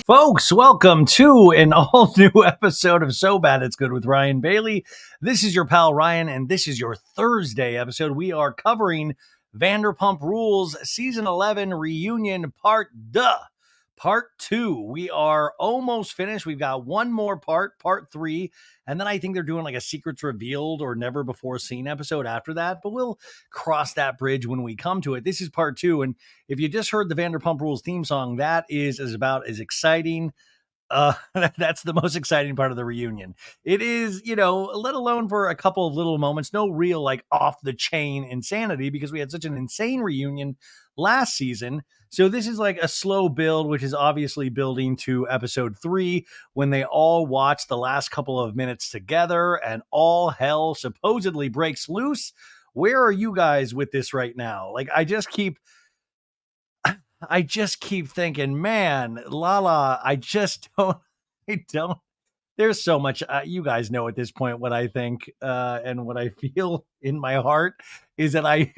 Folks, welcome to an all new episode of So Bad It's Good with Ryan Bailey. This is your pal Ryan, and this is your Thursday episode. We are covering Vanderpump Rules Season 11 Reunion Part 2. We are almost finished. We've got one more part 3, and then I think they're doing like a Secrets Revealed or Never Before Seen episode after that, but we'll cross that bridge when we come to it. This is part 2, and if you just heard the Vanderpump Rules theme song, that is about as exciting. That's the most exciting part of the reunion. It is, let alone for a couple of little moments, no real like off the chain insanity because we had such an insane reunion last season. So this is like a slow build, which is obviously building to episode 3 when they all watch the last couple of minutes together and all hell supposedly breaks loose. Where are you guys with this right now? Like, I just keep thinking, man, Lala, I don't, there's so much, you guys know at this point what I think and what I feel in my heart is that I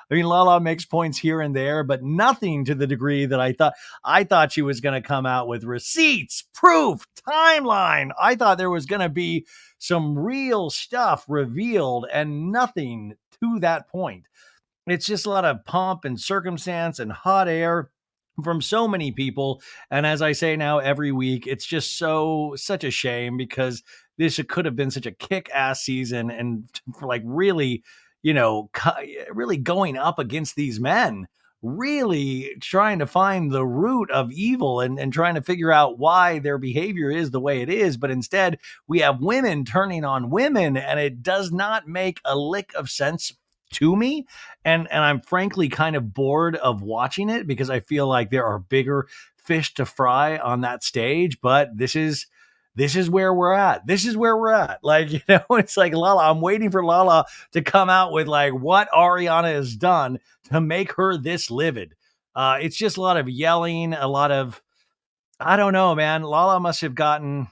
Lala makes points here and there, but nothing to the degree that I thought she was going to come out with receipts, proof, timeline. I thought there was going to be some real stuff revealed and nothing to that point. It's just a lot of pomp and circumstance and hot air from so many people. And as I say now every week, it's just such a shame because this could have been such a kick-ass season and for like really, really going up against these men, really trying to find the root of evil and trying to figure out why their behavior is the way it is. But instead, we have women turning on women, and it does not make a lick of sense to me, and I'm frankly kind of bored of watching it because I feel like there are bigger fish to fry on that stage. But this is where we're at. This is where we're at. Like, it's like Lala. I'm waiting for Lala to come out with like what Ariana has done to make her this livid. It's just a lot of yelling, a lot of, I don't know, man. Lala must have gotten,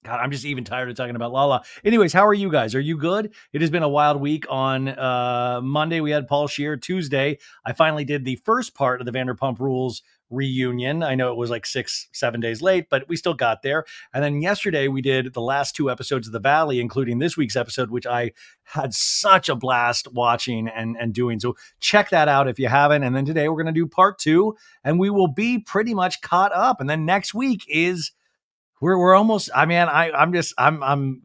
God, I'm just even tired of talking about Lala. Anyways, how are you guys? Are you good? It has been a wild week. On Monday, we had Paul Scheer. Tuesday, I finally did the first part of the Vanderpump Rules reunion. I know it was like 6-7 days late, but we still got there. And then yesterday, we did the last 2 episodes of The Valley, including this week's episode, which I had such a blast watching and doing. So check that out if you haven't. And then today, we're going to do part 2, and we will be pretty much caught up. And then next week is... We're almost, I'm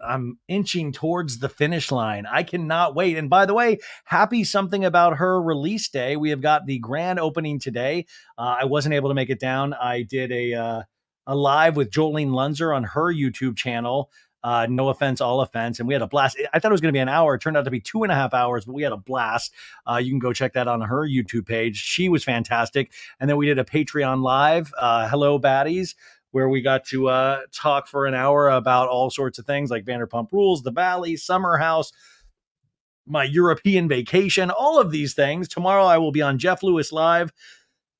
inching towards the finish line. I cannot wait. And by the way, happy something about her release day. We have got the grand opening today. I wasn't able to make it down. I did a live with Jolene Lunzer on her YouTube channel. No offense, all offense. And we had a blast. I thought it was going to be an hour. It turned out to be 2.5 hours, but we had a blast. You can go check that on her YouTube page. She was fantastic. And then we did a Patreon live. Hello, baddies, where we got to talk for an hour about all sorts of things like Vanderpump Rules, The Valley, Summer House, my European vacation, all of these things. Tomorrow I will be on Jeff Lewis Live,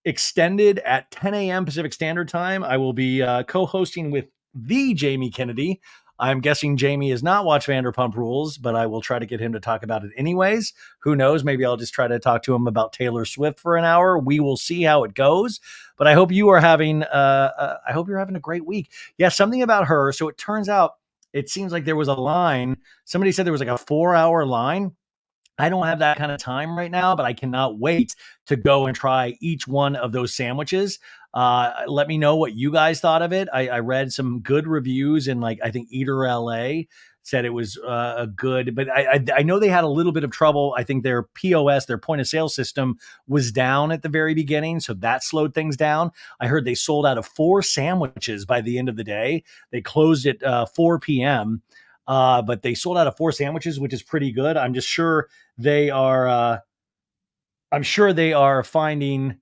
extended at 10 a.m. Pacific Standard Time. I will be co-hosting with the Jamie Kennedy. I'm guessing Jamie has not watched Vanderpump Rules, but I will try to get him to talk about it anyways. Who knows? Maybe I'll just try to talk to him about Taylor Swift for an hour. We will see how it goes. But I hope you are having a great week. Yeah, something about her. So it turns out, it seems like there was a line. Somebody said there was like a 4-hour line. I don't have that kind of time right now, but I cannot wait to go and try each one of those sandwiches. Let me know what you guys thought of it. I read some good reviews, and like I think Eater LA said it was a good, but I know they had a little bit of trouble. I think their POS, their point of sale system, was down at the very beginning, so that slowed things down. I heard they sold out of 4 sandwiches by the end of the day. They closed at 4 p.m. But they sold out of 4 sandwiches, which is pretty good. I'm just sure they are. I'm sure they are finding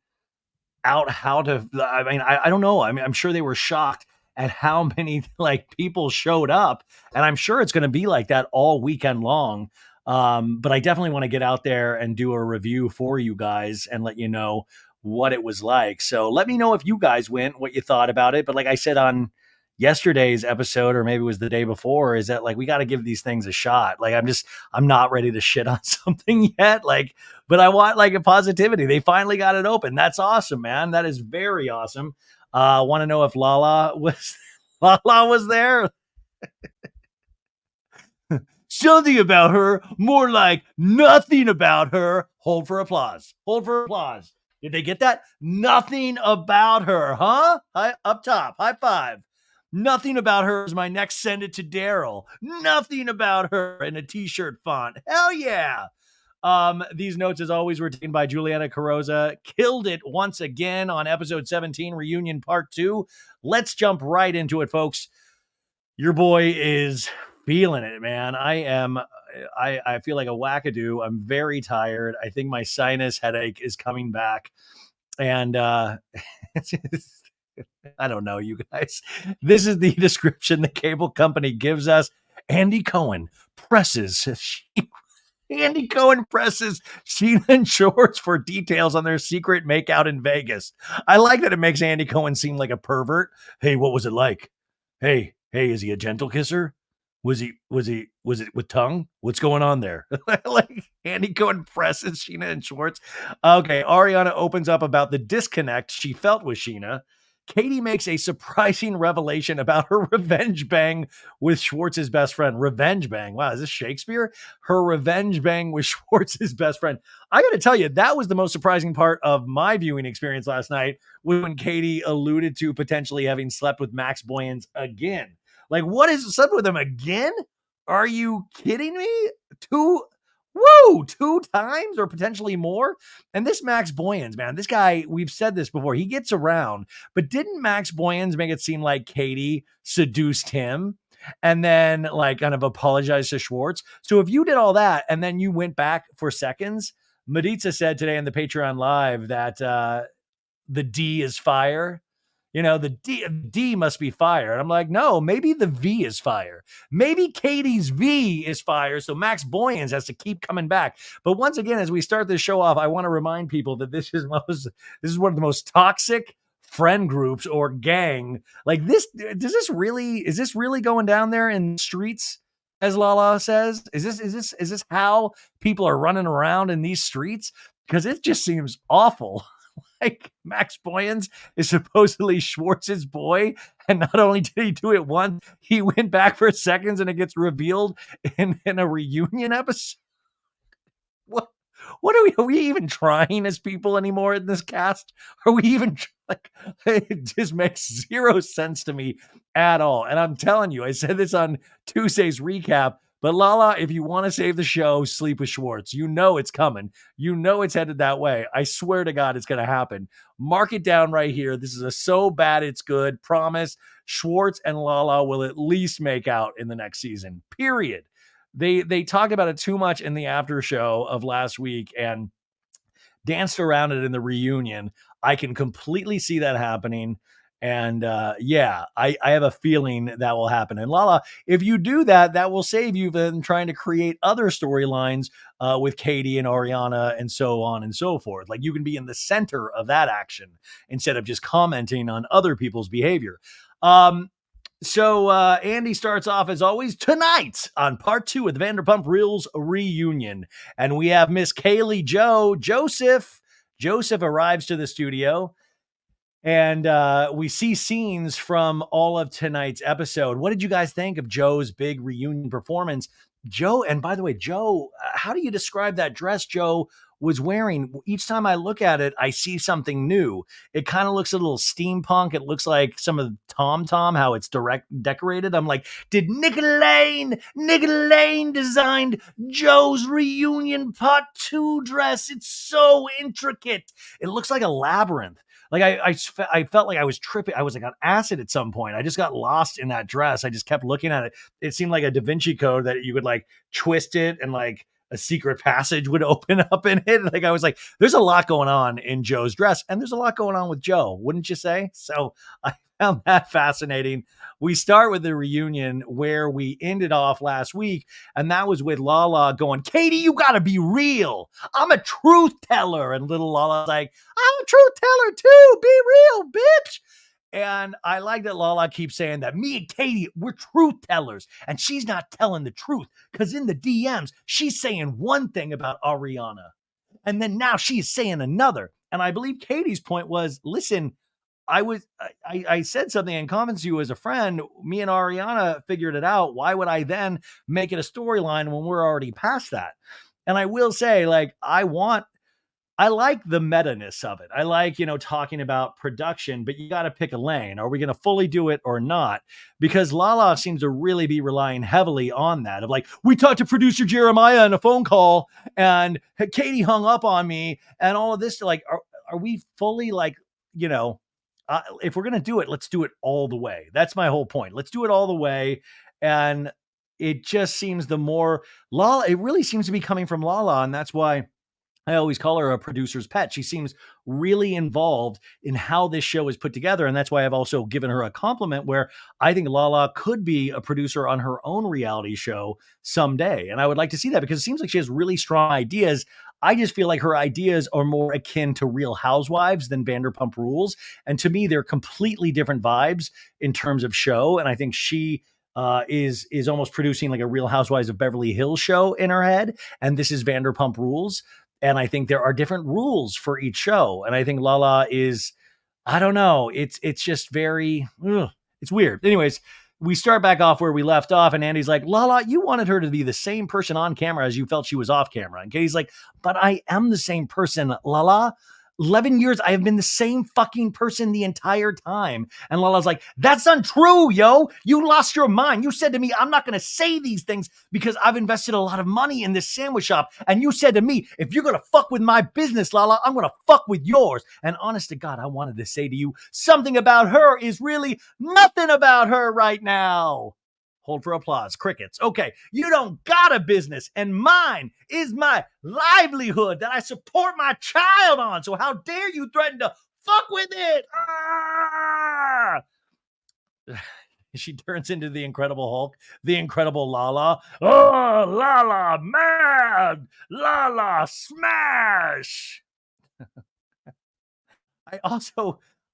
out how to. I don't know. I'm sure they were shocked at how many like people showed up, and I'm sure it's going to be like that all weekend long. But I definitely want to get out there and do a review for you guys and let you know what it was like. So let me know if you guys went, what you thought about it. But like I said on yesterday's episode, or maybe it was the day before, is that like we got to give these things a shot. Like I'm not ready to shit on something yet. Like, but I want like a positivity. They finally got it open. That's awesome, man. That is very awesome. Want to know if Lala was Lala was there? Something about her, more like nothing about her. Hold for applause. Hold for applause. Did they get that? Nothing about her, huh? Up top, high five. Nothing about her is my next send it to Daryl. Nothing about her in a t-shirt font. Hell yeah. These notes, as always, were taken by Juliana Carosa. Killed it once again on episode 17, Reunion Part 2. Let's jump right into it, folks. Your boy is feeling it, man. I feel like a wackadoo. I'm very tired. I think my sinus headache is coming back. And I don't know, you guys. This is the description the cable company gives us. Andy Cohen presses Andy Cohen presses Scheana and Schwartz for details on their secret makeout in Vegas. I like that it makes Andy Cohen seem like a pervert. Hey, what was it like? Hey, is he a gentle kisser? Was it with tongue? What's going on there? Like Andy Cohen presses Scheana and Schwartz. Okay, Ariana opens up about the disconnect she felt with Scheana. Katie makes a surprising revelation about her revenge bang with Schwartz's best friend. Revenge bang. Wow, is this Shakespeare? Her revenge bang with Schwartz's best friend. I got to tell you, that was the most surprising part of my viewing experience last night when Katie alluded to potentially having slept with Max Boyens again. Like, what is slept with him again? Are you kidding me? Two times or potentially more? And this Max Boyens, man, this guy, we've said this before, he gets around, but didn't Max Boyens make it seem like Katie seduced him and then like kind of apologized to Schwartz? So if you did all that and then you went back for seconds, Maritza said today on the Patreon Live that the D is fire. You know, the D must be fire. And I'm like, no, maybe the V is fire. Maybe Katie's V is fire. So Max Boyens has to keep coming back. But once again, as we start this show off, I want to remind people that this is one of the most toxic friend groups or gang. Like this, is this really going down there in the streets? As Lala says, is this how people are running around in these streets? Because it just seems awful. Like Max Boyens is supposedly Schwartz's boy, and not only did he do it once, he went back for seconds, and it gets revealed in a reunion episode. What are we even trying as people anymore in this cast? Are we even like, it just makes zero sense to me at all. And I'm telling you, I said this on Tuesday's recap, but Lala, if you want to save the show, sleep with Schwartz. You know it's coming. You know it's headed that way. I swear to God, it's going to happen. Mark it down right here. This is a so bad it's good. Promise. Schwartz and Lala will at least make out in the next season. Period. They talked about it too much in the after show of last week and danced around it in the reunion. I can completely see that happening. And I have a feeling that will happen. And Lala, if you do that, that will save you from trying to create other storylines with Katie and Ariana and so on and so forth. Like you can be in the center of that action instead of just commenting on other people's behavior. So Andy starts off as always tonight on part 2 of the Vanderpump Rules reunion. And we have Miss Kaylee Joseph. Joseph arrives to the studio. And we see scenes from all of tonight's episode. What did you guys think of Joe's big reunion performance? Joe, and by the way, Joe, how do you describe that dress Joe was wearing? Each time I look at it, I see something new. It kind of looks a little steampunk. It looks like some of Tom, how it's decorated. I'm like, did Nick Lane designed Joe's reunion part 2 dress? It's so intricate. It looks like a labyrinth. Like I felt like I was tripping. I was like on acid at some point. I just got lost in that dress. I just kept looking at it. It seemed like a Da Vinci Code that you could like twist it and like a secret passage would open up in it. Like I was like, there's a lot going on in Joe's dress and there's a lot going on with Joe, wouldn't you say? So I found that fascinating. We start with the reunion where we ended off last week, and that was with Lala going, Katie, you got to be real. I'm a truth teller. And little Lala's like, I'm a truth teller too. Be real, bitch. And I like that Lala keeps saying that me and Katie, we're truth tellers, and she's not telling the truth because in the DMs, she's saying one thing about Ariana, and then now she's saying another. And I believe Katie's point was, listen, I said something in comments to you as a friend. Me and Ariana figured it out. Why would I then make it a storyline when we're already past that? And I will say, like, I like the meta-ness of it. I like, talking about production, but you got to pick a lane. Are we going to fully do it or not? Because Lala seems to really be relying heavily on that of like, we talked to producer Jeremiah on a phone call and Katie hung up on me and all of this. Like, are we fully like, you know, if we're going to do it, let's do it all the way. That's my whole point. Let's do it all the way. And it just seems the more Lala, it really seems to be coming from Lala. And that's why I always call her a producer's pet. She seems really involved in how this show is put together. And that's why I've also given her a compliment where I think Lala could be a producer on her own reality show someday. And I would like to see that because it seems like she has really strong ideas. I just feel like her ideas are more akin to Real Housewives than Vanderpump Rules. And to me, they're completely different vibes in terms of show. And I think she is almost producing like a Real Housewives of Beverly Hills show in her head. And this is Vanderpump Rules. And I think there are different rules for each show. And I think Lala is, I don't know, it's just very, it's weird. Anyways, we start back off where we left off, and Andy's like, Lala, you wanted her to be the same person on camera as you felt she was off camera. And Katie's like, but I am the same person, Lala. 11 years, I have been the same fucking person the entire time. And Lala's like, that's untrue, yo. You lost your mind. You said to me, I'm not going to say these things because I've invested a lot of money in this sandwich shop. And you said to me, if you're going to fuck with my business, Lala, I'm going to fuck with yours. And honest to God, I wanted to say to you, something about her is really nothing about her right now. Hold for applause. Crickets. Okay, you don't got a business, and mine is my livelihood that I support my child on. So how dare you threaten to fuck with it? Ah! She turns into the Incredible Hulk, the Incredible Lala. Oh, Lala, mad! Lala, smash!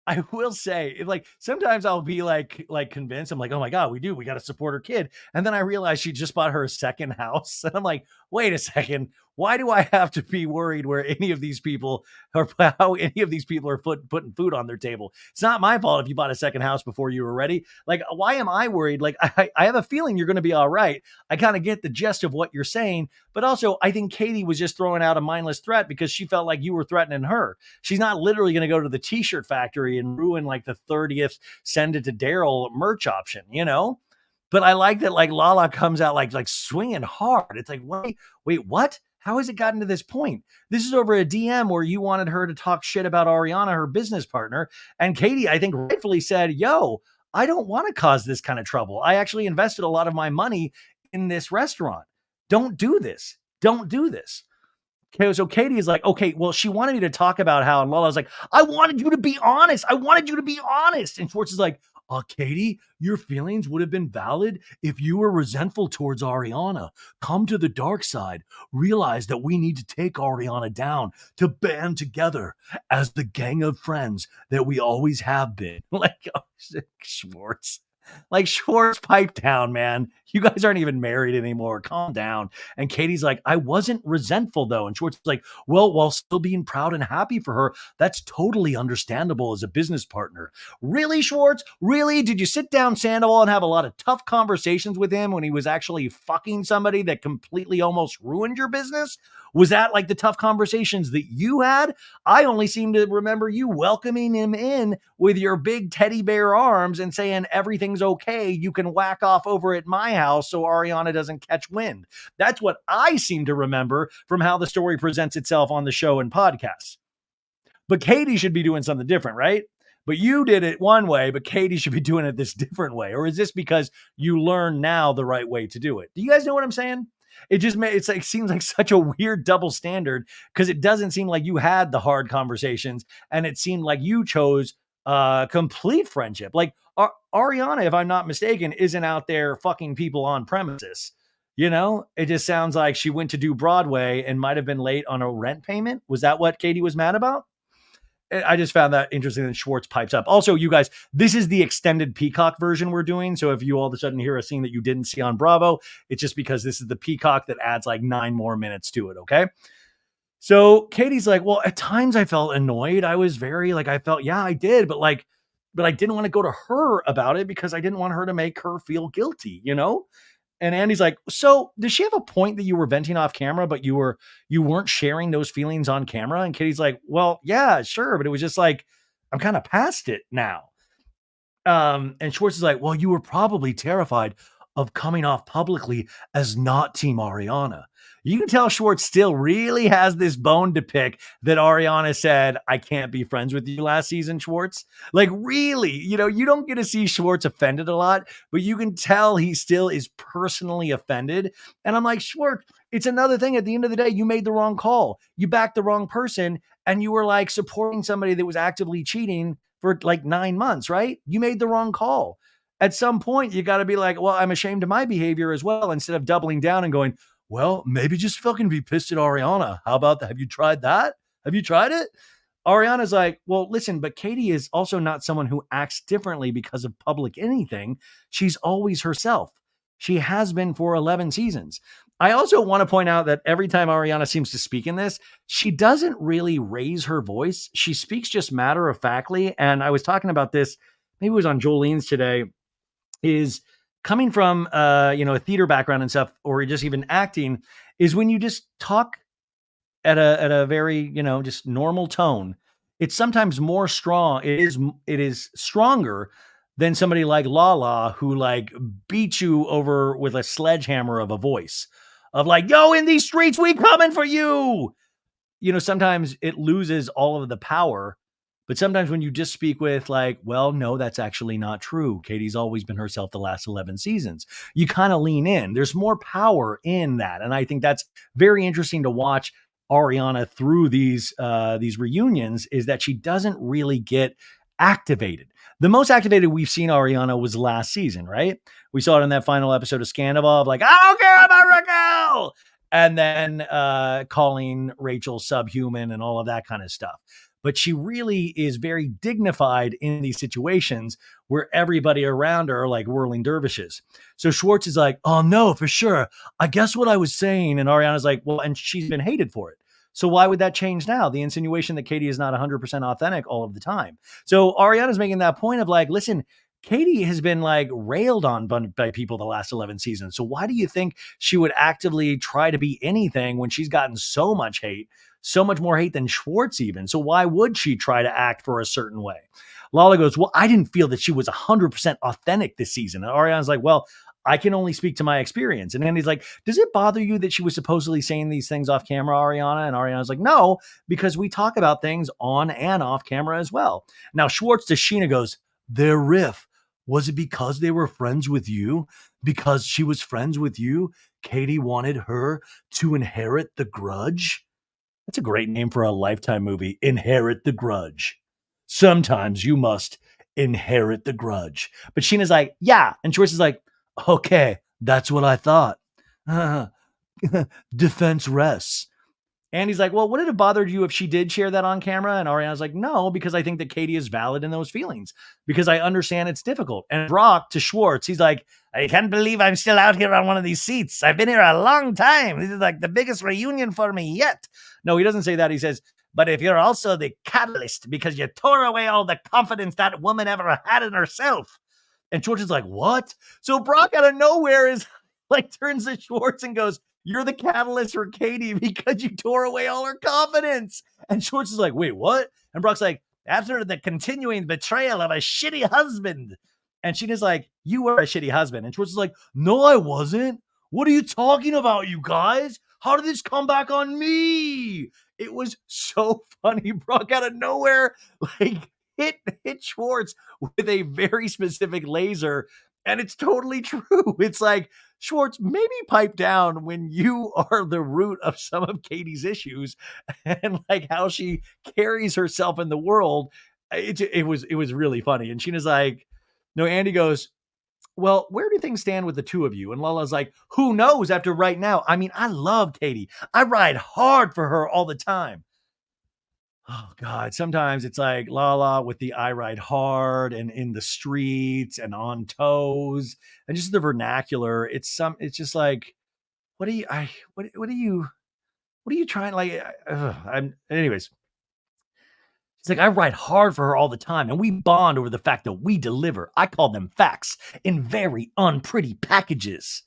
I will say, like, sometimes I'll be like convinced. I'm like, oh my God, we got to support her kid. And then I realize she just bought her second house. And I'm like, wait a second. Why do I have to be worried where any of these people or how any of these people are putting food on their table? It's not my fault if you bought a second house before you were ready. Like, why am I worried? Like, I have a feeling you're going to be all right. I kind of get the gist of what you're saying. But also, I think Katie was just throwing out a mindless threat because she felt like you were threatening her. She's not literally going to go to the t-shirt factory and ruin like the 30th send it to Daryl merch option, But I like that like Lala comes out like swinging hard. It's like, wait, what? How has it gotten to this point? This is over a DM where you wanted her to talk shit about Ariana, her business partner. And Katie, I think rightfully said, yo, I don't want to cause this kind of trouble. I actually invested a lot of my money in this restaurant. Don't do this. Don't do this. Okay, so Katie is like, okay, well, she wanted me to talk about how, and Lala's like, I wanted you to be honest. I wanted you to be honest. And Schwartz is like, Katie, your feelings would have been valid if you were resentful towards Ariana. Come to the dark side. Realize that we need to take Ariana down to band together as the gang of friends that we always have been. Like, Schwartz. Like, Schwartz, pipe down, man. You guys aren't even married anymore. Calm down. And Katie's like, I wasn't resentful, though. And Schwartz is like, well, while still being proud and happy for her, that's totally understandable as a business partner. Really, Schwartz? Really? Did you sit down Sandoval and have a lot of tough conversations with him when he was actually fucking somebody that completely almost ruined your business? Was that like the tough conversations that you had? I only seem to remember you welcoming him in with your big teddy bear arms and saying everything's okay. You can whack off over at my house so Ariana doesn't catch wind. That's what I seem to remember from how the story presents itself on the show and podcasts. But Katie should be doing something different, right? But you did it one way, but Katie should be doing it this different way. Or is this because you learn now the right way to do it? Do you guys know what I'm saying? It seems like such a weird double standard because it doesn't seem like you had the hard conversations and it seemed like you chose complete friendship. Like Ariana, if I'm not mistaken, isn't out there fucking people on premises. It just sounds like she went to do Broadway and might have been late on a rent payment. Was that what Katie was mad about? I just found that interesting that Schwartz pipes up. Also, you guys, this is the extended Peacock version we're doing. So if you all of a sudden hear a scene that you didn't see on Bravo, it's just because this is the Peacock that adds like 9 more minutes to it. Okay. So Katie's like, well, at times I felt annoyed. I was very like, I felt, yeah, I did. But like, but I didn't want to go to her about it because I didn't want her to make her feel guilty, you know? And Andy's like, "So, does she have a point that you were venting off camera, but you weren't sharing those feelings on camera?" And Katie's like, "Well, yeah, sure, but it was just like I'm kind of past it now." And Schwartz is like, "Well, you were probably terrified of coming off publicly as not Team Ariana." You can tell Schwartz still really has this bone to pick that Ariana said, "I can't be friends with you" last season, Schwartz. Like, really, you don't get to see Schwartz offended a lot, but you can tell he still is personally offended. And I'm like, Schwartz, it's another thing. At the end of the day, you made the wrong call. You backed the wrong person, and you were like supporting somebody that was actively cheating for like 9 months, right? You made the wrong call. At some point, you got to be like, well, I'm ashamed of my behavior as well, instead of doubling down and going, well, maybe just fucking be pissed at Ariana. How about that? Have you tried that? Have you tried it? Ariana's like, well, listen, but Katie is also not someone who acts differently because of public anything. She's always herself. She has been for 11 seasons. I also want to point out that every time Ariana seems to speak in this, she doesn't really raise her voice. She speaks just matter of factly. And I was talking about this, maybe it was on Jolene's today, is coming from a theater background and stuff, or just even acting, is when you just talk at a very, just normal tone, it's sometimes more strong. It is stronger than somebody like Lala, who like beats you over with a sledgehammer of a voice of like, yo, in these streets, we coming for you. Sometimes it loses all of the power. But sometimes when you just speak with like, well, no, that's actually not true. Katie's always been herself the last 11 seasons. You kind of lean in. There's more power in that. And I think that's very interesting to watch Ariana through these reunions, is that she doesn't really get activated. The most activated we've seen Ariana was last season, right? We saw it in that final episode of Sandoval of like, I don't care about Raquel. And then calling Rachel subhuman and all of that kind of stuff. But she really is very dignified in these situations where everybody around her are like whirling dervishes. So Schwartz is like, oh no, for sure. I guess what I was saying. And Ariana's like, well, and she's been hated for it. So why would that change now? The insinuation that Katie is not 100% authentic all of the time. So Ariana's making that point of like, listen, Katie has been like railed on by people the last 11 seasons. So why do you think she would actively try to be anything when she's gotten so much hate, so much more hate than Schwartz even? So why would she try to act for a certain way? Lala goes, well, I didn't feel that she was 100% authentic this season. And Ariana's like, well, I can only speak to my experience. And Andy's like, does it bother you that she was supposedly saying these things off camera, Ariana? And Ariana's like, no, because we talk about things on and off camera as well. Now, Schwartz to Scheana goes, their riff, was it because they were friends with you? Because she was friends with you, Katie wanted her to inherit the grudge? That's a great name for a Lifetime movie. Inherit the grudge. Sometimes you must inherit the grudge. But Sheena's like, yeah. And Schwartz is like, okay, that's what I thought. Defense rests. And he's like, well, would it have bothered you if she did share that on camera? And Ariana's like, no, because I think that Katie is valid in those feelings, because I understand it's difficult. And Brock to Schwartz, he's like, I can't believe I'm still out here on one of these seats. I've been here a long time. This is like the biggest reunion for me yet. No, he doesn't say that. He says, but if you're also the catalyst because you tore away all the confidence that woman ever had in herself. And Schwartz is like, what? So Brock out of nowhere is like turns to Schwartz and goes, you're the catalyst for Katie because you tore away all her confidence. And Schwartz is like, wait, what? And Brock's like, after the continuing betrayal of a shitty husband. And Sheena's like, you were a shitty husband. And Schwartz is like, no, I wasn't. What are you talking about, you guys? How did this come back on me? It was so funny. Brock out of nowhere, like hit Schwartz with a very specific laser. And it's totally true. It's like, Schwartz, maybe pipe down when you are the root of some of Katie's issues and like how she carries herself in the world. It was really funny. And Sheena's like, no, Andy goes, well, where do things stand with the two of you? And Lala's like, who knows after right now? I mean, I love Katie. I ride hard for her all the time. Oh God, sometimes it's like Lala with the I ride hard and in the streets and on toes and just the vernacular. It's just like, what are you I what are you trying like I'm anyways. She's like, I write hard for her all the time, and we bond over the fact that we deliver. I call them facts in very unpretty packages.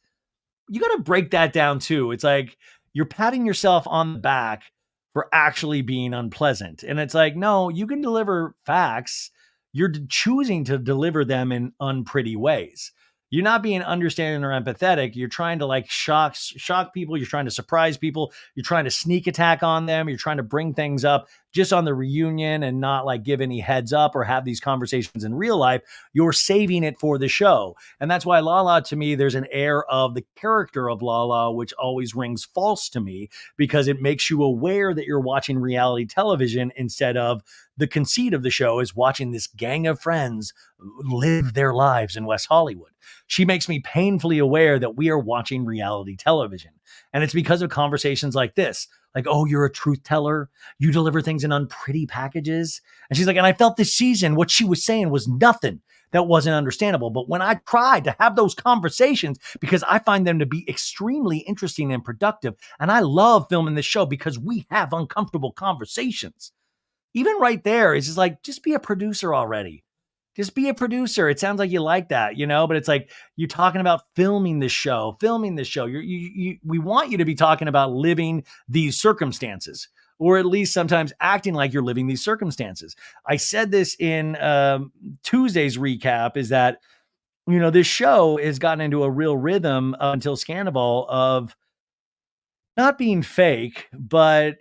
You got to break that down too. It's like you're patting yourself on the back for actually being unpleasant. And it's like, no, you can deliver facts. You're choosing to deliver them in unpretty ways. You're not being understanding or empathetic. You're trying to like shock people. You're trying to surprise people. You're trying to sneak attack on them. You're trying to bring things up just on the reunion and not like give any heads up or have these conversations in real life. You're saving it for the show. And that's why Lala, to me, there's an air of the character of Lala, which always rings false to me because it makes you aware that you're watching reality television instead of the conceit of the show is watching this gang of friends live their lives in West Hollywood. She makes me painfully aware that we are watching reality television. And it's because of conversations like this. Like, oh, you're a truth teller. You deliver things in unpretty packages. And she's like, and I felt this season, what she was saying was nothing that wasn't understandable. But when I tried to have those conversations, because I find them to be extremely interesting and productive, and I love filming this show because we have uncomfortable conversations. Even right there, it's just like, just be a producer already. Just be a producer. It sounds like you like that, but it's like you're talking about filming this show. We want you to be talking about living these circumstances, or at least sometimes acting like you're living these circumstances. I said this in Tuesday's recap is that, this show has gotten into a real rhythm until Sandoval of not being fake, but,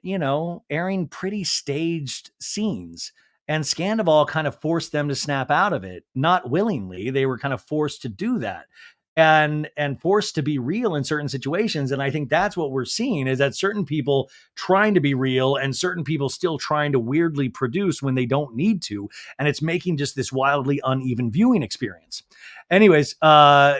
airing pretty staged scenes. And Scandival kind of forced them to snap out of it, not willingly. They were kind of forced to do that and forced to be real in certain situations. And I think that's what we're seeing is that certain people trying to be real and certain people still trying to weirdly produce when they don't need to. And it's making just this wildly uneven viewing experience. Anyways,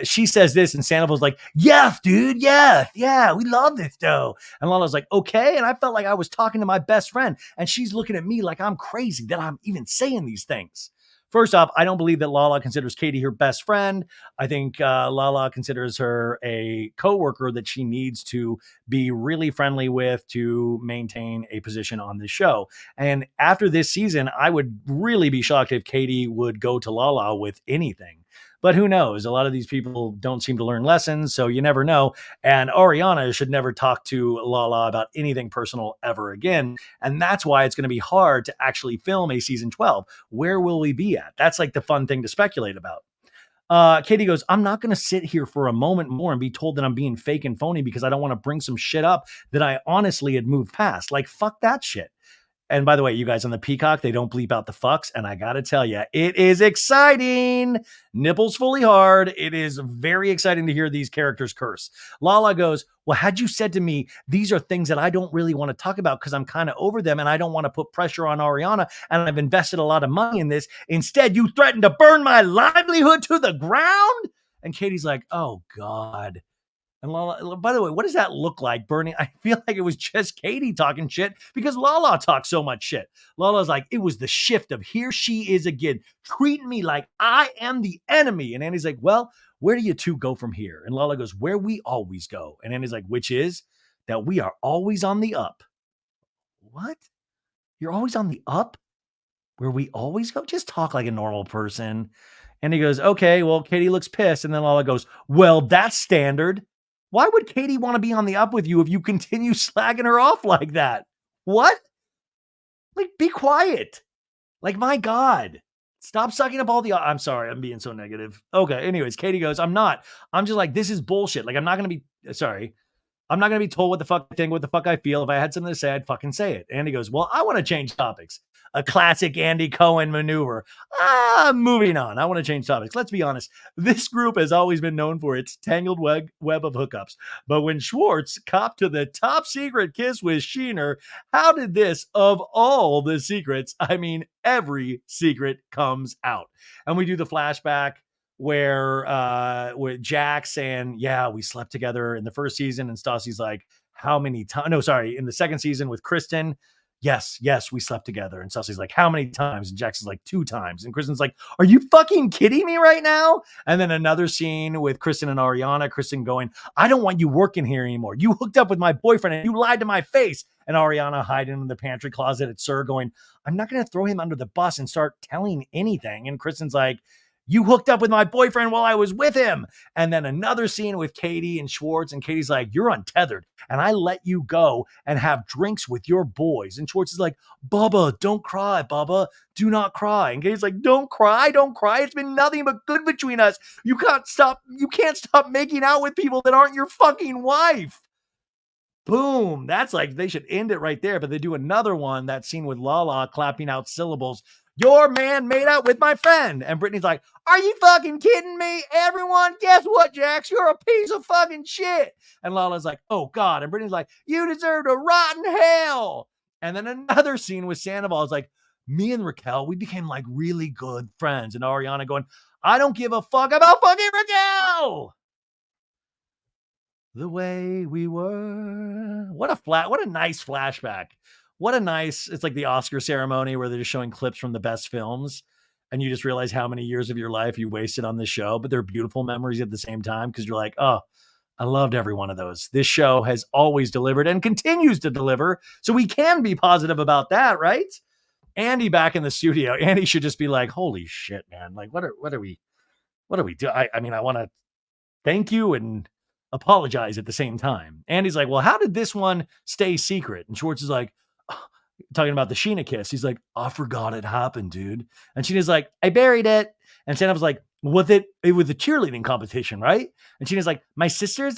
she says this, and Sandoval's like, "Yes, dude, yes, yeah, we love this though." And Lala's like, "Okay." And I felt like I was talking to my best friend, and she's looking at me like I'm crazy that I'm even saying these things. First off, I don't believe that Lala considers Katie her best friend. I think Lala considers her a coworker that she needs to be really friendly with to maintain a position on the show. And after this season, I would really be shocked if Katie would go to Lala with anything. But who knows? A lot of these people don't seem to learn lessons, so you never know. And Ariana should never talk to Lala about anything personal ever again. And that's why it's going to be hard to actually film a season 12. Where will we be at? That's like the fun thing to speculate about. Katie goes, I'm not going to sit here for a moment more and be told that I'm being fake and phony because I don't want to bring some shit up that I honestly had moved past. Like, fuck that shit. And by the way, you guys on the Peacock, they don't bleep out the fucks. And I got to tell you, it is exciting. Nipples fully hard. It is very exciting to hear these characters curse. Lala goes, well, had you said to me, these are things that I don't really want to talk about because I'm kind of over them and I don't want to put pressure on Ariana and I've invested a lot of money in this. Instead, you threatened to burn my livelihood to the ground. And Katie's like, oh God. And Lala, by the way, what does that look like burning? I feel like it was just Katie talking shit because Lala talks so much shit. Lala's like, it was the shift of here she is again, treating me like I am the enemy. And Andy's like, well, where do you two go from here? And Lala goes, where we always go. And Andy's like, which is that we are always on the up. What? You're always on the up? Where we always go? Just talk like a normal person. And he goes, okay, well, Katie looks pissed. And then Lala goes, well, that's standard. Why would Katie want to be on the up with you if you continue slagging her off like that? What? Like, be quiet. Like, my God. Stop sucking up all the. I'm sorry. I'm being so negative. Okay. Anyways, Katie goes, I'm not. I'm just like, this is bullshit. Like, I'm not going to be. Sorry. I'm not going to be told what the fuck I think, what the fuck I feel. If I had something to say, I'd fucking say it. Andy goes, well, I want to change topics. A classic Andy Cohen maneuver. Moving on. I want to change topics. Let's be honest. This group has always been known for its tangled web of hookups. But when Schwartz copped to the top secret kiss with Scheana, how did this, of all the secrets, I mean, every secret comes out. And we do the flashback where with Jax and we slept together in the first season and Stassi's like, how many times? No, sorry, in the second season with Kristen, yes, we slept together. And Stassi's like, how many times? And Jax is like, 2 times. And Kristen's like, are you fucking kidding me right now? And then another scene with Kristen and Ariana. Kristen going, I don't want you working here anymore. You hooked up with my boyfriend and you lied to my face. And Ariana hiding in the pantry closet at Sir going, I'm not going to throw him under the bus and start telling anything. And Kristen's like, you hooked up with my boyfriend while I was with him. And then another scene with Katie and Schwartz. And Katie's like, you're untethered. And I let you go and have drinks with your boys. And Schwartz is like, Bubba, don't cry, Bubba. Do not cry. And Katie's like, don't cry. It's been nothing but good between us. You can't stop making out with people that aren't your fucking wife. Boom. That's like, they should end it right there. But they do another one, that scene with Lala clapping out syllables. Your man made out with my friend. And Brittany's like, are you fucking kidding me? Everyone, guess what, Jax? You're a piece of fucking shit. And Lala's like, oh God. And Brittany's like, you deserve to rot in hell. And then another scene with Sandoval is like, me and Raquel, we became like really good friends. And Ariana going, I don't give a fuck about fucking Raquel. The way we were. What a nice flashback. It's like the Oscar ceremony where they're just showing clips from the best films. And you just realize how many years of your life you wasted on this show, but they're beautiful memories at the same time. Cause you're like, oh, I loved every one of those. This show has always delivered and continues to deliver. So we can be positive about that, right? Andy back in the studio. Andy should just be like, holy shit, man. Like, what are we doing? I mean, I want to thank you and apologize at the same time. Andy's like, well, how did this one stay secret? And Schwartz is like, talking about the Scheana kiss. He's like, I forgot it happened, dude. And Sheena's like, I buried it. And Sandoval's like, was it was a cheerleading competition, right? And Sheena's like, my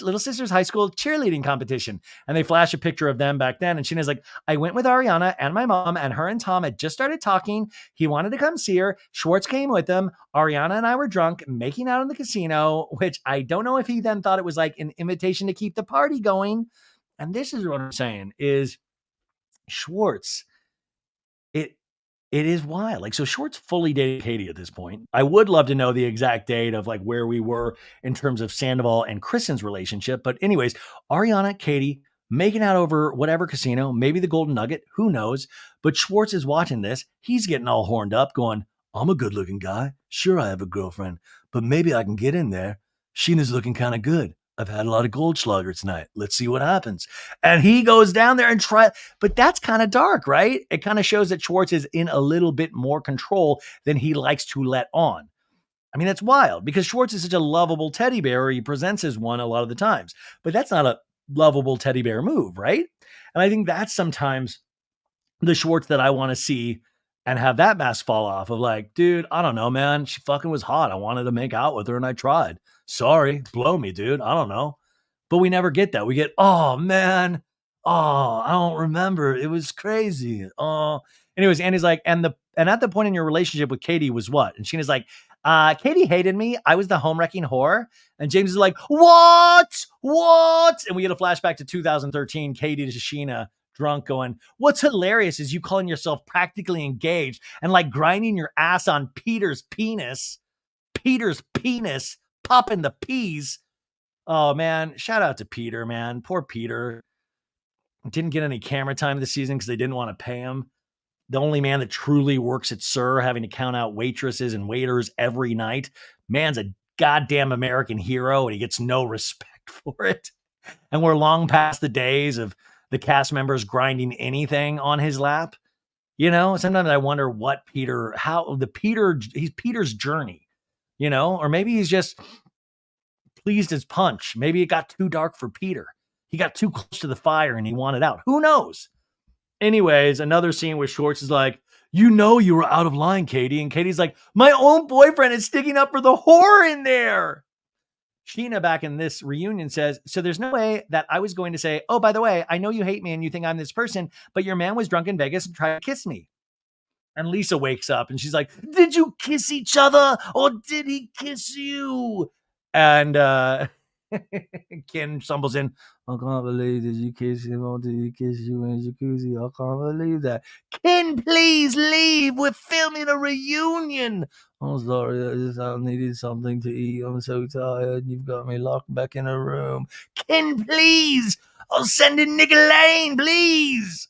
little sister's high school cheerleading competition. And they flash a picture of them back then. And Sheena's like, I went with Ariana and my mom, and her and Tom had just started talking. He wanted to come see her. Schwartz came with him. Ariana and I were drunk, making out in the casino, which I don't know if he then thought it was like an invitation to keep the party going. And this is what I'm saying is Schwartz, it is wild. Like, so Schwartz fully dated Katie at this point. I would love to know the exact date of like where we were in terms of Sandoval and Kristen's relationship. But anyways, Ariana, Katie making out over whatever casino, maybe the Golden Nugget, who knows? But Schwartz is watching this. He's getting all horned up going, I'm a good looking guy. Sure, I have a girlfriend, but maybe I can get in there. Scheana's looking kind of good. I've had a lot of Goldschlager tonight. Let's see what happens. And he goes down there and but that's kind of dark, right? It kind of shows that Schwartz is in a little bit more control than he likes to let on. I mean, that's wild because Schwartz is such a lovable teddy bear. He presents as one a lot of the times, but that's not a lovable teddy bear move, right? And I think that's sometimes the Schwartz that I want to see and have that mask fall off of like, dude, I don't know, man. She fucking was hot. I wanted to make out with her and I tried. Sorry, blow me, dude. I don't know. But we never get that. We get, oh man. Oh, I don't remember. It was crazy. Oh, anyways, Andy's like, and at the point in your relationship with Katie was what? And Sheena's like, Katie hated me. I was the home wrecking whore. And James is like, what? And we get a flashback to 2013, Katie to Scheana drunk going, what's hilarious is you calling yourself practically engaged and like grinding your ass on Peter's penis, popping the peas. Oh man, shout out to Peter, man. Poor Peter. Didn't get any camera time this season because they didn't want to pay him. The only man that truly works at Sir, having to count out waitresses and waiters every night. Man's a goddamn American hero and he gets no respect for it. And we're long past the days of the cast members grinding anything on his lap. You know, sometimes I wonder he's Peter's journey, you know, or maybe he's just pleased his punch. Maybe it got too dark for Peter. He got too close to the fire and he wanted out. Who knows? Anyways, another scene where Schwartz is like, you know, you were out of line, Katie. And Katie's like, my own boyfriend is sticking up for the whore in there. Scheana back in this reunion says, so there's no way that I was going to say, oh, by the way, I know you hate me and you think I'm this person, but your man was drunk in Vegas and tried to kiss me. And Lisa wakes up and she's like, did you kiss each other or did he kiss you? And Ken stumbles in, I can't believe that you kissed him or did he kiss you in the jacuzzi? I can't believe that. Ken, please leave. We're filming a reunion. I'm sorry, I needed something to eat. I'm so tired. You've got me locked back in a room. Ken, please. I'll send in Nick Lane, please.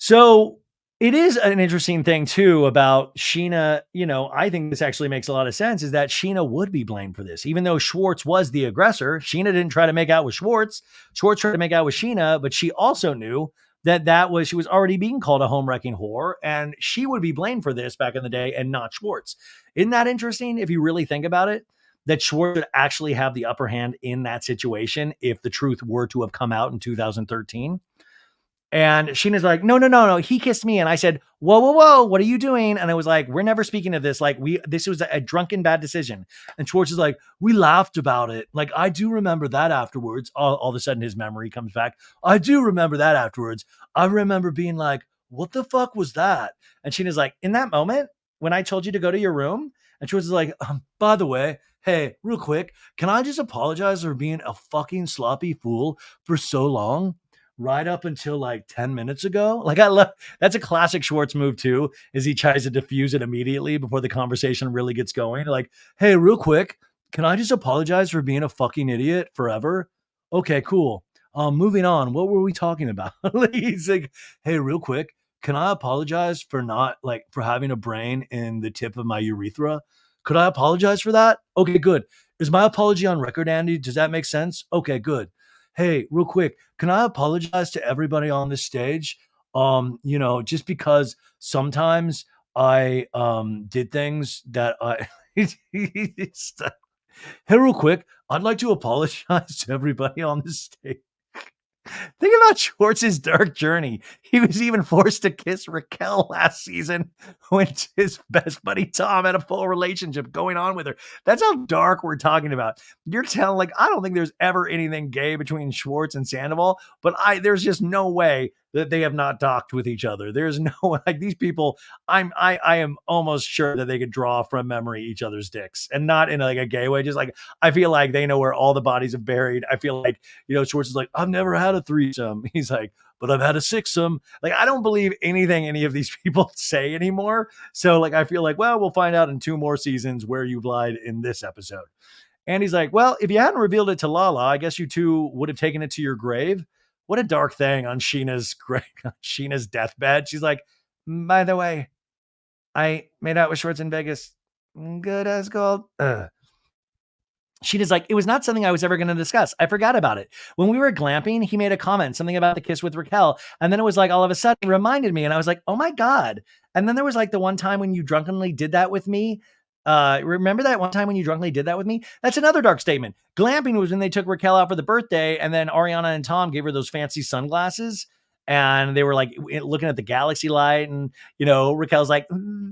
So it is an interesting thing too about Scheana. I think this actually makes a lot of sense is that Scheana would be blamed for this. Even though Schwartz was the aggressor, Scheana didn't try to make out with Schwartz. Schwartz tried to make out with Scheana, but she also knew that she was already being called a home wrecking whore and she would be blamed for this back in the day and not Schwartz. Isn't that interesting if you really think about it? That Schwartz would actually have the upper hand in that situation if the truth were to have come out in 2013. And Sheena's like, no, no, no, no. He kissed me. And I said, whoa, whoa, whoa. What are you doing? And I was like, we're never speaking of this. Like, this was a drunken bad decision. And Schwartz is like, we laughed about it. Like, I do remember that afterwards. All of a sudden, his memory comes back. I do remember that afterwards. I remember being like, what the fuck was that? And Sheena's like, in that moment, when I told you to go to your room, and Schwartz is like, by the way, hey, real quick, can I just apologize for being a fucking sloppy fool for so long? Right up until like 10 minutes ago. Like I love that's a classic Schwartz move too, is he tries to diffuse it immediately before the conversation really gets going. Like, hey, real quick, can I just apologize for being a fucking idiot forever? Okay, cool. Moving on. What were we talking about? He's like, hey, real quick, can I apologize for not like for having a brain in the tip of my urethra? Could I apologize for that? Okay, good. Is my apology on record, Andy? Does that make sense? Okay, good. Hey, real quick, can I apologize to everybody on this stage? Just because sometimes I did things that I hey, real quick, I'd like to apologize to everybody on this stage. Think about Schwartz's dark journey. He was even forced to kiss Raquel last season when his best buddy Tom had a full relationship going on with her. That's how dark we're talking about. You're telling, like, I don't think there's ever anything gay between Schwartz and Sandoval, but there's just no way that they have not docked with each other. There's no like these people. I am almost sure that they could draw from memory each other's dicks, and not in like a gay way. Just like I feel like they know where all the bodies are buried. I feel like Schwartz is like, I've never had a threesome. He's like, but I've had a sixsome. Like, I don't believe anything any of these people say anymore. So, like, I feel like, well, we'll find out in 2 more seasons where you've lied in this episode. And he's like, well, if you hadn't revealed it to Lala, I guess you two would have taken it to your grave. What a dark thing on Scheana's deathbed. She's like, by the way, I made out with Schwartz in Vegas. Good as gold. Scheana's like, it was not something I was ever going to discuss. I forgot about it. When we were glamping, he made a comment, something about the kiss with Raquel. And then it was like, all of a sudden, he reminded me. And I was like, oh my God. And then there was like the one time when you drunkenly did that with me. Remember that one time when you drunkenly did that with me? That's another dark statement. Glamping was when they took Raquel out for the birthday. And then Ariana and Tom gave her those fancy sunglasses. And they were like looking at the galaxy light. And, Raquel's like,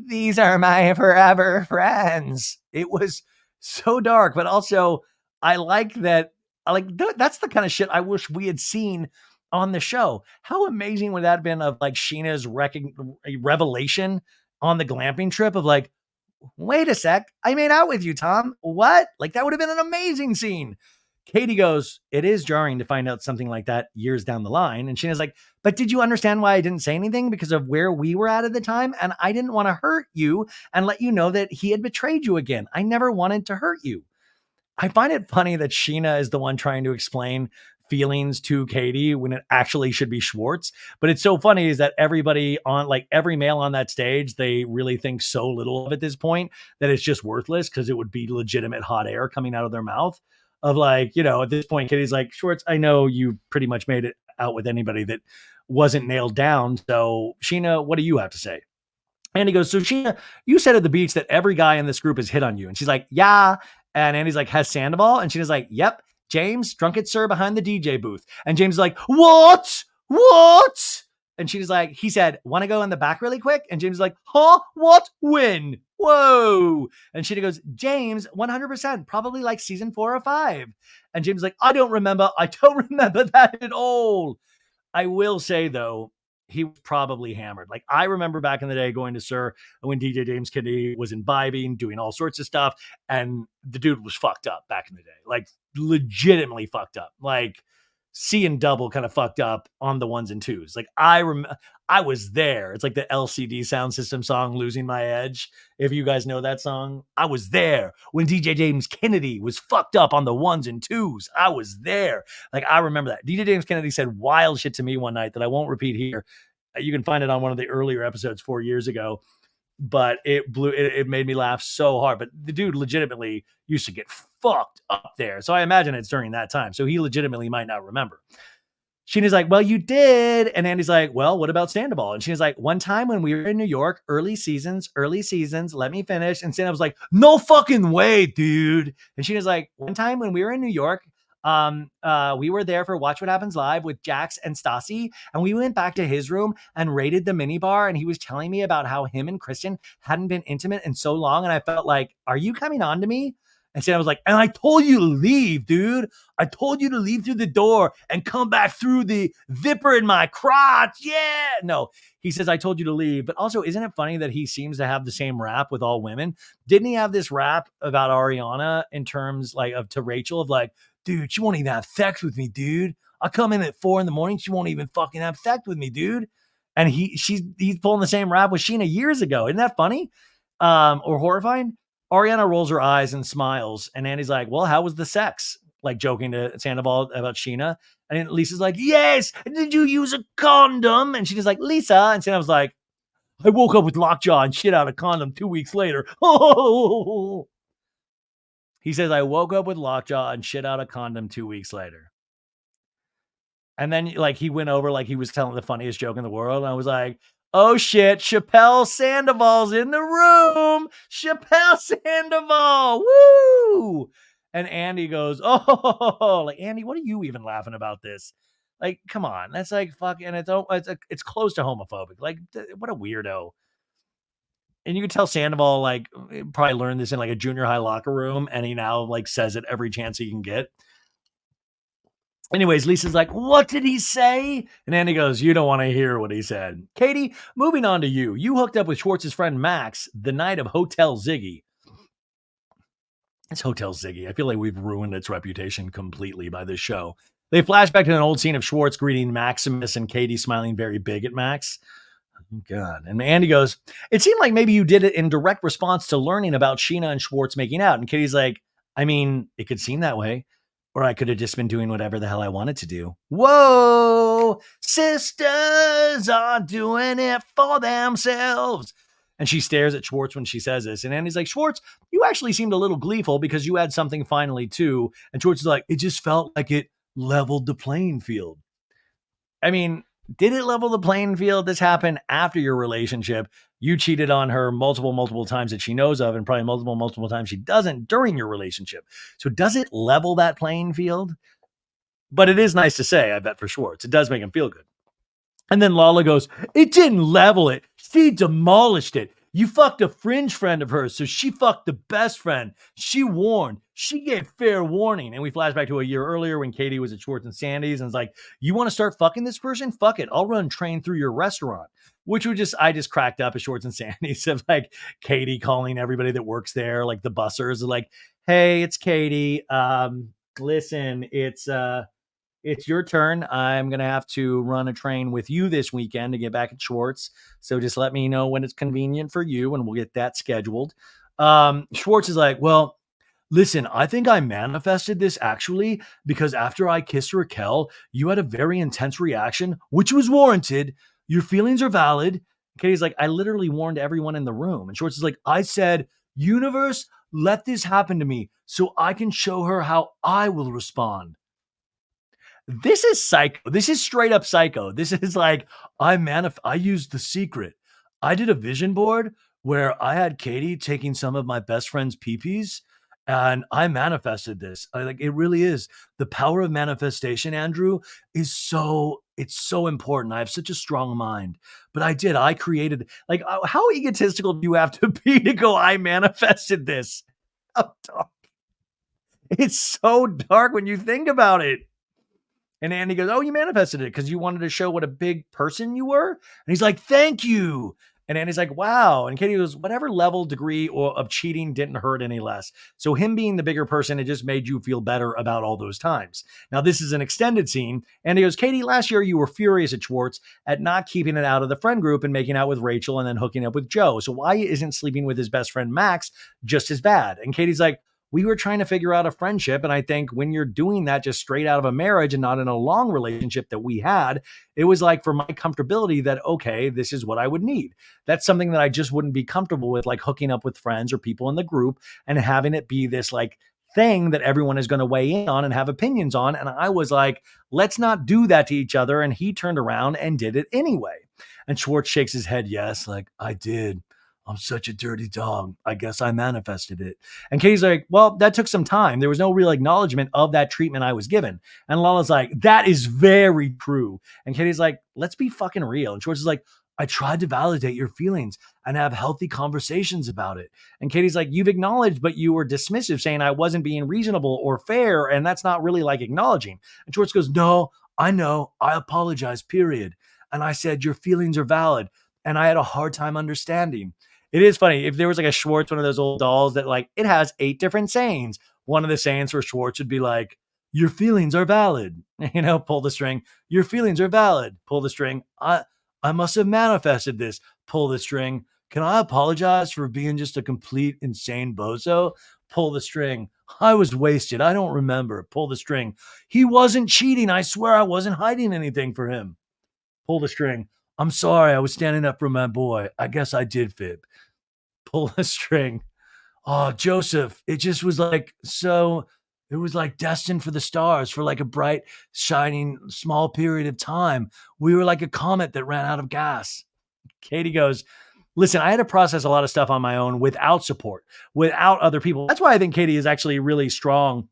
these are my forever friends. It was so dark, but also I like that. That's the kind of shit I wish we had seen on the show. How amazing would that have been of like Scheana's revelation on the glamping trip of like, wait a sec, I made out with you, Tom. What? Like that would have been an amazing scene. Katie goes, it is jarring to find out something like that years down the line. And Sheena's like, but did you understand why I didn't say anything? Because of where we were at the time. And I didn't want to hurt you and let you know that he had betrayed you again. I never wanted to hurt you. I find it funny that Scheana is the one trying to explain feelings to Katie when it actually should be Schwartz. But it's so funny is that everybody on like every male on that stage, they really think so little of at this point that it's just worthless because it would be legitimate hot air coming out of their mouth of like, at this point, Katie's like, Schwartz, I know you pretty much made it out with anybody that wasn't nailed down. So Scheana, what do you have to say? And he goes, so Scheana, you said at the beach that every guy in this group has hit on you. And she's like, yeah. And Andy's like, has Sandoval? And Scheana's like, yep. James, drunken sir behind the DJ booth. And James is like, what? What? And she's like, he said, want to go in the back really quick? And James is like, huh? What? When? Whoa. And Scheana goes, James, 100%, probably like season 4 or 5. And James is like, I don't remember. I don't remember that at all. I will say, though, he was probably hammered. Like I remember back in the day going to Sir when DJ James Kennedy was imbibing, doing all sorts of stuff. And the dude was fucked up back in the day, like legitimately fucked up, like seeing double kind of fucked up on the ones and twos. Like I was there. It's like the LCD sound system song, Losing My Edge. If you guys know that song, I was there when DJ James Kennedy was fucked up on the ones and twos. I was there. Like I remember that. DJ James Kennedy said wild shit to me one night that I won't repeat here. You can find it on one of the earlier episodes 4 years ago, but it made me laugh so hard. But the dude legitimately used to get fucked up there. So I imagine it's during that time. So he legitimately might not remember. Scheana's like, well, you did. And Andy's like, well, what about Sandoval? And she's like, one time when we were in New York, early seasons, let me finish. And Sandoval's like, no fucking way, dude. And Scheana's like, one time when we were in New York, we were there for Watch What Happens Live with Jax and Stassi. And we went back to his room and raided the minibar. And he was telling me about how him and Kristen hadn't been intimate in so long. And I felt like, are you coming on to me? And Santa was like, and I told you to leave, dude. I told you to leave through the door and come back through the zipper in my crotch. Yeah. No, he says, I told you to leave. But also, isn't it funny that he seems to have the same rap with all women? Didn't he have this rap about Ariana in terms like of to Rachel of like, dude, she won't even have sex with me, dude. I come in at 4 a.m. She won't even fucking have sex with me, dude. And he's pulling the same rap with Scheana years ago. Isn't that funny? Or horrifying? Ariana rolls her eyes and smiles. And Andy's like, well, how was the sex? Like joking to Sandoval about Scheana. And Lisa's like, yes. Did you use a condom? And she's like, Lisa. And Sandoval's like, I woke up with lockjaw and shit out a condom 2 weeks later. He says, I woke up with lockjaw and shit out a condom 2 weeks later. And then like he went over like he was telling the funniest joke in the world. And I was like, oh shit, Chappelle Sandoval's in the room. Chappelle Sandoval. Woo! And Andy goes, oh, like Andy, what are you even laughing about this? Like, come on. That's like fucking it's close to homophobic. Like, what a weirdo. And you can tell Sandoval like probably learned this in like a junior high locker room, and he now like says it every chance he can get. Anyways, Lisa's like, what did he say? And Andy goes, you don't want to hear what he said. Katie, moving on to you. You hooked up with Schwartz's friend Max the night of Hotel Ziggy. It's Hotel Ziggy. I feel like we've ruined its reputation completely by this show. They flash back to an old scene of Schwartz greeting Maximus and Katie smiling very big at Max. Oh, God. And Andy goes, it seemed like maybe you did it in direct response to learning about Scheana and Schwartz making out. And Katie's like, I mean, it could seem that way. Or I could have just been doing whatever the hell I wanted to do. Whoa, sisters are doing it for themselves. And she stares at Schwartz when she says this. And Andy's like, Schwartz, you actually seemed a little gleeful because you had something finally too. And Schwartz is like, it just felt like it leveled the playing field. I mean, did it level the playing field? This happened after your relationship. You cheated on her multiple times that she knows of, and probably multiple times she doesn't during your relationship. So does it level that playing field? But it is nice to say, I bet, for Schwartz. It does make him feel good. And then Lala goes, it didn't level it. She demolished it. You fucked a fringe friend of hers, so she fucked the best friend. She warned. She gave fair warning. And we flash back to a year earlier when Katie was at Schwartz and Sandy's and it's like, you want to start fucking this person? Fuck it. I'll run train through your restaurant. Which I just cracked up at Schwartz and Sandy's of like Katie calling everybody that works there, like the bussers, like, hey, it's Katie. Listen, it's your turn. I'm going to have to run a train with you this weekend to get back at Schwartz. So just let me know when it's convenient for you and we'll get that scheduled. Schwartz is like, well, listen, I think I manifested this actually because after I kissed Raquel, you had a very intense reaction, which was warranted. Your feelings are valid. Katie's like, I literally warned everyone in the room. And Schwartz is like, I said, universe, let this happen to me so I can show her how I will respond. This is psycho. This is straight up psycho. This is like, I used the secret. I did a vision board where I had Katie taking some of my best friend's peepees and I manifested this. It really is. The power of manifestation, Andrew, it's so important. I have such a strong mind. But I created, how egotistical do you have to be to go, I manifested this? How dark. It's so dark when you think about it. And Andy goes, oh, you manifested it because you wanted to show what a big person you were? And he's like, thank you. And Andy's like, wow. And Katie goes, whatever level, degree of cheating didn't hurt any less. So him being the bigger person, it just made you feel better about all those times. Now, this is an extended scene. And he goes, Katie, last year you were furious at Schwartz at not keeping it out of the friend group and making out with Rachel and then hooking up with Jo. So why isn't sleeping with his best friend Max just as bad? And Katie's like, We were trying to figure out a friendship. And I think when you're doing that just straight out of a marriage and not in a long relationship that we had, it was like for my comfortability that, okay, this is what I would need. That's something that I just wouldn't be comfortable with, like hooking up with friends or people in the group and having it be this like thing that everyone is going to weigh in on and have opinions on. And I was like, let's not do that to each other. And he turned around and did it anyway. And Schwartz shakes his head, yes, like I did. I'm such a dirty dog. I guess I manifested it. And Katie's like, well, that took some time. There was no real acknowledgement of that treatment I was given. And Lala's like, that is very true. And Katie's like, let's be fucking real. And Schwartz is like, I tried to validate your feelings and have healthy conversations about it. And Katie's like, you've acknowledged, but you were dismissive, saying I wasn't being reasonable or fair. And that's not really like acknowledging. And Schwartz goes, no, I know. I apologize, period. And I said, your feelings are valid. And I had a hard time understanding. It is funny. If there was like a Schwartz, one of those old dolls that like, it has 8 different sayings. One of the sayings for Schwartz would be like, your feelings are valid. Pull the string. Your feelings are valid. Pull the string. I must have manifested this. Pull the string. Can I apologize for being just a complete insane bozo? Pull the string. I was wasted. I don't remember. Pull the string. He wasn't cheating. I swear I wasn't hiding anything for him. Pull the string. I'm sorry. I was standing up for my boy. I guess I did fib. Pull the string. Oh, Joseph. It just was like, so it was like destined for the stars for like a bright, shining, small period of time. We were like a comet that ran out of gas. Katie goes, listen, I had to process a lot of stuff on my own without support, without other people. That's why I think Katie is actually really strong,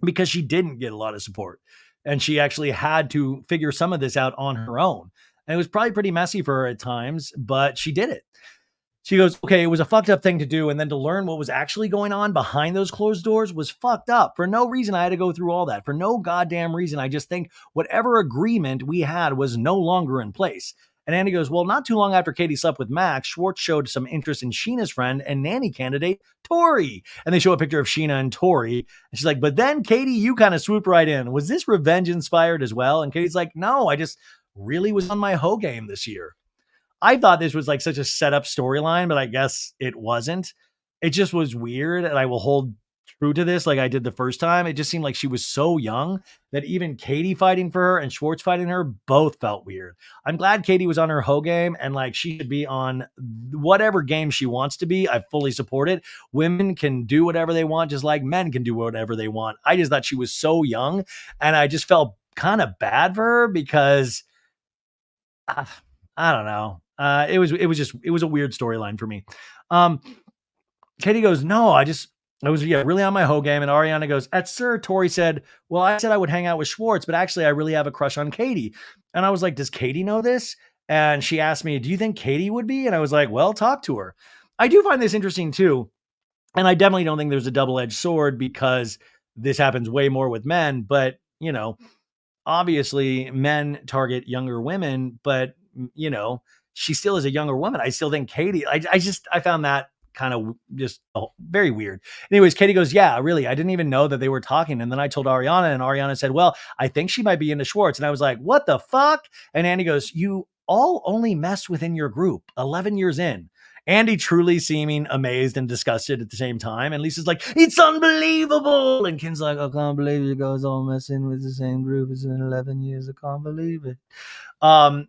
because she didn't get a lot of support and she actually had to figure some of this out on her own. And it was probably pretty messy for her at times, but she did it. She goes, okay, it was a fucked up thing to do. And then to learn what was actually going on behind those closed doors was fucked up. For no reason, I had to go through all that. For no goddamn reason. I just think whatever agreement we had was no longer in place. And Andy goes, well, not too long after Katie slept with Max, Schwartz showed some interest in Scheana's friend and nanny candidate, Tori. And they show a picture of Scheana and Tori. And she's like, but then Katie, you kind of swooped right in. Was this revenge inspired as well? And Katie's like, no, I just really was on my hoe game this year. I thought this was like such a setup storyline, but I guess it wasn't. It just was weird. And I will hold true to this like I did the first time. It just seemed like she was so young that even Katie fighting for her and Schwartz fighting her both felt weird. I'm glad Katie was on her hoe game, and like she should be on whatever game she wants to be. I fully support it. Women can do whatever they want, just like men can do whatever they want. I just thought she was so young, and I just felt kind of bad for her because I don't know. It was a weird storyline for me. Katie goes, no, I was really on my hoe game. And Ariana goes, at Sir, Tori said, well, I said I would hang out with Schwartz, but actually I really have a crush on Katie. And I was like, does Katie know this? And she asked me, do you think Katie would be? And I was like, well, talk to her. I do find this interesting too. And I definitely don't think there's a double-edged sword, because this happens way more with men, but obviously men target younger women, but she still is a younger woman. I still think Katie, I found that kind of just very weird. Anyways, Katie goes, yeah, really, I didn't even know that they were talking. And then I told Ariana, and Ariana said, well, I think she might be into Schwartz. And I was like, what the fuck? And Andy goes, you all only mess within your group 11 years in. Andy truly seeming amazed and disgusted at the same time. And Lisa's like, it's unbelievable. And Ken's like, I can't believe you guys all messing with the same group. It's been 11 years. I can't believe it.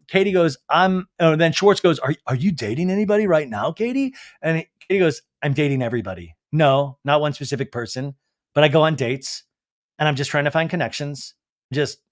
Katie goes, then Schwartz goes, are you dating anybody right now, Katie? And Katie goes, I'm dating everybody. No, not one specific person, but I go on dates and I'm just trying to find connections.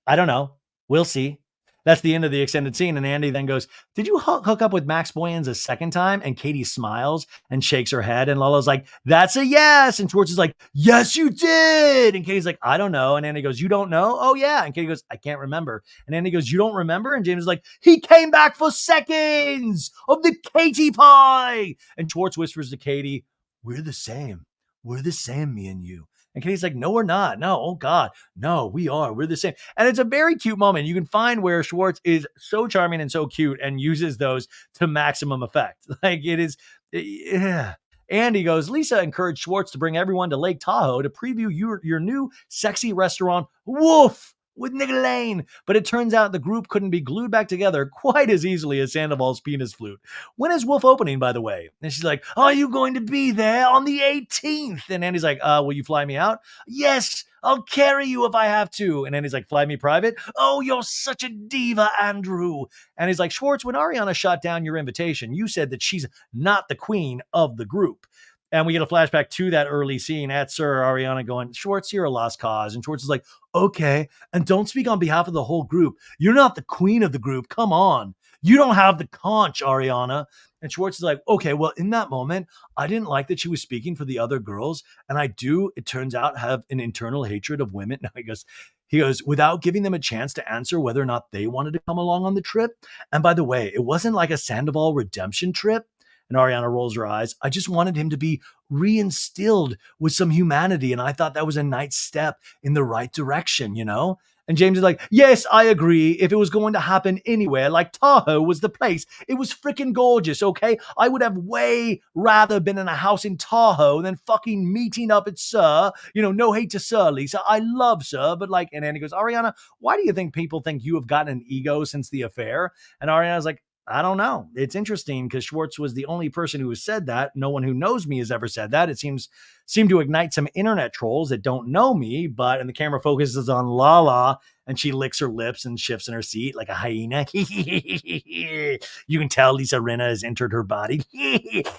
I don't know. We'll see. That's the end of the extended scene. And Andy then goes, did you hook up with Max Boyens a second time? And Katie smiles and shakes her head. And Lala's like, that's a yes. And Schwartz is like, yes, you did. And Katie's like, I don't know. And Andy goes, you don't know? Oh, yeah. And Katie goes, I can't remember. And Andy goes, you don't remember? And James is like, he came back for seconds of the Katie pie. And Schwartz whispers to Katie, we're the same. We're the same, me and you. And Katie's like, no, we're not. No, oh God, no, we are. We're the same. And it's a very cute moment. You can find where Schwartz is so charming and so cute and uses those to maximum effect. Like it is, yeah. Andy goes, Lisa encouraged Schwartz to bring everyone to Lake Tahoe to preview your new sexy restaurant, Woof. with Nick Lane. But it turns out the group couldn't be glued back together quite as easily as Sandoval's penis flute. When is Wolf opening, by the way? And she's like, are you going to be there on the 18th? And Andy's like, will you fly me out? Yes, I'll carry you if I have to. And Andy's like, fly me private? Oh, you're such a diva, Andrew. And he's like, Schwartz, when Ariana shot down your invitation, you said that she's not the queen of the group. And we get a flashback to that early scene at Sir Ariana going, Schwartz, you're a lost cause. And Schwartz is like, okay, and don't speak on behalf of the whole group. You're not the queen of the group. Come on. You don't have the conch, Ariana. And Schwartz is like, okay, well, in that moment, I didn't like that she was speaking for the other girls. And I do, it turns out, have an internal hatred of women. Now he goes, without giving them a chance to answer whether or not they wanted to come along on the trip. And by the way, it wasn't like a Sandoval redemption trip. And Ariana rolls her eyes. I just wanted him to be reinstilled with some humanity. And I thought that was a nice step in the right direction, you know? And James is like, yes, I agree. If it was going to happen anywhere, like Tahoe was the place. It was freaking gorgeous, okay? I would have way rather been in a house in Tahoe than fucking meeting up at Sir. You know, no hate to Sir, Lisa. I love Sir, but like, and Andy goes, Ariana, why do you think people think you have gotten an ego since the affair? And Ariana's like, I don't know. It's interesting because Schwartz was the only person who has said that. No one who knows me has ever said that. It seemed to ignite some internet trolls that don't know me, and the camera focuses on Lala and she licks her lips and shifts in her seat like a hyena. You can tell Lisa Rinna has entered her body.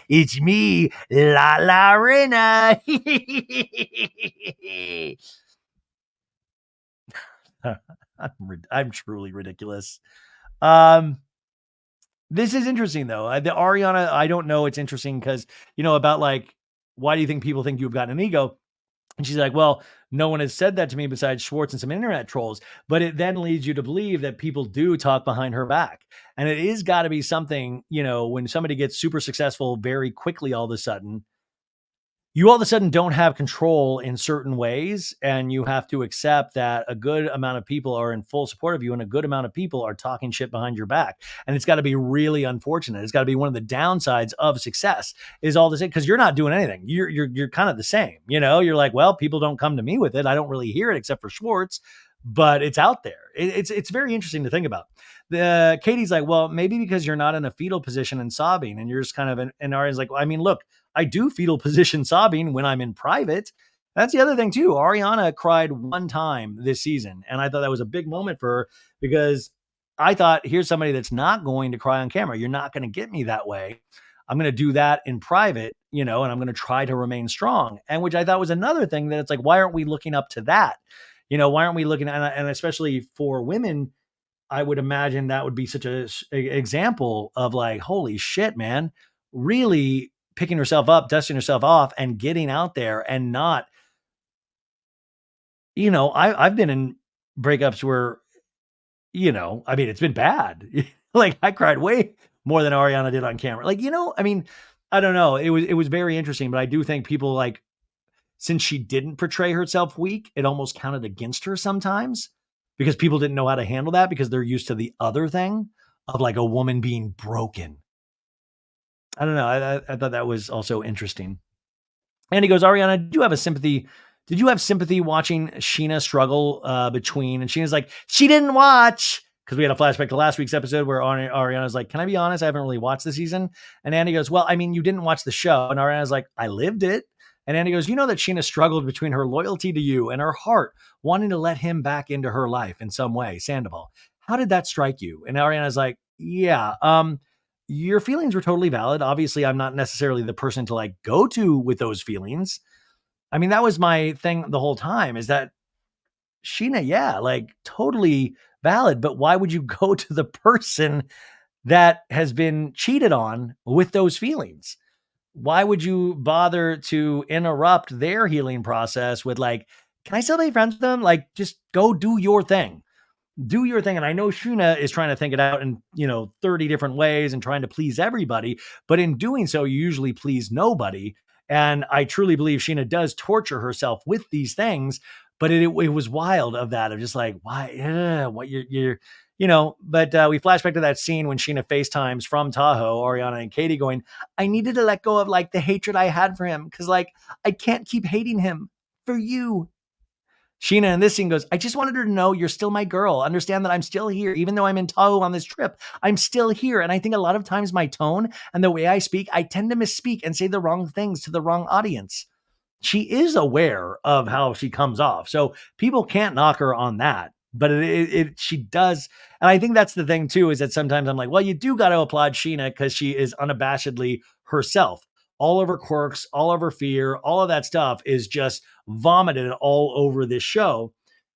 It's me, Lala Rinna. I'm truly ridiculous. This is interesting though. The Ariana, I don't know. It's interesting because, about like, why do you think people think you've gotten an ego? And she's like, well, no one has said that to me besides Schwartz and some internet trolls. But it then leads you to believe that people do talk behind her back. And it is got to be something, when somebody gets super successful very quickly, all of a sudden, you all of a sudden don't have control in certain ways, and you have to accept that a good amount of people are in full support of you and a good amount of people are talking shit behind your back. And it's got to be really unfortunate. It's got to be one of the downsides of success is all this, because you're not doing anything. You're kind of the same, you're like, well, people don't come to me with it. I don't really hear it except for Schwartz, but it's out there. It's very interesting to think about. Katie's like, well, maybe because you're not in a fetal position and sobbing, and you're just kind of and Ari's like, well, I mean, look, I do fetal position sobbing when I'm in private. That's the other thing too. Ariana cried one time this season, and I thought that was a big moment for her because I thought, here's somebody that's not going to cry on camera. You're not going to get me that way. I'm going to do that in private, and I'm going to try to remain strong. And which I thought was another thing that it's like, why aren't we looking up to that? Why aren't we looking at, and especially for women, I would imagine that would be such a example of like, holy shit, man, really picking herself up, dusting herself off and getting out there and not, I've been in breakups where, I mean, it's been bad. Like I cried way more than Ariana did on camera. Like, I mean, I don't know. It was very interesting, but I do think people like, since she didn't portray herself weak, it almost counted against her sometimes because people didn't know how to handle that because they're used to the other thing of like a woman being broken. I don't know. I thought that was also interesting. And he goes, Ariana, did you have sympathy watching Scheana struggle between? And Sheena's like, she didn't watch. Because we had a flashback to last week's episode where Ariana's like, can I be honest? I haven't really watched the season. And Andy goes, well, I mean, you didn't watch the show. And Ariana's like, I lived it. And Andy goes, you know that Scheana struggled between her loyalty to you and her heart wanting to let him back into her life in some way, Sandoval. How did that strike you? And Ariana's like, yeah, your feelings were totally valid. Obviously, I'm not necessarily the person to like go to with those feelings. I mean, that was my thing the whole time is that Scheana, yeah, like totally valid. But why would you go to the person that has been cheated on with those feelings? Why would you bother to interrupt their healing process with like, can I still be friends with them? Like, just go do your thing. Do your thing. And I know Scheana is trying to think it out in, 30 different ways and trying to please everybody. But in doing so, you usually please nobody. And I truly believe Scheana does torture herself with these things. But it was wild of that, of just like, why, what you're but we flash back to that scene when Scheana FaceTimes from Tahoe, Ariana and Katie going, I needed to let go of like the hatred I had for him. Cause like, I can't keep hating him for you. Scheana in this scene goes, I just wanted her to know you're still my girl. Understand that I'm still here. Even though I'm in Tahoe on this trip, I'm still here. And I think a lot of times my tone and the way I speak, I tend to misspeak and say the wrong things to the wrong audience. She is aware of how she comes off. So people can't knock her on that. But she does. And I think that's the thing too, is that sometimes I'm like, well, you do got to applaud Scheana because she is unabashedly herself. All of her quirks, all of her fear, all of that stuff is just vomited all over this show.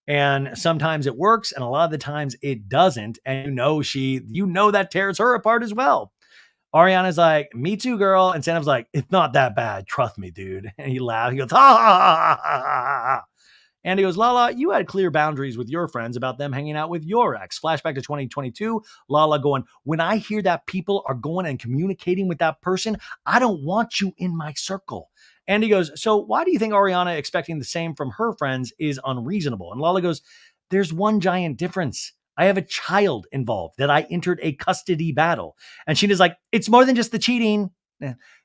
And sometimes it works, and a lot of the times it doesn't. And that tears her apart as well. Ariana's like, me too, girl. And Sandov's like, it's not that bad. Trust me, dude. And he laughs. He goes, ha, ha, ha, ha, ha, ha. And he goes, Lala, you had clear boundaries with your friends about them hanging out with your ex. Flashback to 2022. Lala going, when I hear that people are going and communicating with that person, I don't want you in my circle. And he goes, so why do you think Ariana expecting the same from her friends is unreasonable? And Lala goes, there's one giant difference. I have a child involved that I entered a custody battle. And Sheena's like, it's more than just the cheating.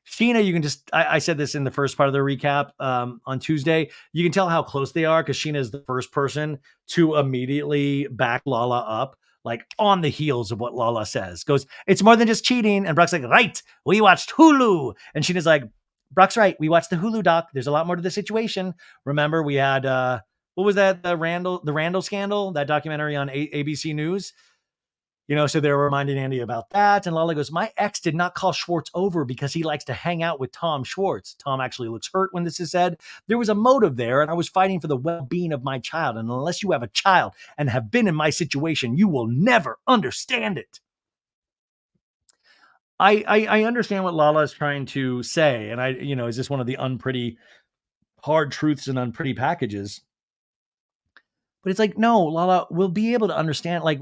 Scheana, you can just, I said this in the first part of the recap on Tuesday. You can tell how close they are because Scheana is the first person to immediately back Lala up, like on the heels of what Lala says. Goes, it's more than just cheating. And Brock's like, right, we watched Hulu. And Sheena's like, Brock's right, we watched the Hulu doc. There's a lot more to the situation. Remember, we had, what was that, the Randall scandal, that documentary on ABC News? So they're reminding Andy about that. And Lala goes, my ex did not call Schwartz over because he likes to hang out with Tom Schwartz. Tom actually looks hurt when this is said. There was a motive there, and I was fighting for the well-being of my child. And unless you have a child and have been in my situation, you will never understand it. I understand what Lala is trying to say. And is this one of the unpretty hard truths and unpretty packages? But it's like, no, Lala, we'll be able to understand, like,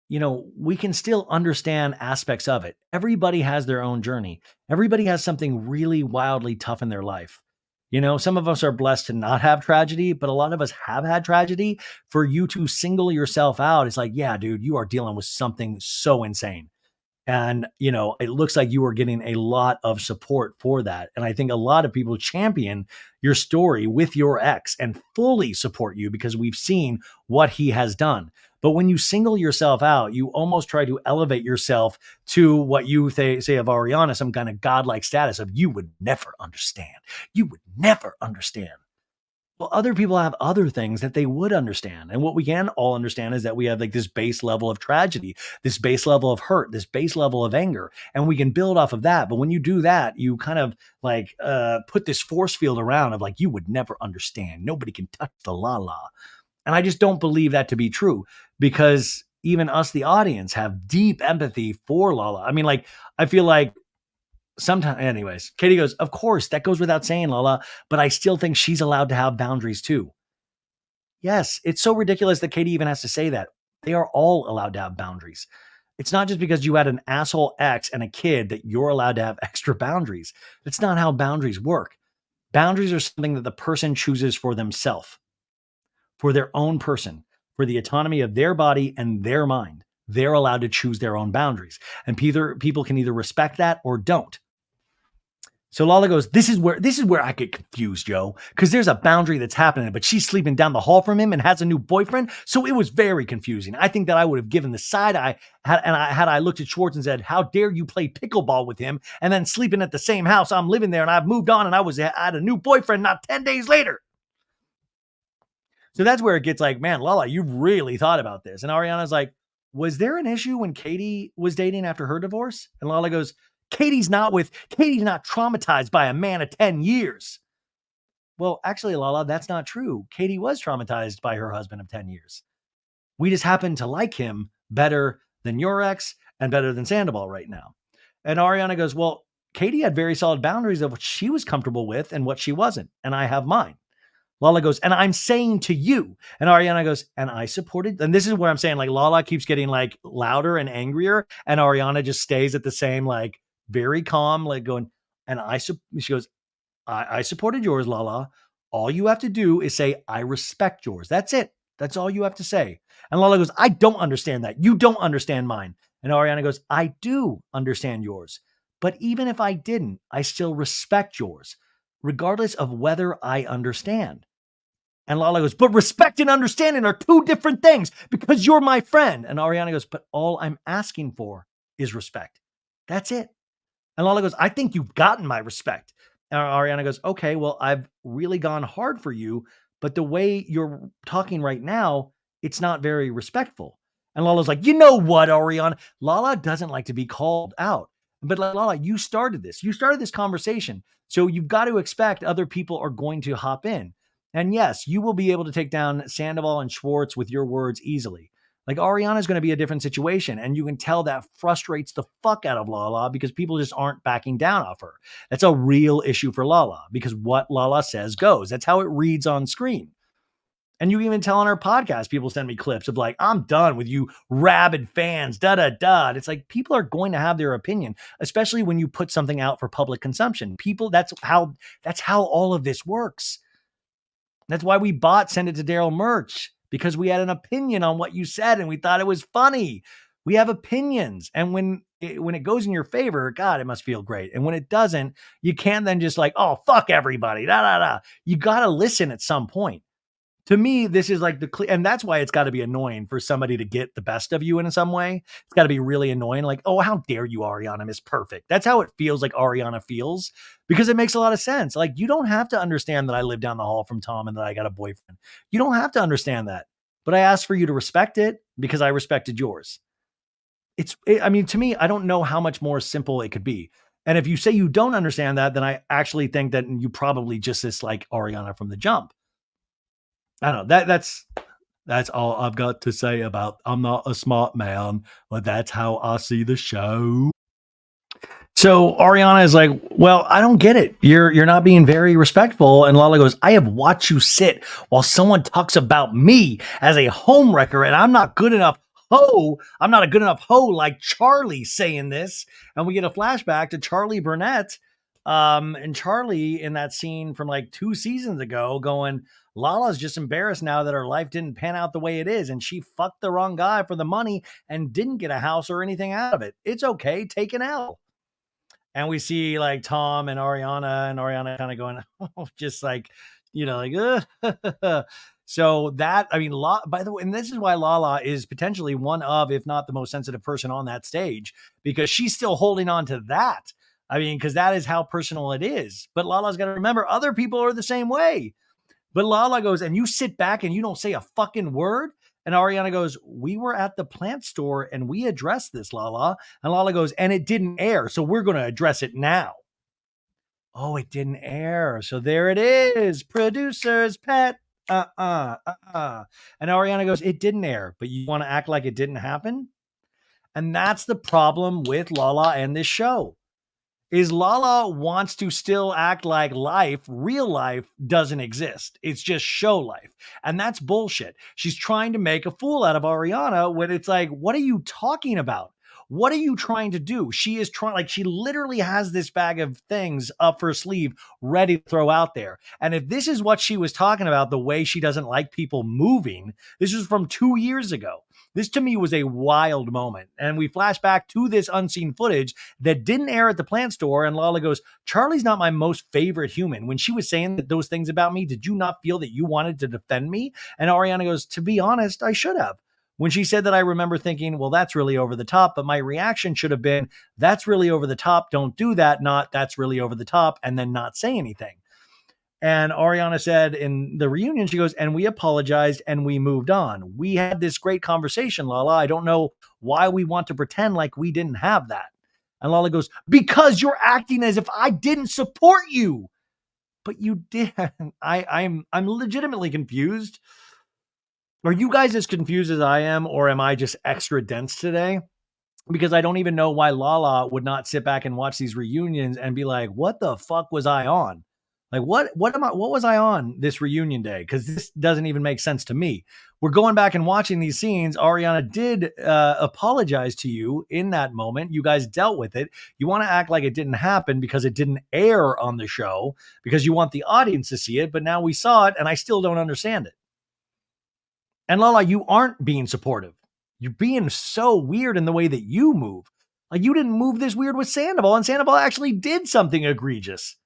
we can still understand aspects of it. Everybody has their own journey. Everybody has something really wildly tough in their life. Some of us are blessed to not have tragedy, but a lot of us have had tragedy. For you to single yourself out, it's like, yeah, dude, you are dealing with something so insane. And, it looks like you are getting a lot of support for that. And I think a lot of people champion your story with your ex and fully support you because we've seen what he has done. But when you single yourself out, you almost try to elevate yourself to what you say of Ariana, some kind of godlike status of you would never understand. You would never understand. Well, other people have other things that they would understand. And what we can all understand is that we have like this base level of tragedy, this base level of hurt, this base level of anger, and we can build off of that. But when you do that, you kind of like put this force field around of like, you would never understand. Nobody can touch the Lala. And I just don't believe that to be true because even us, the audience, have deep empathy for Lala. I mean, like, I feel like sometimes, anyways, Katie goes, of course, that goes without saying, Lala, but I still think she's allowed to have boundaries too. Yes, it's so ridiculous that Katie even has to say that. They are all allowed to have boundaries. It's not just because you had an asshole ex and a kid that you're allowed to have extra boundaries. That's not how boundaries work. Boundaries are something that the person chooses for themselves, for their own person, for the autonomy of their body and their mind. They're allowed to choose their own boundaries. And people can either respect that or don't. So Lala goes, this is where I get confused, Joe, because there's a boundary that's happening, but she's sleeping down the hall from him and has a new boyfriend. So it was very confusing. I think that I would have given the side eye had I looked at Schwartz and said, how dare you play pickleball with him and then sleeping at the same house I'm living there and I've moved on and I had a new boyfriend not 10 days later. So that's where it gets like, man, Lala, you really thought about this. And Ariana's like, was there an issue when Katie was dating after her divorce? And Lala goes, Katie's not traumatized by a man of 10 years. Well, actually, Lala, that's not true. Katie was traumatized by her husband of 10 years. We just happen to like him better than your ex and better than Sandoval right now. And Ariana goes, well, Katie had very solid boundaries of what she was comfortable with and what she wasn't. And I have mine. Lala goes, and I'm saying to you, and Ariana goes, and I supported, and this is where I'm saying like Lala keeps getting like louder and angrier, and Ariana just stays at the same, like very calm, like going, and she goes, I supported yours, Lala. All you have to do is say, I respect yours. That's it. That's all you have to say. And Lala goes, I don't understand that. You don't understand mine. And Ariana goes, I do understand yours. But even if I didn't, I still respect yours, regardless of whether I understand. And Lala goes, but respect and understanding are two different things because you're my friend. And Ariana goes, but all I'm asking for is respect. That's it. And Lala goes, I think you've gotten my respect. And Ariana goes, okay, well, I've really gone hard for you, but the way you're talking right now, it's not very respectful. And Lala's like, you know what, Ariana? Lala doesn't like to be called out. But Lala, you started this. You started this conversation. So you've got to expect other people are going to hop in. And yes, you will be able to take down Sandoval and Schwartz with your words easily. Like Ariana's going to be a different situation. And you can tell that frustrates the fuck out of Lala because people just aren't backing down off her. That's a real issue for Lala because what Lala says goes. That's how it reads on screen. And you even tell on our podcast, people send me clips of like, I'm done with you rabid fans, da da da. It's like people are going to have their opinion, especially when you put something out for public consumption. People, that's how all of this works. That's why we bought Send It to Daryl merch, because we had an opinion on what you said and we thought it was funny. We have opinions. And when it goes in your favor, God, it must feel great. And when it doesn't, you can't then just like, oh, fuck everybody. Da, da, da. You got to listen at some point. To me, this is like and that's why it's got to be annoying for somebody to get the best of you in some way. It's got to be really annoying. Like, oh, how dare you, Ariana, Miss Perfect. That's how it feels like Ariana feels because it makes a lot of sense. Like, you don't have to understand that I live down the hall from Tom and that I got a boyfriend. You don't have to understand that. But I asked for you to respect it because I respected yours. I mean, to me, I don't know how much more simple it could be. And if you say you don't understand that, then I actually think that you probably just dislike Ariana from the jump. I don't know. That's all I've got to say about I'm not a smart man, but that's how I see the show. So Ariana is like, well, I don't get it. You're not being very respectful. And Lala goes, I have watched you sit while someone talks about me as a homewrecker, and I'm not good enough. I'm not a good enough hoe like Charlie saying this. And we get a flashback to Charlie Burnett. And Charlie in that scene from like 2 seasons ago going, Lala's just embarrassed now that her life didn't pan out the way it is. And she fucked the wrong guy for the money and didn't get a house or anything out of it. It's okay. Take an L. And we see like Tom and Ariana kind of going, just like, like, so that, I mean, by the way, and this is why Lala is potentially one of, if not the most sensitive person on that stage, because she's still holding on to that. I mean, because that is how personal it is. But Lala's got to remember other people are the same way. But Lala goes, and you sit back and you don't say a fucking word. And Ariana goes, we were at the plant store and we addressed this, Lala. And Lala goes, and it didn't air. So we're going to address it now. Oh, it didn't air. So there it is. Producer's pet. And Ariana goes, it didn't air, but you want to act like it didn't happen? And that's the problem with Lala and this show. Is Lala wants to still act like real life doesn't exist. It's just show life. And that's bullshit. She's trying to make a fool out of Ariana when it's like, what are you talking about? What are you trying to do? She is trying, like, she literally has this bag of things up her sleeve ready to throw out there. And if this is what she was talking about, the way she doesn't like people moving, this is from 2 years ago. This to me was a wild moment. And we flash back to this unseen footage that didn't air at the plant store. And Lala goes, Charlie's not my most favorite human. When she was saying those things about me, did you not feel that you wanted to defend me? And Ariana goes, to be honest, I should have. When she said that, I remember thinking, well, that's really over the top. But my reaction should have been, that's really over the top. Don't do that. Not that's really over the top. And then not say anything. And Ariana said in the reunion, she goes, and we apologized and we moved on. We had this great conversation, Lala. I don't know why we want to pretend like we didn't have that. And Lala goes, because you're acting as if I didn't support you. But you did. I'm legitimately confused. Are you guys as confused as I am, or am I just extra dense today? Because I don't even know why Lala would not sit back and watch these reunions and be like, what the fuck was I on? Like, what was I on this reunion day? Because this doesn't even make sense to me. We're going back and watching these scenes. Ariana did apologize to you in that moment. You guys dealt with it. You want to act like it didn't happen because it didn't air on the show because you want the audience to see it. But now we saw it and I still don't understand it. And Lala, you aren't being supportive. You're being so weird in the way that you move. Like, you didn't move this weird with Sandoval, and Sandoval actually did something egregious.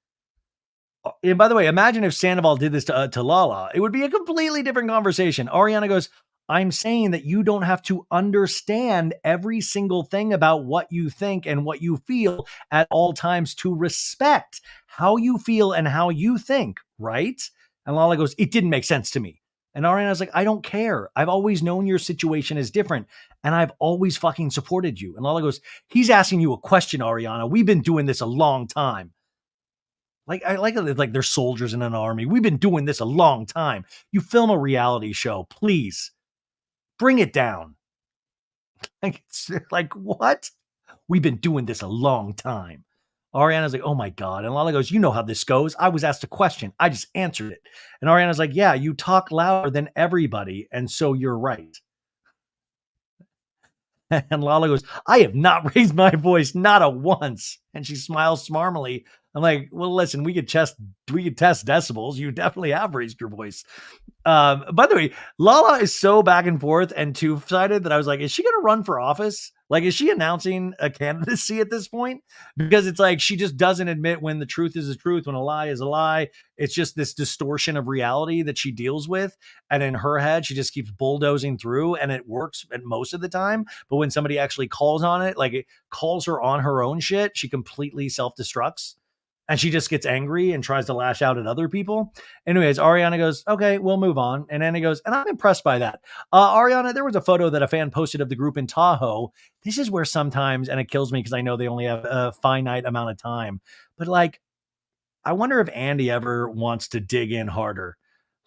And by the way, imagine if Sandoval did this to Lala. It would be a completely different conversation. Ariana goes, I'm saying that you don't have to understand every single thing about what you think and what you feel at all times to respect how you feel and how you think, right? And Lala goes, it didn't make sense to me. And Ariana's like, I don't care. I've always known your situation is different and I've always fucking supported you. And Lala goes, he's asking you a question, Ariana. We've been doing this a long time. Like I like it like they're soldiers in an army. We've been doing this a long time. You film a reality show, please bring it down. Like it's like what? We've been doing this a long time. Ariana's like, oh my God. And Lala goes, you know how this goes. I was asked a question. I just answered it. And Ariana's like, yeah, you talk louder than everybody. And so you're right. And Lala goes, I have not raised my voice, not a once. And she smiles smarmily. I'm like, well, listen, we could test decibels. You definitely have raised your voice. By the way, Lala is so back and forth and two-sided that I was like, is she going to run for office? Like, is she announcing a candidacy at this point? Because it's like she just doesn't admit when the truth is the truth, when a lie is a lie. It's just this distortion of reality that she deals with. And in her head, she just keeps bulldozing through and it works at most of the time. But when somebody actually calls on it, like it calls her on her own shit, she completely self-destructs and she just gets angry and tries to lash out at other people. Anyways, Ariana goes, okay, we'll move on. And Annie goes, and I'm impressed by that. Ariana, there was a photo that a fan posted of the group in Tahoe. This is where sometimes, and it kills me because I know they only have a finite amount of time, but like, I wonder if Andy ever wants to dig in harder.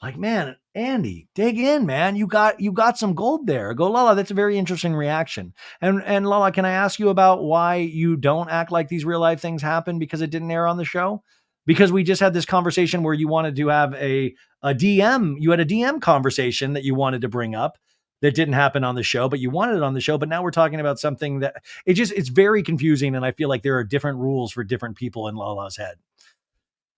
Like, man, Andy, dig in, man. You got some gold there. Go, Lala. That's a very interesting reaction. And Lala, can I ask you about why you don't act like these real life things happen because it didn't air on the show? Because we just had this conversation where you wanted to have a DM. You had a DM conversation that you wanted to bring up that didn't happen on the show, but you wanted it on the show. But now we're talking about something that it's very confusing. And I feel like there are different rules for different people in Lala's head.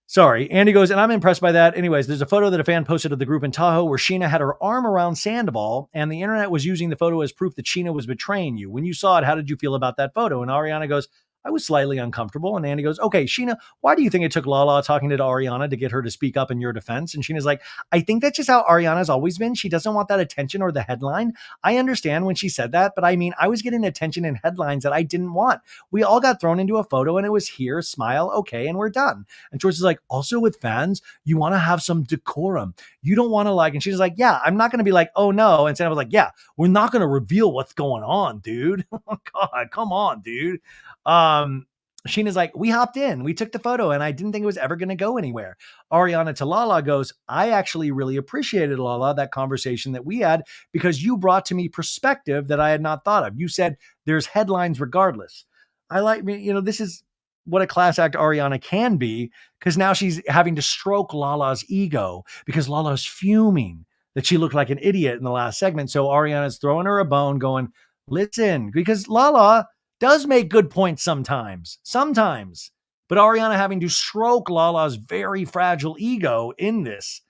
Sorry. Andy goes, and I'm impressed by that. Anyways, there's a photo that a fan posted of the group in Tahoe where Scheana had her arm around Sandoval, and the internet was using the photo as proof that Scheana was betraying you. When you saw it, how did you feel about that photo? And Ariana goes, I was slightly uncomfortable. And Andy goes, okay, Scheana, why do you think it took Lala talking to Ariana to get her to speak up in your defense? And Sheena's like, I think that's just how Ariana's always been. She doesn't want that attention or the headline. I understand when she said that, but I mean, I was getting attention and headlines that I didn't want. We all got thrown into a photo and it was here, smile, okay, and we're done. And George is like, also with fans, you want to have some decorum. You don't want to like, and she's like, yeah, I'm not going to be like, oh no. And Sandra was like, yeah, we're not going to reveal what's going on, dude. Oh God, come on, dude. Sheena's like, we hopped in, we took the photo, and I didn't think it was ever going to go anywhere. Ariana to Lala goes, I actually really appreciated, Lala, that conversation that we had because you brought to me perspective that I had not thought of. You said there's headlines regardless. I like me, this is what a class act Ariana can be because now she's having to stroke Lala's ego because Lala's fuming that she looked like an idiot in the last segment. So Ariana's throwing her a bone going, listen, because Lala does make good points sometimes, but Ariana having to stroke Lala's very fragile ego in this.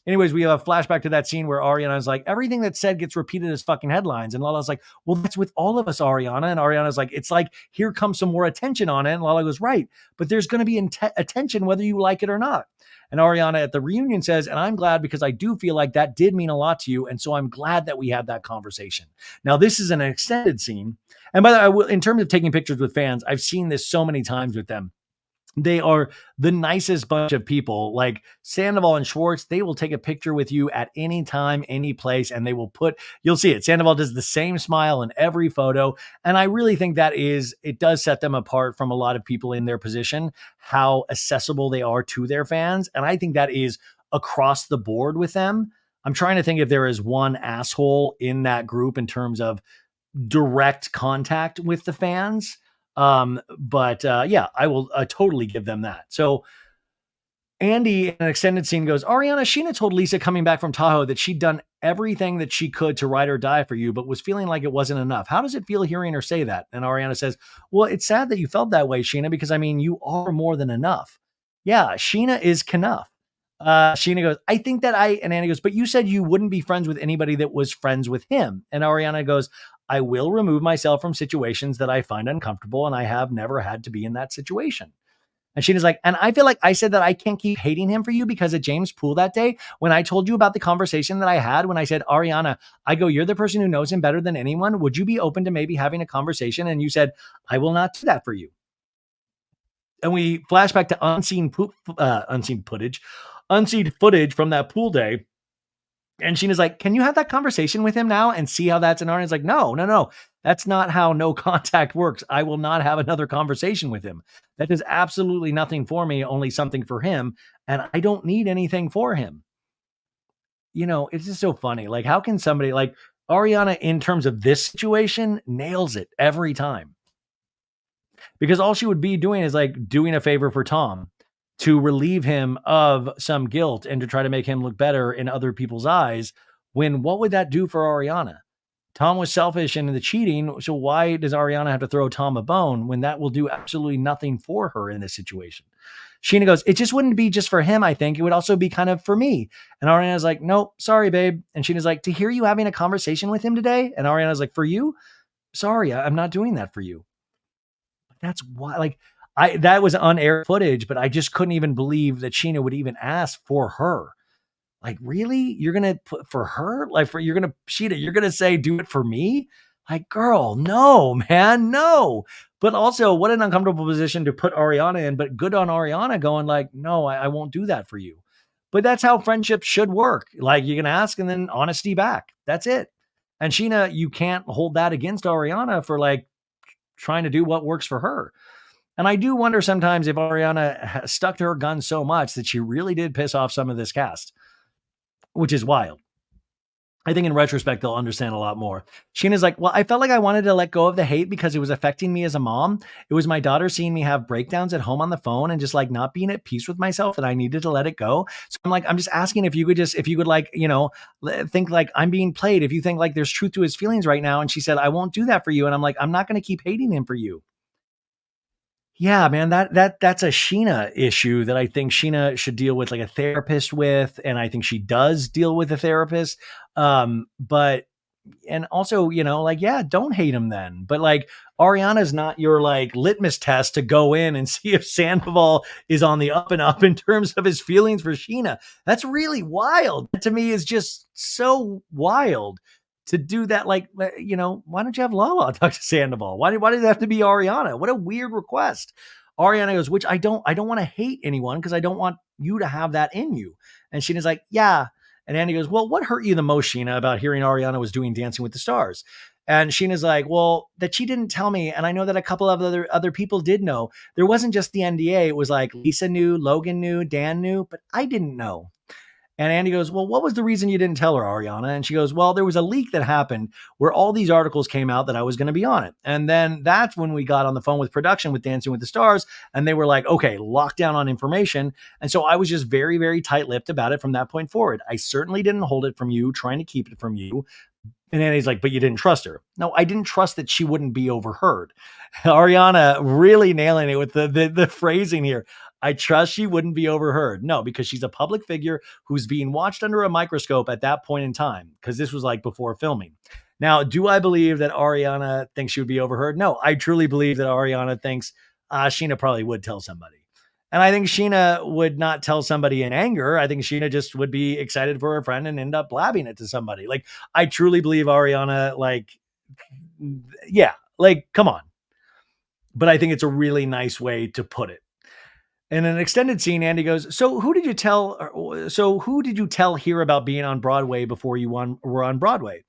Anyways, we have a flashback to that scene where Ariana's like, everything that's said gets repeated as fucking headlines. And Lala's like, well, that's with all of us, Ariana. And Ariana's like, it's like, here comes some more attention on it. And Lala goes, right, but there's going to be attention whether you like it or not. And Ariana at the reunion says, and I'm glad because I do feel like that did mean a lot to you. And so I'm glad that we had that conversation. Now, this is an extended scene. And by the way, in terms of taking pictures with fans, I've seen this so many times with them. They are the nicest bunch of people. Like Sandoval and Schwartz, they will take a picture with you at any time, any place, and they will you'll see it. Sandoval does the same smile in every photo. And I really think it does set them apart from a lot of people in their position, how accessible they are to their fans. And I think that is across the board with them. I'm trying to think if there is one asshole in that group in terms of direct contact with the fans. But yeah, I will totally give them that. So Andy in an extended scene goes, Ariana, Scheana told Lisa coming back from Tahoe that she'd done everything that she could to ride or die for you, but was feeling like it wasn't enough. How does it feel hearing her say that? And Ariana says, well, it's sad that you felt that way, Scheana, because I mean, you are more than enough. Yeah, Scheana is enough. Scheana goes, I think that and Andy goes, but you said you wouldn't be friends with anybody that was friends with him. And Ariana goes, I will remove myself from situations that I find uncomfortable, and I have never had to be in that situation. And Scheana's like, and I feel like I said that I can't keep hating him for you because of James Poole that day when I told you about the conversation that I had when I said, Ariana, I go, you're the person who knows him better than anyone. Would you be open to maybe having a conversation? And you said, I will not do that for you. And we flash back to unseen footage from that pool day. And Scheana's like, can you have that conversation with him now and see how that's in? Ariana's like, no. That's not how no contact works. I will not have another conversation with him. That is absolutely nothing for me, only something for him. And I don't need anything for him. It's just so funny. Like, how can somebody like Ariana, in terms of this situation, nails it every time? Because all she would be doing is like doing a favor for Tom to relieve him of some guilt and to try to make him look better in other people's eyes. When what would that do for Ariana? Tom was selfish in the cheating. So why does Ariana have to throw Tom a bone when that will do absolutely nothing for her in this situation? Scheana goes, it just wouldn't be just for him. I think it would also be kind of for me. And Ariana's like, nope, sorry, babe. And Scheana's like, to hear you having a conversation with him today. And Ariana's like, for you? Sorry, I'm not doing that for you. That's why, like, that was unaired footage, but I just couldn't even believe that Scheana would even ask for her. Like, really? You're gonna put for her? Like, Scheana, you're gonna say, do it for me? Like, girl, no, man, no. But also, what an uncomfortable position to put Ariana in, but good on Ariana going like, no, I won't do that for you. But that's how friendships should work. Like, you can ask and then honesty back. That's it. And Scheana, you can't hold that against Ariana for like trying to do what works for her. And I do wonder sometimes if Ariana stuck to her gun so much that she really did piss off some of this cast, which is wild. I think in retrospect, they'll understand a lot more. Scheana's like, well, I felt like I wanted to let go of the hate because it was affecting me as a mom. It was my daughter seeing me have breakdowns at home on the phone and just like not being at peace with myself, and I needed to let it go. So I'm like, I'm just asking if you could like, think like I'm being played. If you think like there's truth to his feelings right now. And she said, I won't do that for you. And I'm like, I'm not going to keep hating him for you. Yeah, man, that's a Scheana issue that I think Scheana should deal with like a therapist with, and I think she does deal with a therapist. But and also, like, yeah, don't hate him then. But like Ariana's not your like litmus test to go in and see if Sandoval is on the up and up in terms of his feelings for Scheana. That's really wild. That to me is just so wild to do that. Like, why don't you have Lala talk to Sandoval? Why did it have to be Ariana? What a weird request. Ariana goes, which I don't want to hate anyone because I don't want you to have that in you. And Scheana's like, yeah. And Andy goes, well, what hurt you the most, Scheana, about hearing Ariana was doing Dancing with the Stars? And Sheena's like, well, that she didn't tell me. And I know that a couple of other people did know. There wasn't just the NDA. It was like Lisa knew, Logan knew, Dan knew, but I didn't know. And Andy goes, well, what was the reason you didn't tell her, Ariana? And she goes, well, there was a leak that happened where all these articles came out that I was going to be on it. And then that's when we got on the phone with production with Dancing with the Stars. And they were like, okay, lock down on information. And so I was just very, very tight-lipped about it from that point forward. I certainly didn't hold it from you, trying to keep it from you. And Andy's like, but you didn't trust her. No, I didn't trust that she wouldn't be overheard. Ariana really nailing it with the phrasing here. I trust she wouldn't be overheard. No, because she's a public figure who's being watched under a microscope at that point in time, because this was like before filming. Now, do I believe that Ariana thinks she would be overheard? No, I truly believe that Ariana thinks Scheana probably would tell somebody. And I think Scheana would not tell somebody in anger. I think Scheana just would be excited for her friend and end up blabbing it to somebody. Like, I truly believe Ariana, like, yeah, like, come on. But I think it's a really nice way to put it. In an extended scene, Andy goes, so who did you tell here about being on Broadway before you were on Broadway?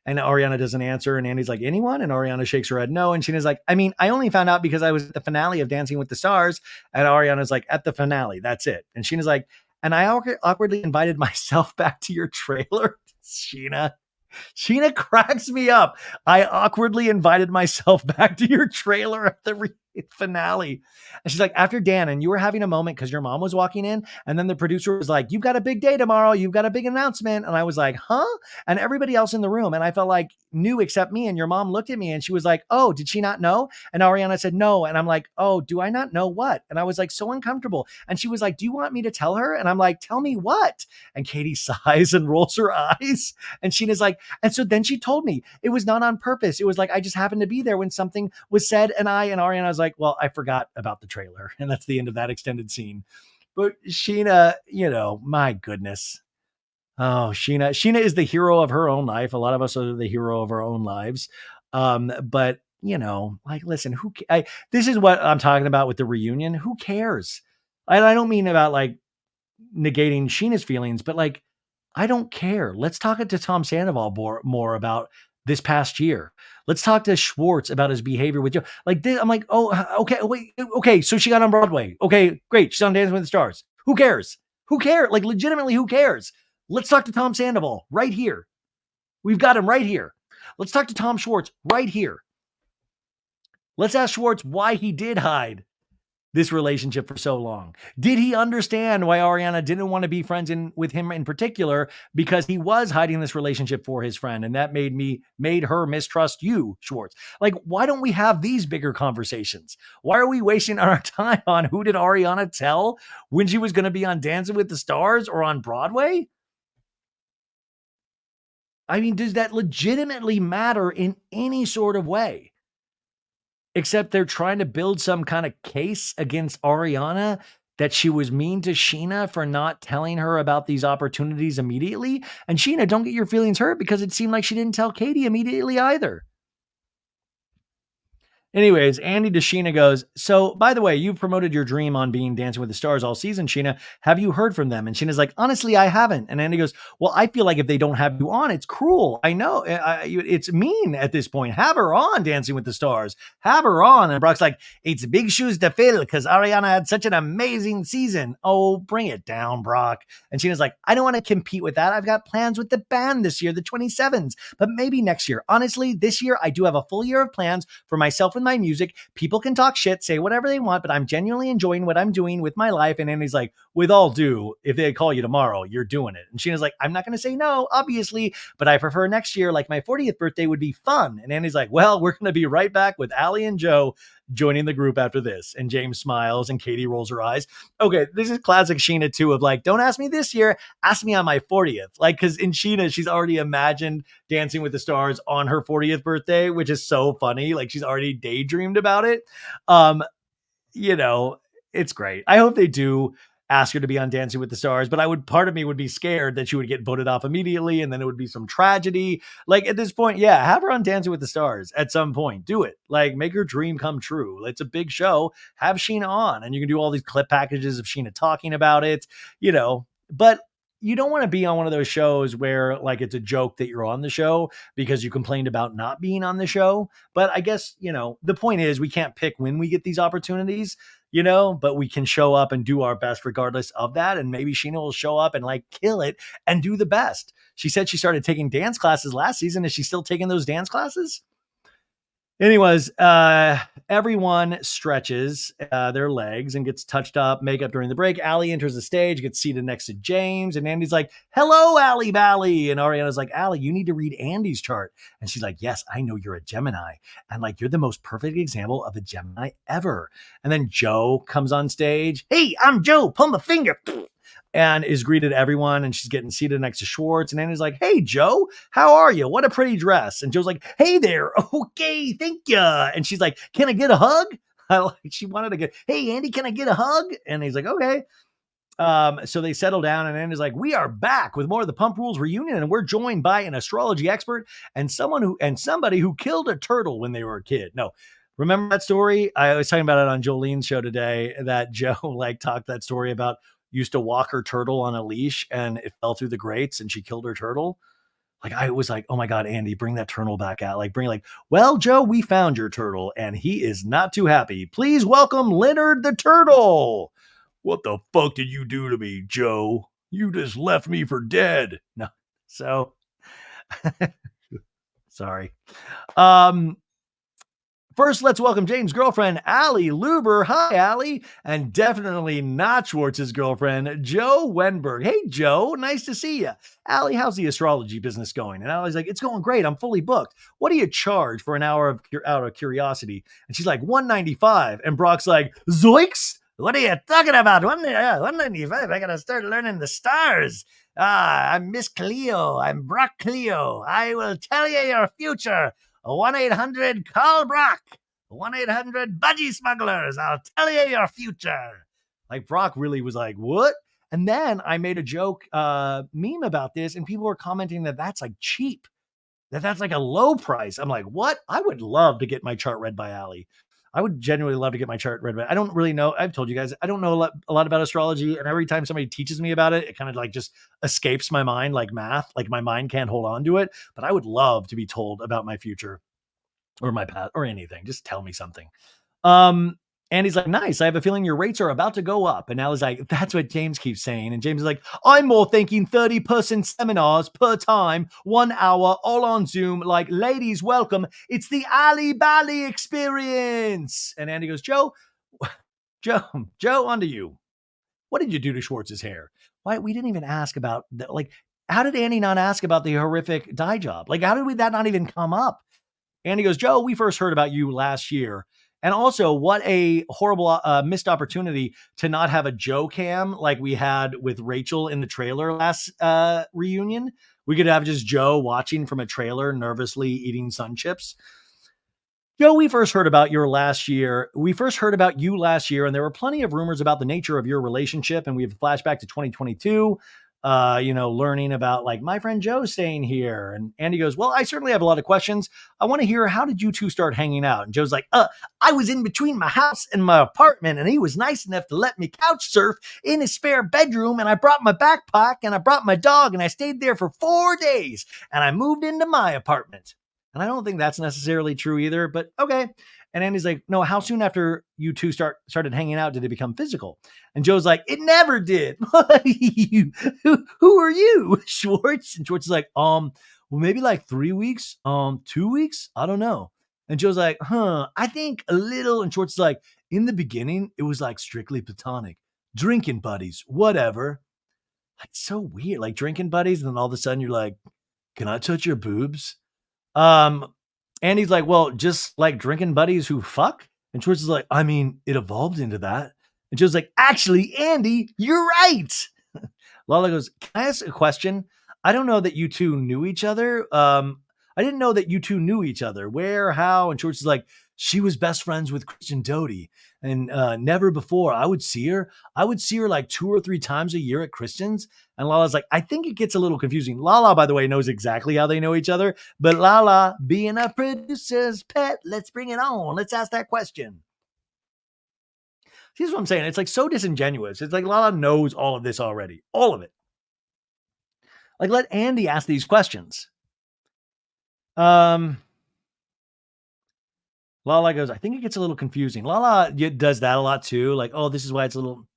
And Ariana doesn't answer. And Andy's like, anyone? And Ariana shakes her head no. And Sheena's like, I mean, I only found out because I was at the finale of Dancing with the Stars. And Ariana's like, at the finale, that's it. And Sheena's like, and I awkwardly invited myself back to your trailer. Scheana cracks me up. I awkwardly invited myself back to your trailer at the finale. And she's like, after Dan, and you were having a moment because your mom was walking in. And then the producer was like, you've got a big day tomorrow. You've got a big announcement. And I was like, huh? And everybody else in the room. And I felt like knew except me. And your mom looked at me and she was like, oh, did she not know? And Ariana said, no. And I'm like, oh, do I not know what? And I was like, so uncomfortable. And she was like, do you want me to tell her? And I'm like, tell me what? And Katie sighs and rolls her eyes. And Sheena's like, and so then she told me it was not on purpose. It was like, I just happened to be there when something was said. And Ariana was like, like, well, I forgot about the trailer. And that's the end of that extended scene. But Scheana, my goodness. Oh, Scheana is the hero of her own life. A lot of us are the hero of our own lives. But like, listen, this is what I'm talking about with the reunion. Who cares? I don't mean about like negating Sheena's feelings, but like, I don't care. Let's talk to Tom Sandoval more about this past year. Let's talk to Schwartz about his behavior with Joe. Like this, I'm like, oh, okay, wait, okay. So she got on Broadway. Okay, great. She's on Dancing with the Stars. Who cares? Who cares? Like, legitimately, who cares? Let's talk to Tom Sandoval right here. We've got him right here. Let's talk to Tom Schwartz right here. Let's ask Schwartz why he did hide this relationship for so long. Did he understand why Ariana didn't want to be friends with him in particular, because he was hiding this relationship for his friend, and that made her mistrust you, Schwartz? Like, why don't we have these bigger conversations? Why are we wasting our time on who did Ariana tell when she was going to be on Dancing with the Stars or on Broadway? I mean, does that legitimately matter in any sort of way? Except they're trying to build some kind of case against Ariana that she was mean to Scheana for not telling her about these opportunities immediately. And Scheana, don't get your feelings hurt, because it seemed like she didn't tell Katie immediately either. Anyways, Andy to Scheana goes, so by the way, you've promoted your dream on being Dancing with the Stars all season, Scheana. Have you heard from them? And Sheena's like, honestly, I haven't. And Andy goes, well, I feel like if they don't have you on, it's cruel. I know it's mean at this point. Have her on Dancing with the Stars. Have her on. And Brock's like, it's big shoes to fill because Ariana had such an amazing season. Oh, bring it down, Brock. And Sheena's like, I don't want to compete with that. I've got plans with the band this year, the 27s, but maybe next year. Honestly, this year, I do have a full year of plans for myself with my music. People can talk shit, say whatever they want, but I'm genuinely enjoying what I'm doing with my life. And Andy's like, with all due, if they call you tomorrow, you're doing it. And Sheena's like, I'm not going to say no, obviously, but I prefer next year. Like my 40th birthday would be fun. And Andy's like, well, we're going to be right back with Allie and Joe joining the group after this. And James smiles and Katie rolls her eyes. Okay, this is classic Scheana too, of like, don't ask me this year, ask me on my 40th. Like, because in Scheana, she's already imagined Dancing with the Stars on her 40th birthday, which is so funny. Like, she's already daydreamed about it. You know, it's great. I hope they do ask her to be on Dancing with the Stars, but part of me would be scared that she would get voted off immediately and then it would be some tragedy. Like at this point, yeah, have her on Dancing with the Stars at some point. Do it. Like make her dream come true. It's a big show. Have Scheana on and you can do all these clip packages of Scheana talking about it, but you don't want to be on one of those shows where like it's a joke that you're on the show because you complained about not being on the show. But I guess, the point is we can't pick when we get these opportunities, but we can show up and do our best regardless of that. And maybe Scheana will show up and like kill it and do the best. She said she started taking dance classes last season. Is she still taking those dance classes? Anyways, everyone stretches their legs and gets touched up, makeup during the break. Allie enters the stage, gets seated next to James, and Andy's like, hello, Allie Bally. And Ariana's like, Allie, you need to read Andy's chart. And she's like, yes, I know you're a Gemini. And like, you're the most perfect example of a Gemini ever. And then Joe comes on stage. Hey, I'm Joe. Pull my finger. And is greeted everyone, and she's getting seated next to Schwartz. And Andy's like, hey, Joe, how are you? What a pretty dress. And Joe's like, hey there. Okay, thank you. And she's like, can I get a hug? She wanted to get, hey, Andy, can I get a hug? And he's like, okay. So they settle down, and Andy's like, we are back with more of the Pump Rules reunion, and we're joined by an astrology expert and somebody who killed a turtle when they were a kid. No. Remember that story? I was talking about it on Jolene's show today, that Joe talked that story about used to walk her turtle on a leash and it fell through the grates and she killed her turtle. I was like, oh my God, Andy, bring that turtle back out. Well, Joe, we found your turtle and he is not too happy. Please welcome Leonard the turtle. What the fuck did you do to me, Joe? You just left me for dead. No. So sorry. First, let's welcome James' girlfriend, Allie Luber. Hi, Allie. And definitely not Schwartz's girlfriend, Jo Wenberg. Hey, Joe. Nice to see you. Allie, how's the astrology business going? And Allie's like, it's going great. I'm fully booked. What do you charge for an hour out of curiosity? And she's like, $195. And Brock's like, zoinks? What are you talking about? $195. I got to start learning the stars. I'm Miss Cleo. I'm Brock Cleo. I will tell you your future. 1-800 call Brock. 1-800-budgie smugglers. I'll tell you your future. Like Brock really was like, what? And then I made a joke meme about this, and people were commenting that that's like cheap, that's like a low price. I'm like, what? I would love to get my chart read by Allie. I would genuinely love to get my chart read by. I don't really know. I've told you guys, I don't know a lot about astrology. And every time somebody teaches me about it, it kind of like just escapes my mind like math. Like my mind can't hold on to it. But I would love to be told about my future or my path or anything. Just tell me something. And he's like, nice. I have a feeling your rates are about to go up. And Allie's like, that's what James keeps saying. And James is like, I'm more thinking 30-person seminars per time, 1 hour, all on Zoom. Like, ladies, welcome. It's the Ali Bali experience. And Andy goes, Joe, on to you. What did you do to Schwartz's hair? Why? We didn't even ask about the, like, how did Andy not ask about the horrific dye job? Like, how did that not even come up? Andy goes, Joe, we first heard about you last year. And also, what a horrible missed opportunity to not have a Joe cam like we had with Rachel in the trailer last reunion. We could have just Joe watching from a trailer, nervously eating sun chips. Joe, we first heard about you last year, and there were plenty of rumors about the nature of your relationship. And we have a flashback to 2022. Learning about like my friend Joe staying here. And Andy goes, well, I certainly have a lot of questions. I want to hear, how did you two start hanging out? And Joe's like, I was in between my house and my apartment, and he was nice enough to let me couch surf in his spare bedroom. And I brought my backpack and I brought my dog, and I stayed there for 4 days, and I moved into my apartment. And I don't think that's necessarily true either, but okay. And Andy's like, no, how soon after you two started hanging out did it become physical? And Joe's like, it never did. Who are you, Schwartz? And Schwartz is like, well, maybe like 3 weeks, 2 weeks. I don't know. And Joe's like, I think a little. And Schwartz is like, in the beginning, it was like strictly platonic, drinking buddies, whatever. That's so weird. Like drinking buddies. And then all of a sudden you're like, can I touch your boobs? And he's like, well, just like drinking buddies who fuck. And Schwartz is like, I mean, it evolved into that. And Joe's like, actually, Andy, you're right. Lala goes, can I ask a question? I don't know that you two knew each other. I didn't know that you two knew each other. Where, how? And Schwartz is like, she was best friends with Kristen Doute. And never before. I would see her like 2 or 3 times a year at Kristen's. And Lala's like, I think it gets a little confusing. Lala, by the way, knows exactly how they know each other. But Lala, being a producer's pet, let's bring it on. Let's ask that question. Here's what I'm saying. It's like so disingenuous. It's like Lala knows all of this already. All of it. Like, let Andy ask these questions. Lala goes, I think it gets a little confusing. Lala does that a lot too. Like, oh, this is why it's a little.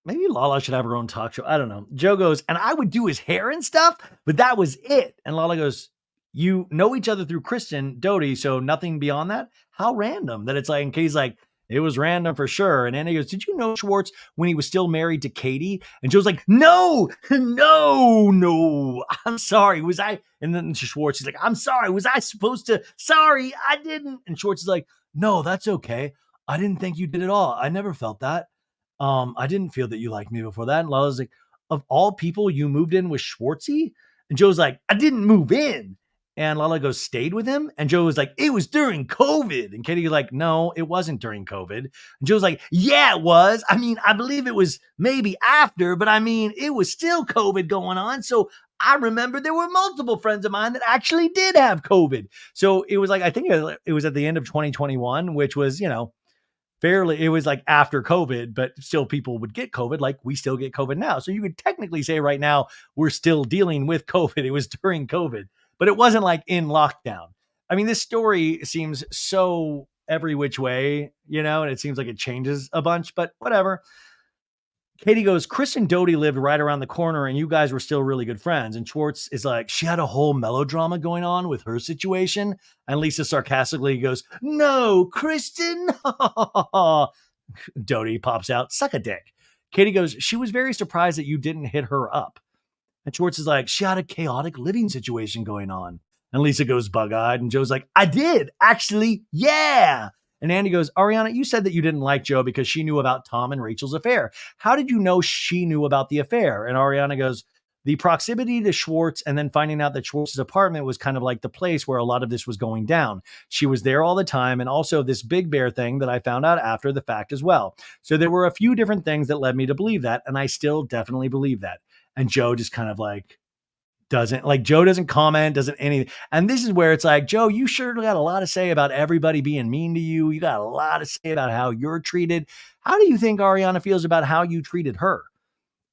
Maybe Lala should have her own talk show. I don't know. Joe goes, and I would do his hair and stuff, but that was it. And Lala goes, you know each other through Kristen Doute, so nothing beyond that? How random that it's like, in case like, it was random for sure. And Andy goes, did you know Schwartz when he was still married to Katie? And Joe's like, no. I'm sorry. Was I? And then Schwartz is like, I'm sorry. Was I supposed to? Sorry, I didn't. And Schwartz is like, no, that's okay. I didn't think you did at all. I never felt that. I didn't feel that you liked me before that. And Lala's like, of all people, you moved in with Schwartzy? And Joe's like, I didn't move in. And Lala goes, stayed with him? And Joe was like, it was during COVID. And Katie was like, no, it wasn't during COVID. And Joe's like, yeah, it was. I mean, I believe it was maybe after, but I mean, it was still COVID going on. So I remember there were multiple friends of mine that actually did have COVID. So it was like, I think it was at the end of 2021, which was, fairly, it was like after COVID, but still people would get COVID like we still get COVID now. So you could technically say right now we're still dealing with COVID. It was during COVID, but it wasn't like in lockdown. I mean, this story seems so every which way, and it seems like it changes a bunch, but whatever. Katie goes, Chris and Doute lived right around the corner and you guys were still really good friends. And Schwartz is like, she had a whole melodrama going on with her situation. And Lisa sarcastically goes, no, Kristen. Doute pops out, suck a dick. Katie goes, she was very surprised that you didn't hit her up. And Schwartz is like, she had a chaotic living situation going on. And Lisa goes bug-eyed. And Joe's like, I did, actually, yeah. And Andy goes, Ariana, you said that you didn't like Joe because she knew about Tom and Rachel's affair. How did you know she knew about the affair? And Ariana goes, the proximity to Schwartz and then finding out that Schwartz's apartment was kind of like the place where a lot of this was going down. She was there all the time. And also this Big Bear thing that I found out after the fact as well. So there were a few different things that led me to believe that. And I still definitely believe that. And Jo just kind of like, Jo doesn't comment, doesn't anything. And this is where it's like, Jo, you sure got a lot to say about everybody being mean to you. You got a lot to say about how you're treated. How do you think Ariana feels about how you treated her?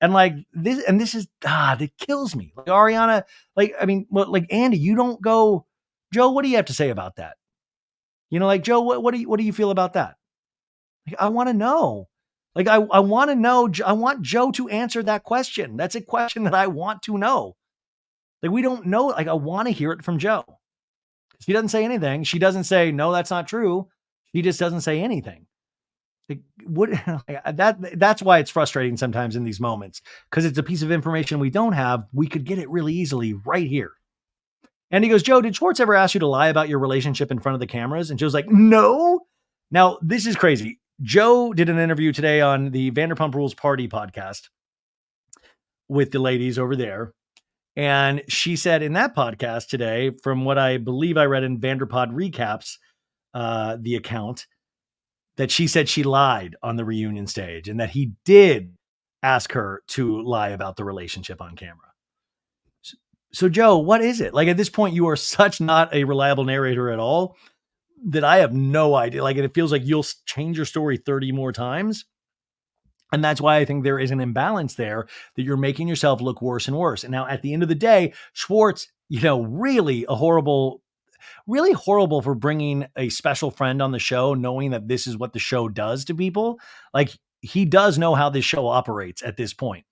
And like this is it kills me. Like Ariana, Andy, you don't go, Jo, what do you have to say about that? Like Jo, what do you feel about that? Like, I want to know. Like I want to know. I want Jo to answer that question. That's a question that I want to know. Like we don't know. Like I want to hear it from Jo. She doesn't say anything. She doesn't say no, that's not true. She just doesn't say anything. Like, what that's why it's frustrating sometimes in these moments, because it's a piece of information we don't have. We could get it really easily right here. And he goes, Jo, did Schwartz ever ask you to lie about your relationship in front of the cameras? And Joe's like, no. Now, this is crazy. Jo did an interview today on the Vanderpump Rules Party podcast with the ladies over there. And she said in that podcast today, from what I believe I read in Vanderpod Recaps, the account, that she said she lied on the reunion stage and that he did ask her to lie about the relationship on camera. So Jo, what is it? Like at this point, you are such not a reliable narrator at all that I have no idea. Like, it feels like you'll change your story 30 more times. And that's why I think there is an imbalance there, that you're making yourself look worse and worse. And now at the end of the day, Schwartz, really horrible for bringing a special friend on the show, knowing that this is what the show does to people. Like he does know how this show operates at this point.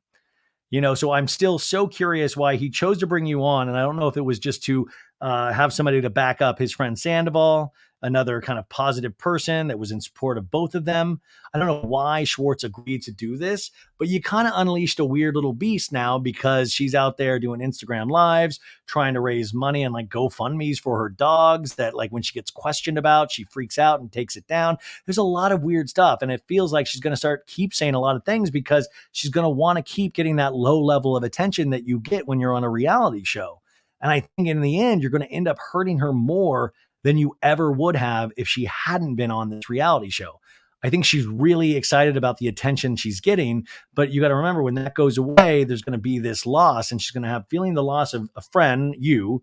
So I'm still so curious why he chose to bring you on. And I don't know if it was just to have somebody to back up his friend Sandoval, another kind of positive person that was in support of both of them. I don't know why Schwartz agreed to do this, but you kind of unleashed a weird little beast now, because she's out there doing Instagram lives, trying to raise money and like GoFundMe's for her dogs that, like, when she gets questioned about, she freaks out and takes it down. There's a lot of weird stuff. And it feels like she's going to keep saying a lot of things, because she's going to want to keep getting that low level of attention that you get when you're on a reality show. And I think in the end, you're going to end up hurting her more than you ever would have if she hadn't been on this reality show. I think she's really excited about the attention she's getting, but you got to remember, when that goes away, there's going to be this loss, and she's going to have feeling the loss of a friend, you,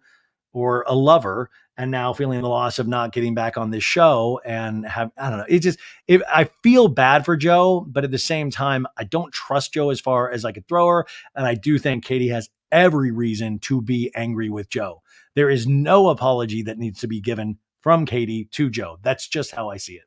or a lover, and now feeling the loss of not getting back on this show. And I don't know. I feel bad for Jo, but at the same time, I don't trust Jo as far as I could throw her. And I do think Katie has every reason to be angry with Jo. There is no apology that needs to be given from Katie to Jo. That's just how I see it.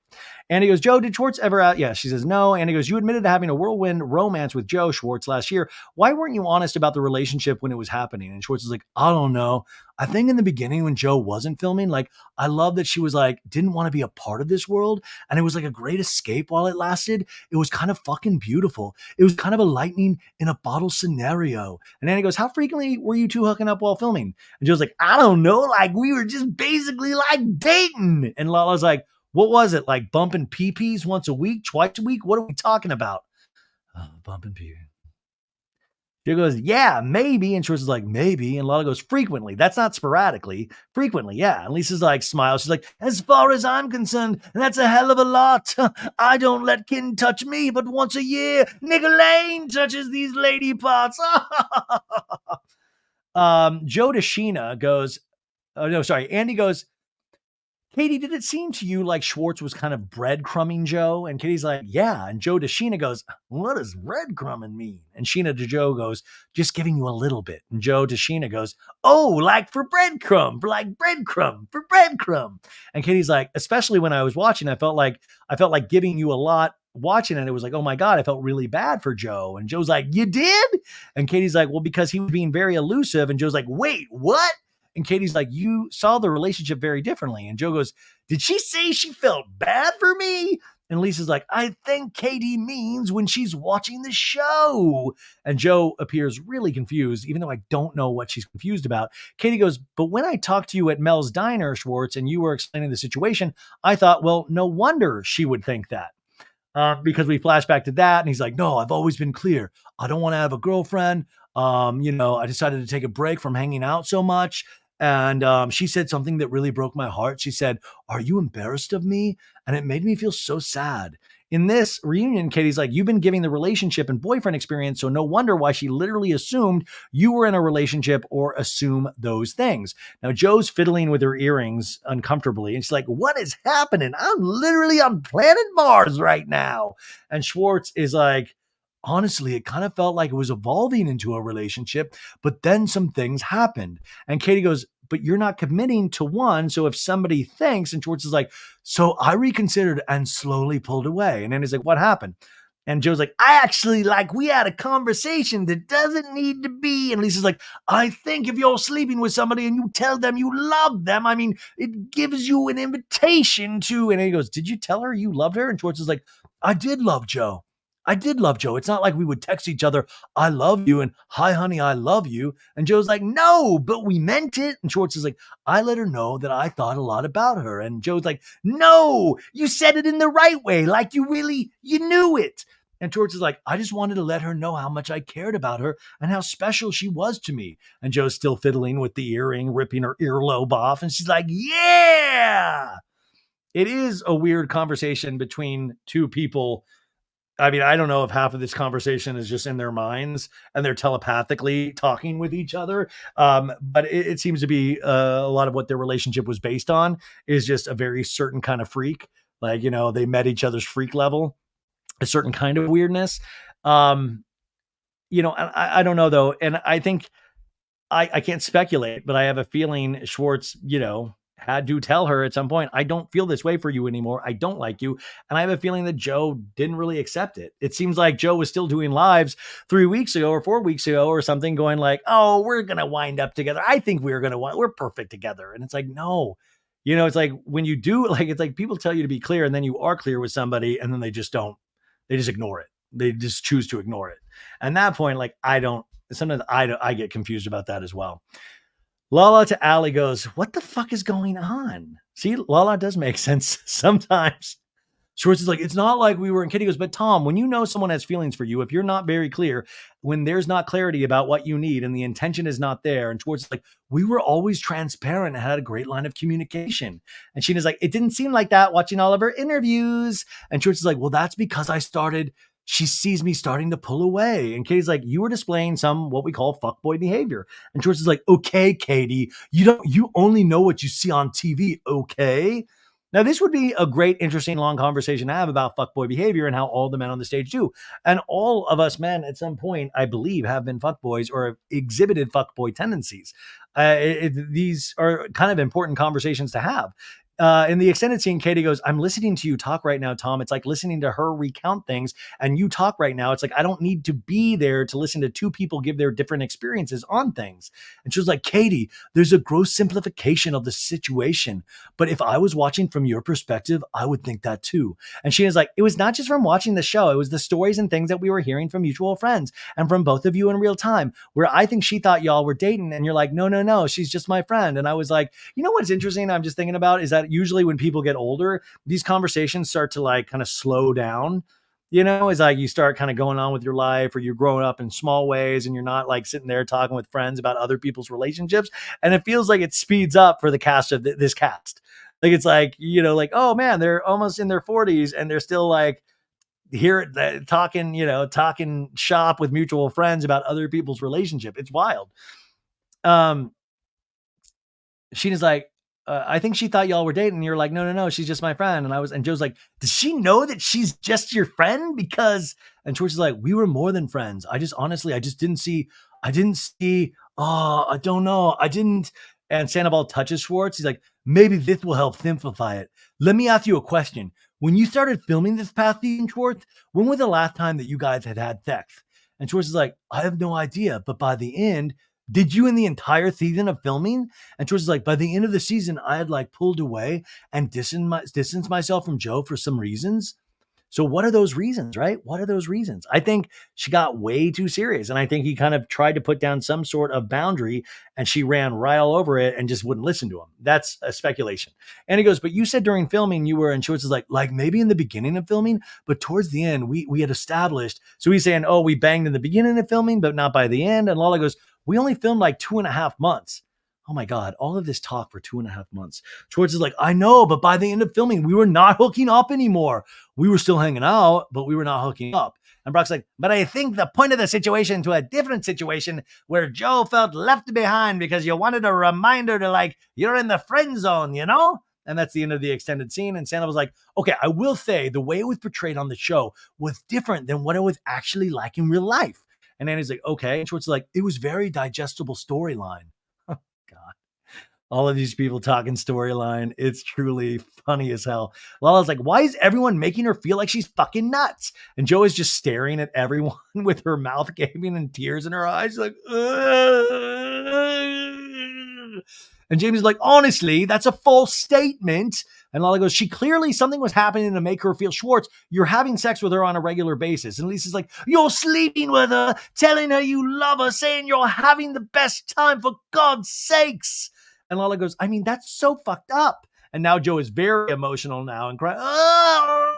And he goes, Jo, did Schwartz ever out? Yeah, she says no. And he goes, you admitted to having a whirlwind romance with Jo Schwartz last year. Why weren't you honest about the relationship when it was happening? And Schwartz is like, I don't know. I think in the beginning when Jo wasn't filming, like, I love that she was like, didn't want to be a part of this world. And it was like a great escape while it lasted. It was kind of fucking beautiful. It was kind of a lightning in a bottle scenario. And then he goes, how frequently were you two hooking up while filming? And Joe's like, I don't know. Like, we were just basically like dating. And Lala's like, what was it? Like bumping pee-pees once a week, twice a week? What are we talking about? Oh, bumping pee-pees. She goes, yeah, maybe. And Schwartz is like, maybe. And Lala goes, frequently. That's not sporadically. Frequently, yeah. And Lisa's like, smiles. She's like, as far as I'm concerned, that's a hell of a lot. I don't let kin touch me but once a year. Nigga Lane touches these lady parts. Jo to Scheana goes, oh, no, sorry. Andy goes, Katie, did it seem to you like Schwartz was kind of breadcrumbing Jo? And Katie's like, yeah. And Jo to Scheana goes, what does breadcrumbing mean? And Scheana to Jo goes, just giving you a little bit. And Jo to Scheana goes, oh, like for breadcrumb, for like breadcrumb, for breadcrumb. And Katie's like, especially when I was watching, I felt like giving you a lot watching it. It was like, oh my God, I felt really bad for Jo. And Joe's like, you did? And Katie's like, well, because he was being very elusive. And Joe's like, wait, what? And Katie's like, you saw the relationship very differently. And Jo goes, did she say she felt bad for me? And Lisa's like, I think Katie means when she's watching the show. And Jo appears really confused, even though I don't know what she's confused about. Katie goes, but when I talked to you at Mel's Diner, Schwartz, and you were explaining the situation, I thought, well, no wonder she would think that. Because we flash back to that. And he's like, no, I've always been clear. I don't want to have a girlfriend. I decided to take a break from hanging out so much. And she said something that really broke my heart. She said, "Are you embarrassed of me?" And it made me feel so sad. In this reunion, Katie's like, "You've been giving the relationship and boyfriend experience, so no wonder why she literally assumed you were in a relationship or assume those things." Now, Joe's fiddling with her earrings uncomfortably, and she's like, "What is happening? I'm literally on planet Mars right now." And Schwartz is like, "Honestly, it kind of felt like it was evolving into a relationship, but then some things happened." And Katie goes, "But you're not committing to one. So if somebody thinks," and Schwartz is like, "So I reconsidered and slowly pulled away." And then he's like, "What happened?" And Joe's like, "I actually like, we had a conversation that doesn't need to be." And Lisa's like, "I think if you're sleeping with somebody and you tell them you love them, I mean, it gives you an invitation to." And he goes, "Did you tell her you loved her?" And Schwartz is like, "I did love Joe. I did love Joe. It's not like we would text each other, 'I love you,' and 'Hi, honey, I love you.'" And Joe's like, "No, but we meant it." And Schwartz is like, "I let her know that I thought a lot about her." And Joe's like, "No, you said it in the right way. Like you knew it." And Schwartz is like, "I just wanted to let her know how much I cared about her and how special she was to me." And Joe's still fiddling with the earring, ripping her earlobe off. And she's like, "Yeah." It is a weird conversation between two people. I mean, I don't know if half of this conversation is just in their minds and they're telepathically talking with each other. But it seems to be a lot of what their relationship was based on is just a very certain kind of freak. Like, they met each other's freak level, a certain kind of weirdness. Um, I don't know though. And I think I can't speculate, but I have a feeling Schwartz, had to tell her at some point, "I don't feel this way for you anymore. I don't like you." And I have a feeling that Joe didn't really accept it. It seems like Joe was still doing lives 3 weeks ago or 4 weeks ago or something, going like, "Oh, we're going to wind up together. I think we're perfect together." And it's like, no, it's like when you do, like, it's like people tell you to be clear and then you are clear with somebody and then they just don't, they just ignore it. They just choose to ignore it. And that point, like, sometimes I get confused about that as well. Lala to Allie goes, "What the fuck is going on?" See, Lala does make sense sometimes. Schwartz is like, "It's not like we were," and Kitty goes, "But Tom, when you know someone has feelings for you, if you're not very clear, when there's not clarity about what you need and the intention is not there," and Schwartz is like, "We were always transparent and had a great line of communication." And Sheena's like, "It didn't seem like that watching all of her interviews." And Schwartz is like, "Well, that's because she sees me starting to pull away." And Katie's like, "You were displaying some what we call fuckboy behavior." And Schwartz is like, "Okay, Katie, you only know what you see on TV, okay?" Now, this would be a great, interesting, long conversation to have about fuckboy behavior and how all the men on the stage do. And all of us men at some point, I believe, have been fuckboys or have exhibited fuckboy tendencies. These are kind of important conversations to have. In the extended scene, Katie goes, "I'm listening to you talk right now, Tom. It's like listening to her recount things and you talk right now. It's like, I don't need to be there to listen to two people give their different experiences on things." And she was like, "Katie, there's a gross simplification of the situation. But if I was watching from your perspective, I would think that too." And she was like, "It was not just from watching the show. It was the stories and things that we were hearing from mutual friends and from both of you in real time, where I think she thought y'all were dating. And you're like, no, no, no, she's just my friend." And I was like, what's interesting? I'm just thinking about is that usually when people get older, these conversations start to like kind of slow down. It's like you start kind of going on with your life or you're growing up in small ways and you're not like sitting there talking with friends about other people's relationships. And it feels like it speeds up for the cast of this cast. Like it's like, like, oh man, they're almost in their 40s and they're still like here talking shop with mutual friends about other people's relationship. It's wild. Um, Sheena's like, "I think she thought y'all were dating." And you're like, "No, no, no, she's just my friend." And Joe's like, "Does she know that she's just your friend?" Because, and George is like, "We were more than friends. I just didn't see, oh, I don't know. I didn't." And Sandoval touches Schwartz. He's like, "Maybe this will help simplify it. Let me ask you a question. When you started filming this past season, Schwartz, when was the last time that you guys had sex?" And Schwartz is like, "I have no idea. But by the end, did you in the entire season of filming?" And George is like, "By the end of the season, I had like pulled away and distanced myself from Joe for some reasons." So what are those reasons, right? What are those reasons? I think she got way too serious. And I think he kind of tried to put down some sort of boundary and she ran right all over it and just wouldn't listen to him. That's a speculation. And he goes, but you said during filming you were, and Schwartz is like maybe in the beginning of filming, but towards the end we had established. So he's saying, oh, we banged in the beginning of filming, but not by the end. And Lala goes, we only filmed like 2.5 months. Oh my God, all of this talk for 2.5 months. Schwartz is like, I know, but by the end of filming, we were not hooking up anymore. We were still hanging out, but we were not hooking up. And Brock's like, but I think the point of the situation to a different situation where Jo felt left behind because you wanted a reminder to like, you're in the friend zone, you know? And that's the end of the extended scene. And Sandoval was like, okay, I will say the way it was portrayed on the show was different than what it was actually like in real life. And Annie's like, okay. And Schwartz is like, it was very digestible storyline. God. All of these people talking storyline. It's truly funny as hell. Lala's like, why is everyone making her feel like she's fucking nuts? And Jo is just staring at everyone with her mouth gaping and tears in her eyes. Like, ugh. And Jamie's like, honestly, that's a false statement. And Lala goes, she clearly, something was happening to make her feel Schwartz. You're having sex with her on a regular basis. And Lisa's like, you're sleeping with her, telling her you love her, saying you're having the best time, for God's sakes. And Lala goes, I mean, that's so fucked up. And now Jo is very emotional now and crying. Oh!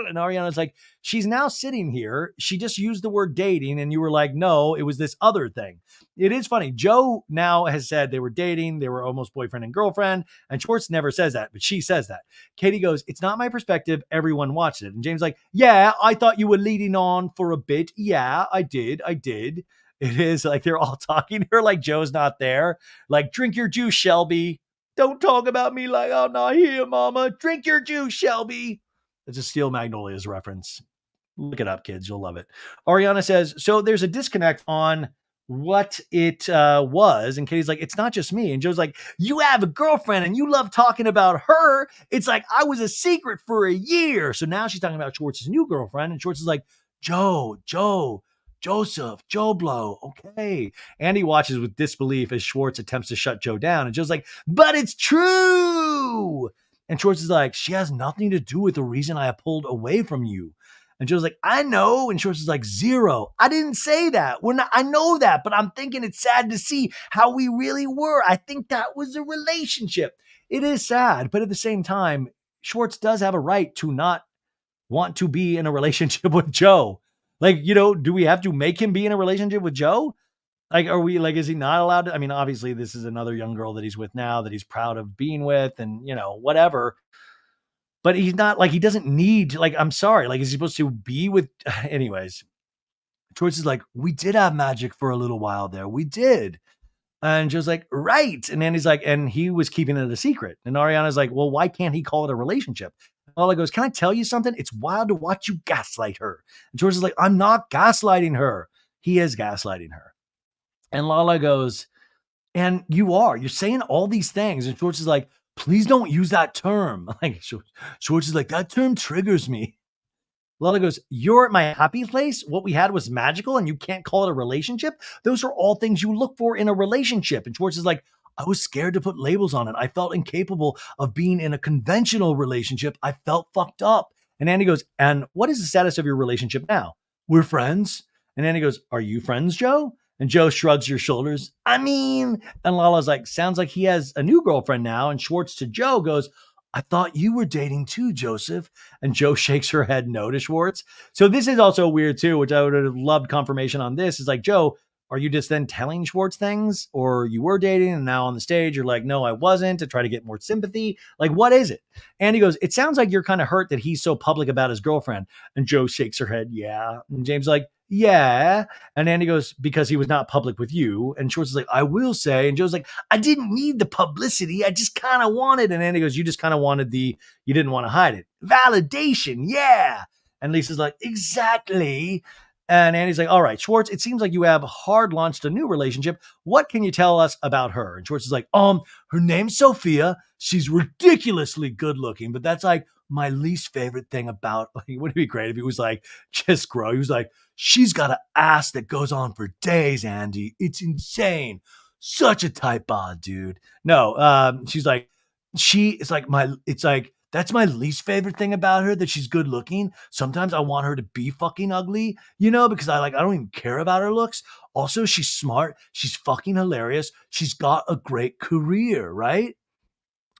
And Ariana's like, she's now sitting here. She just used the word dating. And you were like, no, it was this other thing. It is funny. Jo now has said they were dating. They were almost boyfriend and girlfriend. And Schwartz never says that, but she says that. Katie goes, it's not my perspective. Everyone watched it. And James like, yeah, I thought you were leading on for a bit. Yeah, I did. It is like they're all talking to her like Joe's not there. Like, drink your juice, Shelby. Don't talk about me like I'm not here, mama. Drink your juice, Shelby. It's a Steel Magnolias reference. Look it up, kids. You'll love it. Ariana says, so there's a disconnect on what it was. And Katie's like, it's not just me. And Joe's like, you have a girlfriend and you love talking about her. It's like, I was a secret for a year. So now she's talking about Schwartz's new girlfriend. And Schwartz is like, Joseph, Joe Blow. Okay. Andy watches with disbelief as Schwartz attempts to shut Jo down. And Joe's like, but it's true. And Schwartz is like, she has nothing to do with the reason I pulled away from you. And Joe's like, I know. And Schwartz is like, zero. I didn't say that. I know that, but I'm thinking it's sad to see how we really were. I think that was a relationship. It is sad, but at the same time, Schwartz does have a right to not want to be in a relationship with Jo. Like, do we have to make him be in a relationship with Jo? Like, are we like, is he not allowed to? I mean, obviously this is another young girl that he's with now that he's proud of being with and, whatever. But he's not like, he doesn't need to, like, I'm sorry. Like, is he supposed to be with, anyways, George is like, we did have magic for a little while there. We did. And Joe's like, right. And Andy's like, and he was keeping it a secret. And Ariana's like, well, why can't he call it a relationship? And Lala goes, can I tell you something? It's wild to watch you gaslight her. And George is like, I'm not gaslighting her. He is gaslighting her. And Lala goes, and you're saying all these things. And George is like, please don't use that term. Like, George is like, that term triggers me. Lala goes, you're at my happy place. What we had was magical and you can't call it a relationship. Those are all things you look for in a relationship. And Schwartz is like, I was scared to put labels on it. I felt incapable of being in a conventional relationship. I felt fucked up. And Andy goes, and what is the status of your relationship now? We're friends. And Andy goes, are you friends, Jo? And Jo shrugs her shoulders. I mean, and Lala's like, sounds like he has a new girlfriend now. And Schwartz to Jo goes, I thought you were dating too, Joseph. And Jo shakes her head no to Schwartz. So this is also weird too, which I would have loved confirmation on this. Is like, Jo, are you just then telling Schwartz things? Or you were dating and now on the stage, you're like, no, I wasn't, to try to get more sympathy? Like, what is it? And he goes, it sounds like you're kind of hurt that he's so public about his girlfriend. And Jo shakes her head, yeah. And James like, yeah. And Andy goes, because he was not public with you. And Schwartz is like, I will say. And Joe's like, I didn't need the publicity. I just kind of wanted. And Andy goes, you just kind of wanted you didn't want to hide it. Validation. Yeah. And Lisa's like, exactly. And Andy's like, all right, Schwartz, it seems like you have hard launched a new relationship. What can you tell us about her? And Schwartz is like, her name's Sophia. She's ridiculously good looking, but that's like my least favorite thing about, like, wouldn't it be great if he was like, just grow? He was like, she's got an ass that goes on for days, Andy. It's insane. Such a tight bod, dude. No, she's like, it's like That's my least favorite thing about her, that she's good looking. Sometimes I want her to be fucking ugly, because I don't even care about her looks. Also, she's smart. She's fucking hilarious. She's got a great career, right?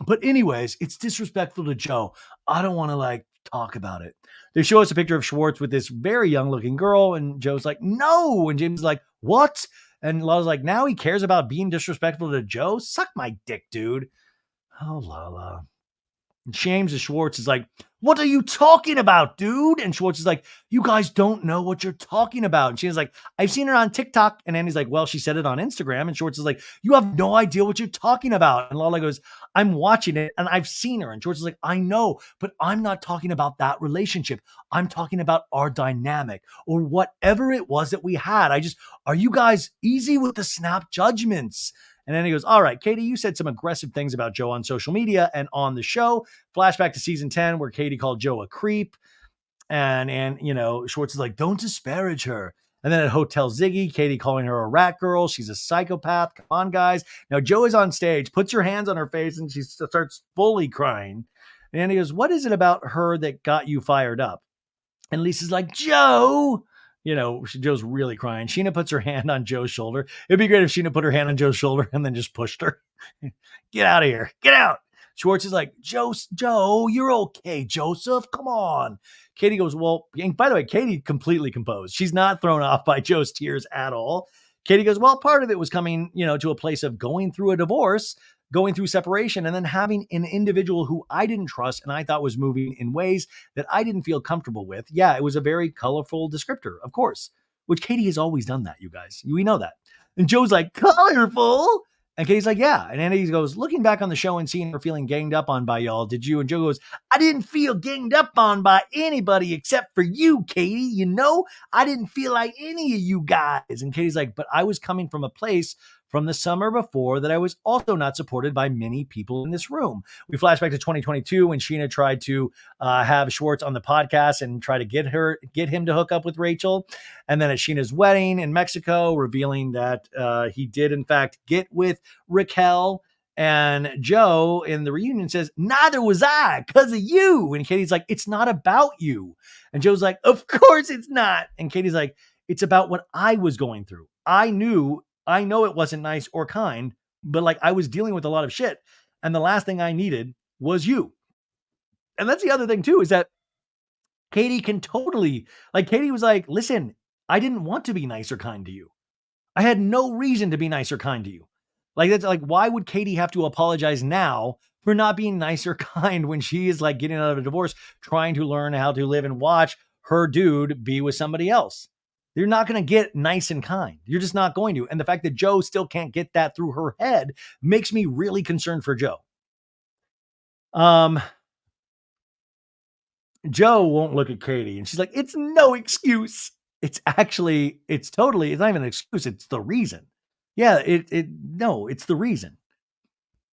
But anyways, it's disrespectful to Joe. I don't want to talk about it. They show us a picture of Schwartz with this very young looking girl, and Joe's like, no. And James is like, what? And Lala's like, now he cares about being disrespectful to Joe? Suck my dick, dude. Oh, Lala. James and Schwartz is like, what are you talking about, dude? And Schwartz is like, you guys don't know what you're talking about. And she's like, I've seen her on TikTok. And Andy's like, well, she said it on Instagram. And Schwartz is like, you have no idea what you're talking about. And Lala goes, I'm watching it and I've seen her. And Schwartz is like, I know, but I'm not talking about that relationship. I'm talking about our dynamic or whatever it was that we had. Are you guys easy with the snap judgments? And then he goes, all right, Katie, you said some aggressive things about Joe on social media and on the show. Flashback to season 10 where Katie called Joe a creep. And Schwartz is like, don't disparage her. And then at Hotel Ziggy, Katie calling her a rat girl. She's a psychopath. Come on, guys. Now Joe is on stage, puts your hands on her face, and she starts fully crying. And he goes, what is it about her that got you fired up? And Lisa's like, Joe. Joe's really crying. Scheana puts her hand on Joe's shoulder. It'd be great if Scheana put her hand on Joe's shoulder and then just pushed her. Get out of here. Get out. Schwartz is like, Joe, you're okay, Joseph. Come on. Katie goes, well, and by the way, Katie completely composed. She's not thrown off by Joe's tears at all. Katie goes, well, part of it was coming, to a place of going through a divorce, going through separation, and then having an individual who I didn't trust and I thought was moving in ways that I didn't feel comfortable with. Yeah, it was a very colorful descriptor, of course, which Katie has always done that, you guys. We know that. And Joe's like, colorful? And Katie's like, yeah. And Andy goes, looking back on the show and seeing her feeling ganged up on by y'all, did you? And Joe goes, I didn't feel ganged up on by anybody except for you, Katie. I didn't feel like any of you guys. And Katie's like, but I was coming from a place from the summer before that I was also not supported by many people in this room. We flash back to 2022 when Scheana tried to have Schwartz on the podcast and try to get him to hook up with Rachel. And then at Scheana's wedding in Mexico, revealing that he did in fact get with Raquel. And Joe in the reunion says, neither was I because of you. And Katie's like, it's not about you. And Joe's like, of course it's not. And Katie's like, it's about what I was going through. I know it wasn't nice or kind, but I was dealing with a lot of shit. And the last thing I needed was you. And that's the other thing too, is that Katie can totally, Katie was like, listen, I didn't want to be nice or kind to you. I had no reason to be nice or kind to you. Why would Katie have to apologize now for not being nice or kind when she is getting out of a divorce, trying to learn how to live and watch her dude be with somebody else? You're not going to get nice and kind. You're just not going to. And the fact that Joe still can't get that through her head makes me really concerned for Joe. Joe won't look at Katie and she's like, it's no excuse. It's not even an excuse. It's the reason. Yeah, it's the reason.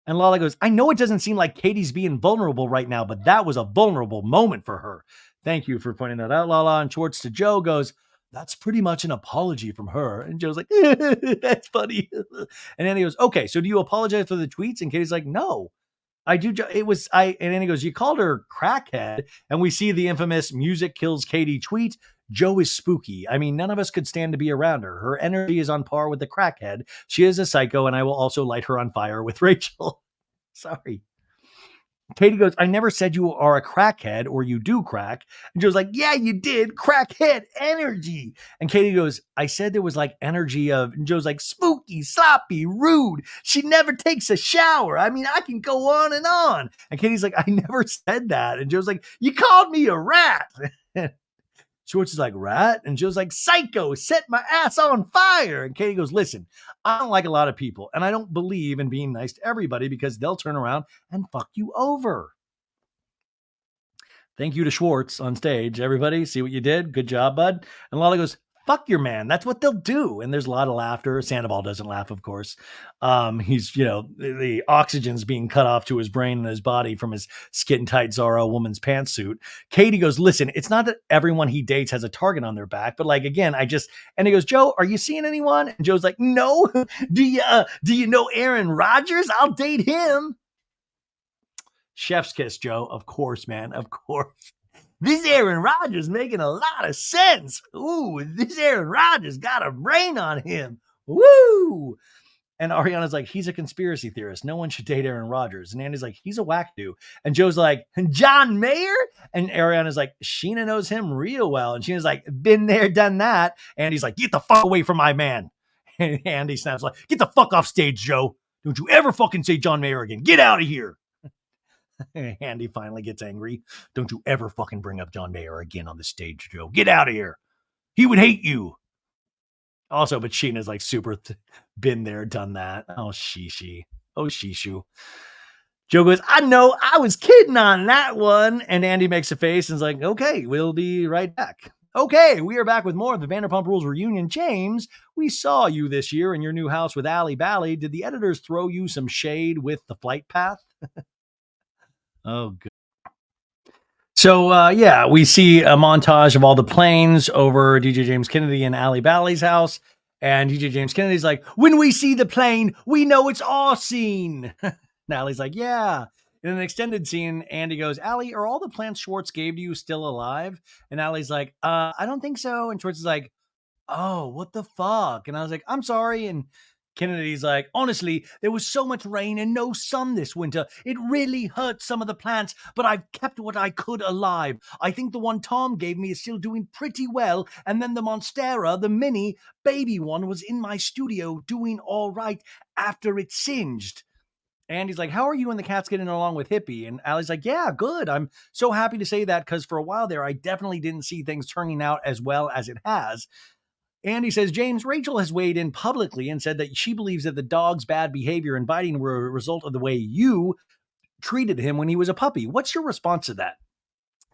And Lala goes, I know it doesn't seem like Katie's being vulnerable right now, but that was a vulnerable moment for her. Thank you for pointing that out, Lala. And Schwartz to Joe goes, that's pretty much an apology from her. And Joe's like, that's funny. And then he goes, okay, so do you apologize for the tweets? And Katie's like, no, I do. And then he goes, you called her crackhead. And we see the infamous music kills Katie tweet. Joe is spooky. I mean, none of us could stand to be around her. Her energy is on par with the crackhead. She is a psycho, and I will also light her on fire with Rachel. Sorry. Katie goes, I never said you are a crackhead or you do crack. And Joe's like, yeah, you did. Crackhead energy. And Katie goes, I said there was energy of, and Joe's like, spooky, sloppy, rude. She never takes a shower. I mean, I can go on and on. And Katie's like, I never said that. And Joe's like, you called me a rat. Schwartz is like, rat? And Joe's like, psycho, set my ass on fire. And Katie goes, listen, I don't like a lot of people, and I don't believe in being nice to everybody because they'll turn around and fuck you over. Thank you to Schwartz on stage. Everybody, see what you did? Good job, bud. And Lala goes, fuck your man. That's what they'll do. And there's a lot of laughter. Sandoval doesn't laugh, of course. He's, the oxygen's being cut off to his brain and his body from his skin tight Zorro woman's pantsuit. Katie goes, listen, it's not that everyone he dates has a target on their back, but again, and he goes, Joe, are you seeing anyone? And Joe's like, no. Do you know Aaron Rodgers? I'll date him. Chef's kiss, Joe. Of course, man. Of course. This Aaron Rodgers making a lot of sense. Ooh, this Aaron Rodgers got a brain on him. Woo! And Ariana's like, he's a conspiracy theorist. No one should date Aaron Rodgers. And Andy's like, he's a wackadoo. And Joe's like, John Mayer? And Ariana's like, Scheana knows him real well. And Sheena's like, been there, done that. Andy's like, get the fuck away from my man. And Andy snaps like, get the fuck off stage, Joe. Don't you ever fucking say John Mayer again. Get out of here. Andy finally gets angry. Don't you ever fucking bring up John Mayer again on the stage, Joe. Get out of here. He would hate you. Also, but Sheena's like super been there, done that. Oh, she. Oh, shishu. Joe goes, I know, I was kidding on that one. And Andy makes a face and is like, okay, we'll be right back. Okay, we are back with more of the Vanderpump Rules reunion. James, we saw you this year in your new house with Allie Bally. Did the editors throw you some shade with the flight path? Oh, good. So, yeah, we see a montage of all the planes over DJ James Kennedy and Allie Bally's house. And DJ James Kennedy's like, when we see the plane, we know it's our scene. And Allie's like, yeah. In an extended scene, Andy goes, Allie, are all the plants Schwartz gave to you still alive? And Allie's like, I don't think so. And Schwartz is like, oh, what the fuck? And I was like, I'm sorry. And Kennedy's like, honestly, there was so much rain and no sun this winter. It really hurt some of the plants, but I've kept what I could alive. I think the one Tom gave me is still doing pretty well. And then the Monstera, the mini baby one, was in my studio doing all right after it singed. Andy's like, how are you and the cats getting along with Hippie? And Allie's like, yeah, good. I'm so happy to say that because for a while there, I definitely didn't see things turning out as well as it has. Andy says, James, Rachel has weighed in publicly and said that she believes that the dog's bad behavior and biting were a result of the way you treated him when he was a puppy. What's your response to that?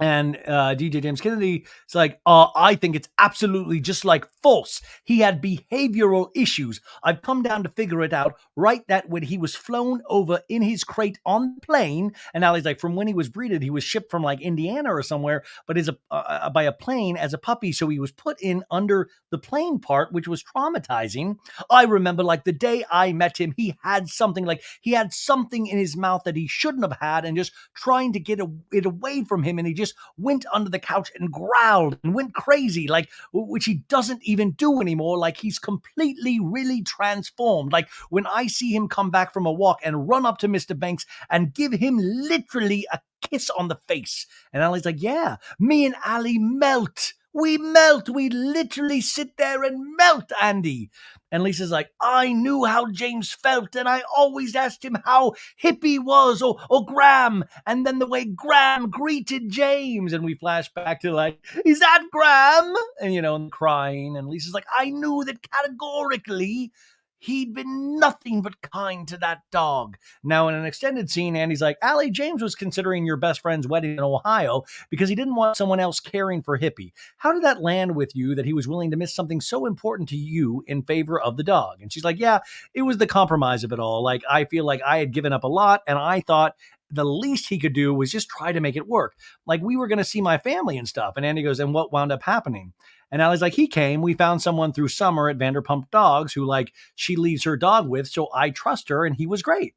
And DJ James Kennedy is like, I think it's absolutely just like false. He had behavioral issues. I've come down to figure it out right that when he was flown over in his crate on the plane, and Allie's like, from when he was breeded, he was shipped from like Indiana or somewhere, but is by a plane as a puppy. So he was put in under the plane part, which was traumatizing. I remember like the day I met him, he had something in his mouth that he shouldn't have had and just trying to get it away from him. And he just went under the couch and growled and went crazy, like, which he doesn't even do anymore. Like he's completely really transformed. Like when I see him come back from a walk and run up to Mr. Banks and give him literally a kiss on the face. And Allie's like, yeah, me and Allie melt. We melt. We literally sit there and melt, Andy. And Lisa's like, I knew how James felt, and I always asked him how Hippie was, or Graham, and then the way Graham greeted James. And we flash back to like, is that Graham? And, and crying. And Lisa's like, I knew that categorically he'd been nothing but kind to that dog. Now, in an extended scene, Andy's like, Allie, James was considering your best friend's wedding in Ohio because he didn't want someone else caring for Hippie. How did that land with you that he was willing to miss something so important to you in favor of the dog? And she's like, yeah, it was the compromise of it all. Like, I feel like I had given up a lot, and I thought the least he could do was just try to make it work. Like, we were going to see my family and stuff. And Andy goes, and what wound up happening? And Allie's like, he came. We found someone through Summer at Vanderpump Dogs who, like, she leaves her dog with, so I trust her, and he was great.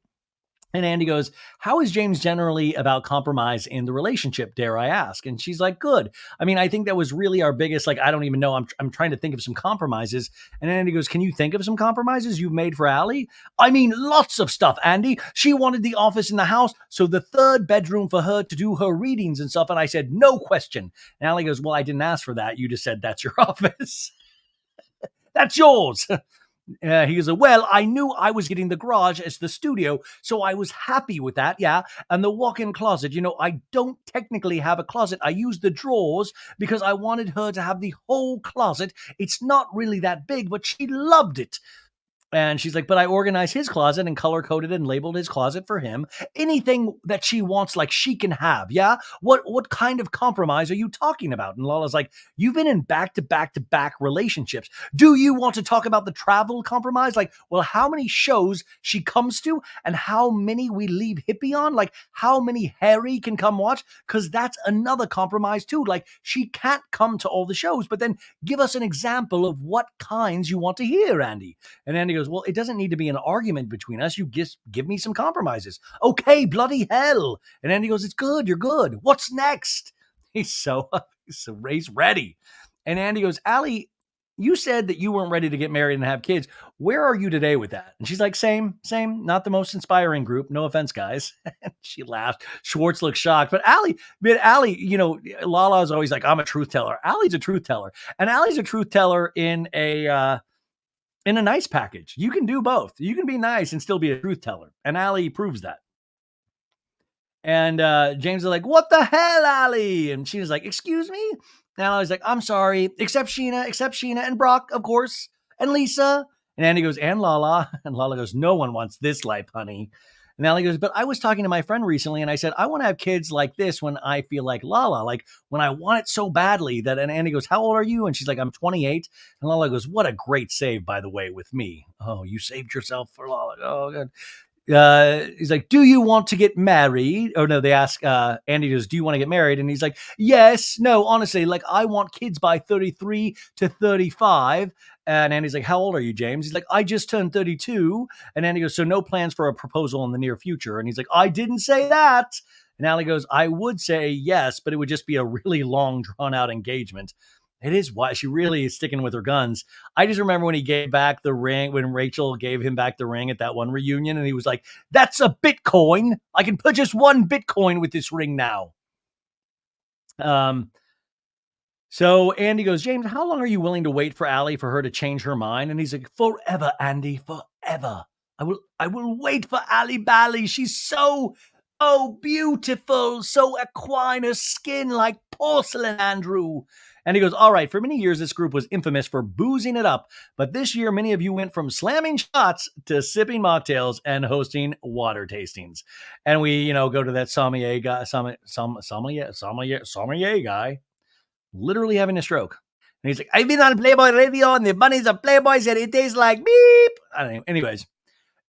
And Andy goes, how is James generally about compromise in the relationship, dare I ask? And she's like, good. I mean, I think that was really our biggest, like, I don't even know. I'm trying to think of some compromises. And Andy goes, can you think of some compromises you've made for Allie? I mean, lots of stuff, Andy. She wanted the office in the house, so the third bedroom for her to do her readings and stuff. And I said, no question. And Allie goes, well, I didn't ask for that. You just said that's your office. That's yours. He goes, well, I knew I was getting the garage as the studio, so I was happy with that, yeah. And the walk-in closet, I don't technically have a closet. I use the drawers because I wanted her to have the whole closet. It's not really that big, but she loved it. And she's like, but I organized his closet and color-coded and labeled his closet for him. Anything that she wants, like, she can have, yeah? What kind of compromise are you talking about? And Lala's like, you've been in back-to-back-to-back relationships. Do you want to talk about the travel compromise? Like, well, how many shows she comes to and how many we leave Hippie on? Like, how many Harry can come watch? Because that's another compromise, too. Like, she can't come to all the shows, but then give us an example of what kinds you want to hear, Andy. And Andy goes, goes, well, it doesn't need to be an argument between us. You just give me some compromises. Okay, bloody hell. And Andy goes, it's good. You're good. What's next? He's ready. And Andy goes, Allie, you said that you weren't ready to get married and have kids. Where are you today with that? And she's like, same, not the most inspiring group. No offense, guys. She laughed. Schwartz looked shocked. But Allie, Lala is always like, I'm a truth teller. Allie's a truth teller. And Allie's a truth teller in a nice package. You can do both. You can be nice and still be a truth teller. And Allie proves that. And James is like, what the hell, Allie? And she was like, excuse me? And Allie's like, I'm sorry, except Scheana, and Brock, of course, and Lisa. And Andy goes, and Lala. And Lala goes, no one wants this life, honey. And Allie goes, but I was talking to my friend recently, and I said, I want to have kids like this when I feel like Lala, like when I want it so badly that, and Andy goes, how old are you? And she's like, I'm 28. And Lala goes, what a great save, by the way, with me. Oh, you saved yourself for Lala. Oh, good. He's like, do you want to get married? Or no, they ask, Andy goes, do you want to get married? And he's like, yes, no, honestly, like I want kids by 33 to 35. And Andy's like, how old are you, James? He's like, I just turned 32. And Andy goes, so no plans for a proposal in the near future. And he's like, I didn't say that. And Allie goes, I would say yes, but it would just be a really long drawn out engagement. It is why she really is sticking with her guns. I just remember when he gave back the ring, when Rachel gave him back the ring at that one reunion, and he was like, that's a Bitcoin. I can purchase 1 Bitcoin with this ring now. So Andy goes, James, how long are you willing to wait for Allie for her to change her mind? And he's like, forever, Andy, forever. I will wait for Allie Bally. She's so beautiful, so equine, her skin like porcelain, Andrew. And he goes, all right, for many years, this group was infamous for boozing it up. But this year, many of you went from slamming shots to sipping mocktails and hosting water tastings. And we, go to that sommelier guy, literally having a stroke. And he's like, I've been on Playboy Radio and the bunnies of Playboy said it tastes like beep. I don't know. Anyways.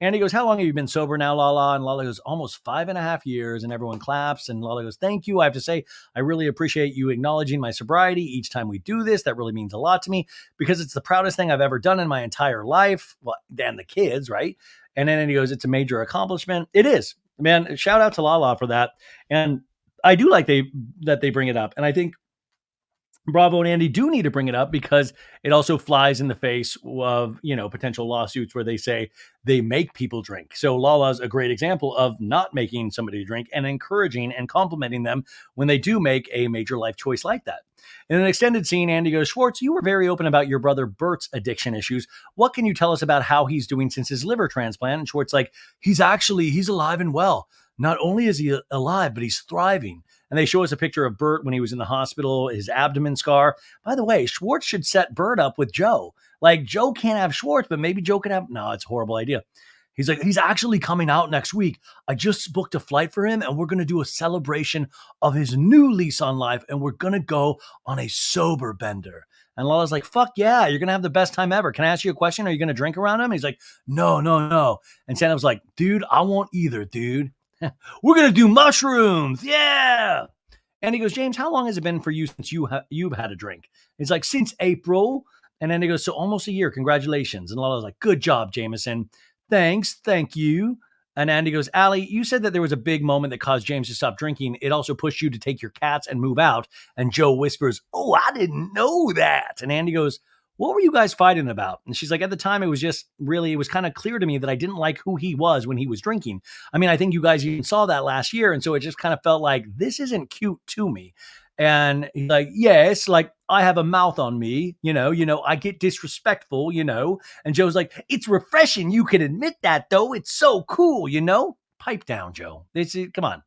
And he goes, how long have you been sober now, Lala? And Lala goes, almost 5.5 years. And everyone claps. And Lala goes, thank you. I have to say, I really appreciate you acknowledging my sobriety each time we do this. That really means a lot to me because it's the proudest thing I've ever done in my entire life. Well, and the kids, right? And then he goes, it's a major accomplishment. It is. Man, shout out to Lala for that. And I do like that they bring it up. And I think Bravo and Andy do need to bring it up because it also flies in the face of, potential lawsuits where they say they make people drink. So Lala's a great example of not making somebody drink and encouraging and complimenting them when they do make a major life choice like that. In an extended scene, Andy goes, Schwartz, you were very open about your brother Bert's addiction issues. What can you tell us about how he's doing since his liver transplant? And Schwartz like, he's alive and well. Not only is he alive, but he's thriving. And they show us a picture of Bert when he was in the hospital, his abdomen scar. By the way, Schwartz should set Bert up with Joe. Like, Joe can't have Schwartz, but maybe Joe can have... No, it's a horrible idea. He's like, he's actually coming out next week. I just booked a flight for him, and we're going to do a celebration of his new lease on life, and we're going to go on a sober bender. And Lala's like, fuck yeah, you're going to have the best time ever. Can I ask you a question? Are you going to drink around him? He's like, no. And Sandoval's like, dude, I won't either, dude. We're going to do mushrooms. Yeah. And he goes, James, how long has it been for you since you've had a drink? He's like, since April. And then he goes, so almost a year. Congratulations. And Lala's like, good job, Jameson. Thanks. Thank you. And Andy goes, Allie, you said that there was a big moment that caused James to stop drinking. It also pushed you to take your cats and move out. And Joe whispers, oh, I didn't know that. And Andy goes, what were you guys fighting about? And she's like, at the time, it was kind of clear to me that I didn't like who he was when he was drinking. I mean, I think you guys even saw that last year. And so it just kind of felt like this isn't cute to me. And he's like, yes, like I have a mouth on me, I get disrespectful, And Joe's like, it's refreshing. You can admit that though. It's so cool, Pipe down, Joe. Come on.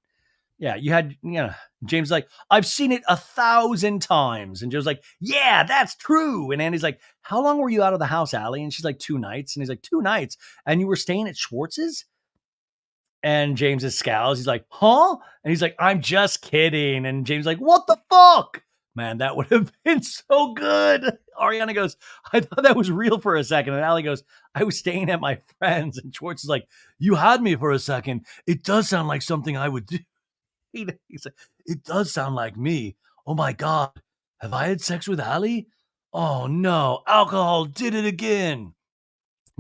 Yeah, you had, James like, I've seen it 1,000 times. And Joe's like, yeah, that's true. And Andy's like, how long were you out of the house, Allie? And she's like, 2 nights. And he's like, 2 nights? And you were staying at Schwartz's? And James is scowls. He's like, huh? And he's like, I'm just kidding. And James like, what the fuck? Man, that would have been so good. Ariana goes, I thought that was real for a second. And Allie goes, I was staying at my friend's. And Schwartz is like, you had me for a second. It does sound like something I would do. He's like, it does sound like me. Oh my God. Have I had sex with Allie? Oh no. Alcohol did it again.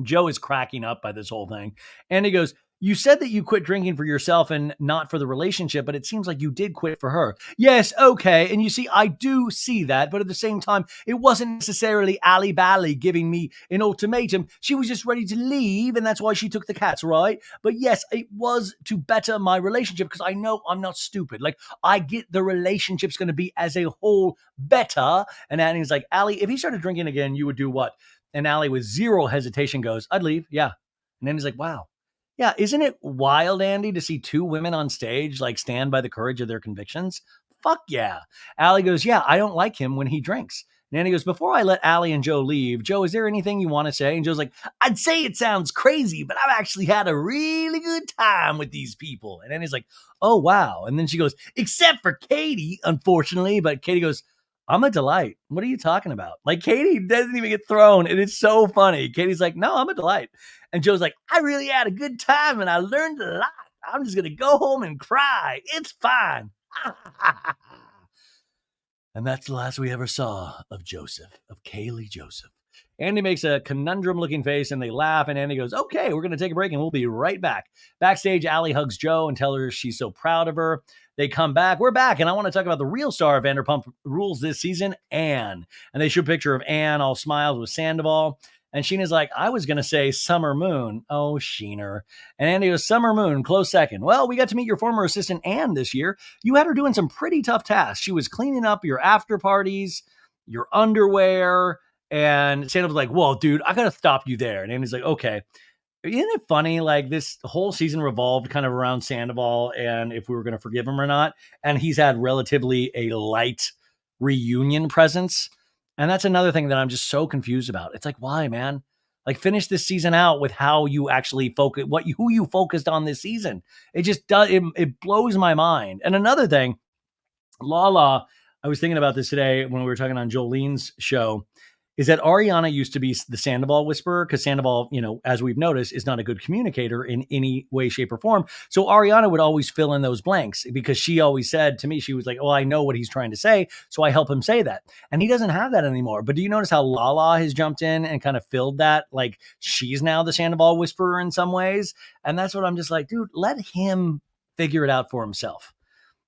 Joe is cracking up by this whole thing. And he goes, you said that you quit drinking for yourself and not for the relationship, but it seems like you did quit for her. Yes, okay. And you see, I do see that. But at the same time, it wasn't necessarily Ali Bally giving me an ultimatum. She was just ready to leave. And that's why she took the cats, right? But yes, it was to better my relationship because I know I'm not stupid. Like, I get the relationship's going to be as a whole better. And Annie's like, Ali, if he started drinking again, you would do what? And Allie, with zero hesitation, goes, I'd leave. Yeah. And then he's like, wow. Yeah. Isn't it wild, Andy, to see two women on stage like stand by the courage of their convictions? Fuck yeah. Allie goes, yeah, I don't like him when he drinks. And Andy goes, before I let Allie and Joe leave, Joe, is there anything you want to say? And Joe's like, I'd say it sounds crazy, but I've actually had a really good time with these people. And Andy's like, oh, wow. And then she goes, except for Katie, unfortunately. But Katie goes, I'm a delight. What are you talking about? Like, Katie doesn't even get thrown. And it's so funny. Katie's like, no, I'm a delight. And Joe's like, I really had a good time and I learned a lot. I'm just going to go home and cry. It's fine. And that's the last we ever saw of Joseph, of Kaylee Joseph. Andy makes a conundrum looking face and they laugh. And Andy goes, okay, we're going to take a break and we'll be right back. Backstage, Allie hugs Joe and tells her she's so proud of her. They come back. We're back. And I want to talk about the real star of Vanderpump Rules this season, Anne. And they show a picture of Anne all smiles with Sandoval. And Scheana's like, I was going to say Summer Moon. Oh, Scheana. And Andy goes, Summer Moon, close second. Well, we got to meet your former assistant, Anne, this year. You had her doing some pretty tough tasks. She was cleaning up your after parties, your underwear. And Sandoval's like, whoa, dude, I got to stop you there. And Andy's like, okay. Isn't it funny? Like, this whole season revolved kind of around Sandoval and if we were going to forgive him or not. And he's had relatively a light reunion presence. And that's another thing that I'm just so confused about. It's like, why, man? Like, finish this season out with how you actually focus, who you focused on this season. It just does. It blows my mind. And another thing, Lala, I was thinking about this today when we were talking on Jolene's show, is that Ariana used to be the Sandoval whisperer because Sandoval, as we've noticed, is not a good communicator in any way, shape, or form. So Ariana would always fill in those blanks because she always said to me, she was like, oh, I know what he's trying to say, so I help him say that. And he doesn't have that anymore. But do you notice how Lala has jumped in and kind of filled that? Like, she's now the Sandoval whisperer in some ways. And that's what I'm just like, dude, let him figure it out for himself.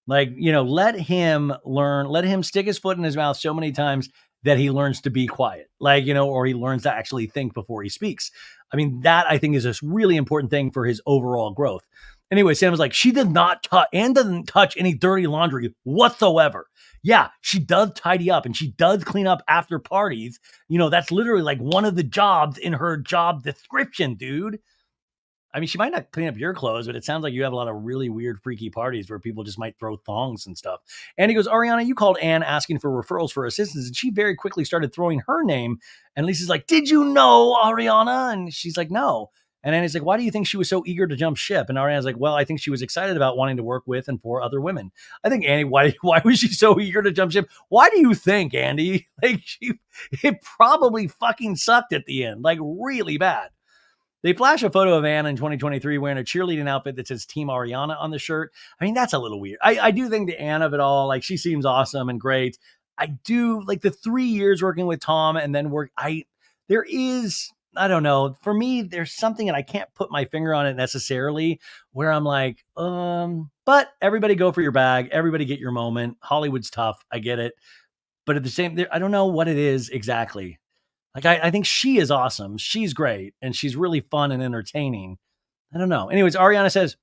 Like, let him learn, let him stick his foot in his mouth so many times that he learns to be quiet, like, or he learns to actually think before he speaks. I mean, that I think is a really important thing for his overall growth. Anyway, Sam was like, she did not touch, Anne doesn't touch any dirty laundry whatsoever. Yeah, she does tidy up and she does clean up after parties. That's literally like one of the jobs in her job description, dude. I mean, she might not clean up your clothes, but it sounds like you have a lot of really weird, freaky parties where people just might throw thongs and stuff. And he goes, Ariana, you called Anne asking for referrals for assistance, and she very quickly started throwing her name. And Lisa's like, did you know, Ariana? And she's like, no. And Annie's like, why do you think she was so eager to jump ship? And Ariana's like, well, I think she was excited about wanting to work with and for other women. I think, Annie, why was she so eager to jump ship? Why do you think, Andy? Like, it probably fucking sucked at the end, like really bad. They flash a photo of Anne in 2023 wearing a cheerleading outfit that says Team Ariana on the shirt. I mean, that's a little weird. I do think the Anne of it all, like, she seems awesome and great. I do like the 3 years working with Tom and then there is, I don't know, for me, there's something and I can't put my finger on it necessarily where I'm like, but everybody go for your bag. Everybody get your moment. Hollywood's tough. I get it. But at the same, I don't know what it is exactly. Like, I think she is awesome. She's great. And she's really fun and entertaining. I don't know. Anyways, Ariana says,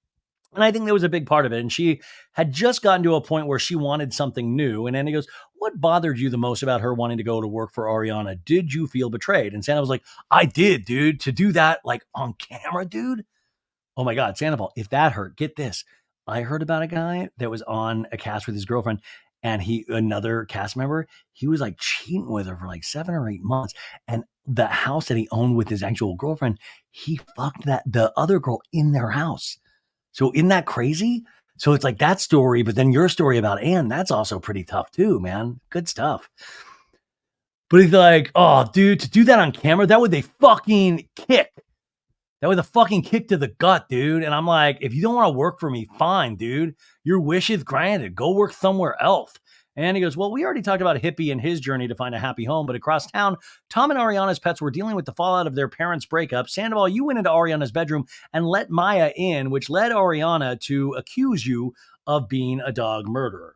and I think that was a big part of it. And she had just gotten to a point where she wanted something new. And Andy goes, what bothered you the most about her wanting to go to work for Ariana? Did you feel betrayed? And Santa was like, I did, dude. To do that, like, on camera, dude. Oh my God, Sandoval, if that hurt, get this. I heard about a guy that was on a cast with his girlfriend and another cast member, he was like cheating with her for like 7 or 8 months. And the house that he owned with his actual girlfriend, he fucked the other girl in their house. So isn't that crazy? So it's like that story, but then your story about Anne, that's also pretty tough too, man. Good stuff. But he's like, oh, dude, to do that on camera, that would they fucking kick. That was a fucking kick to the gut, dude. And I'm like, if you don't want to work for me, fine, dude. Your wish is granted. Go work somewhere else. And he goes, well, we already talked about Hippie and his journey to find a happy home, but across town, Tom and Ariana's pets were dealing with the fallout of their parents' breakup. Sandoval, you went into Ariana's bedroom and let Maya in, which led Ariana to accuse you of being a dog murderer.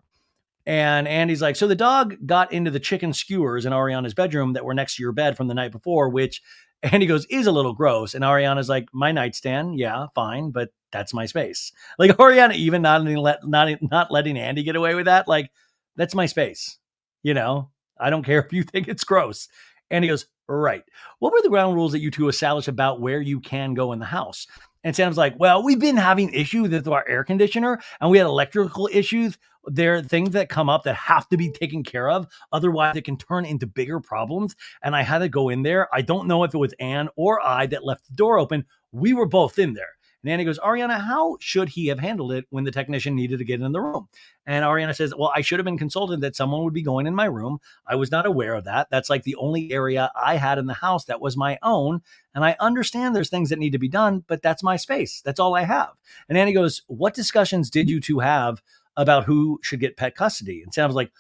And Andy's like, so the dog got into the chicken skewers in Ariana's bedroom that were next to your bed from the night before, which Andy goes, is a little gross. And Ariana's like, my nightstand. Yeah, fine. But that's my space. Like Ariana, even not letting Andy get away with that. Like, that's my space. You know, I don't care if you think it's gross. And he goes, right. What were the ground rules that you two established about where you can go in the house? And Sam's like, well, we've been having issues with our air conditioner and we had electrical issues. There are things that come up that have to be taken care of. Otherwise, it can turn into bigger problems. And I had to go in there. I don't know if it was Anne or I that left the door open. We were both in there. And Annie goes, Ariana, how should he have handled it when the technician needed to get in the room? And Ariana says, well, I should have been consulted that someone would be going in my room. I was not aware of that. That's like the only area I had in the house that was my own. And I understand there's things that need to be done, but that's my space. That's all I have. And Annie goes, what discussions did you two have about who should get pet custody? And Sam was like,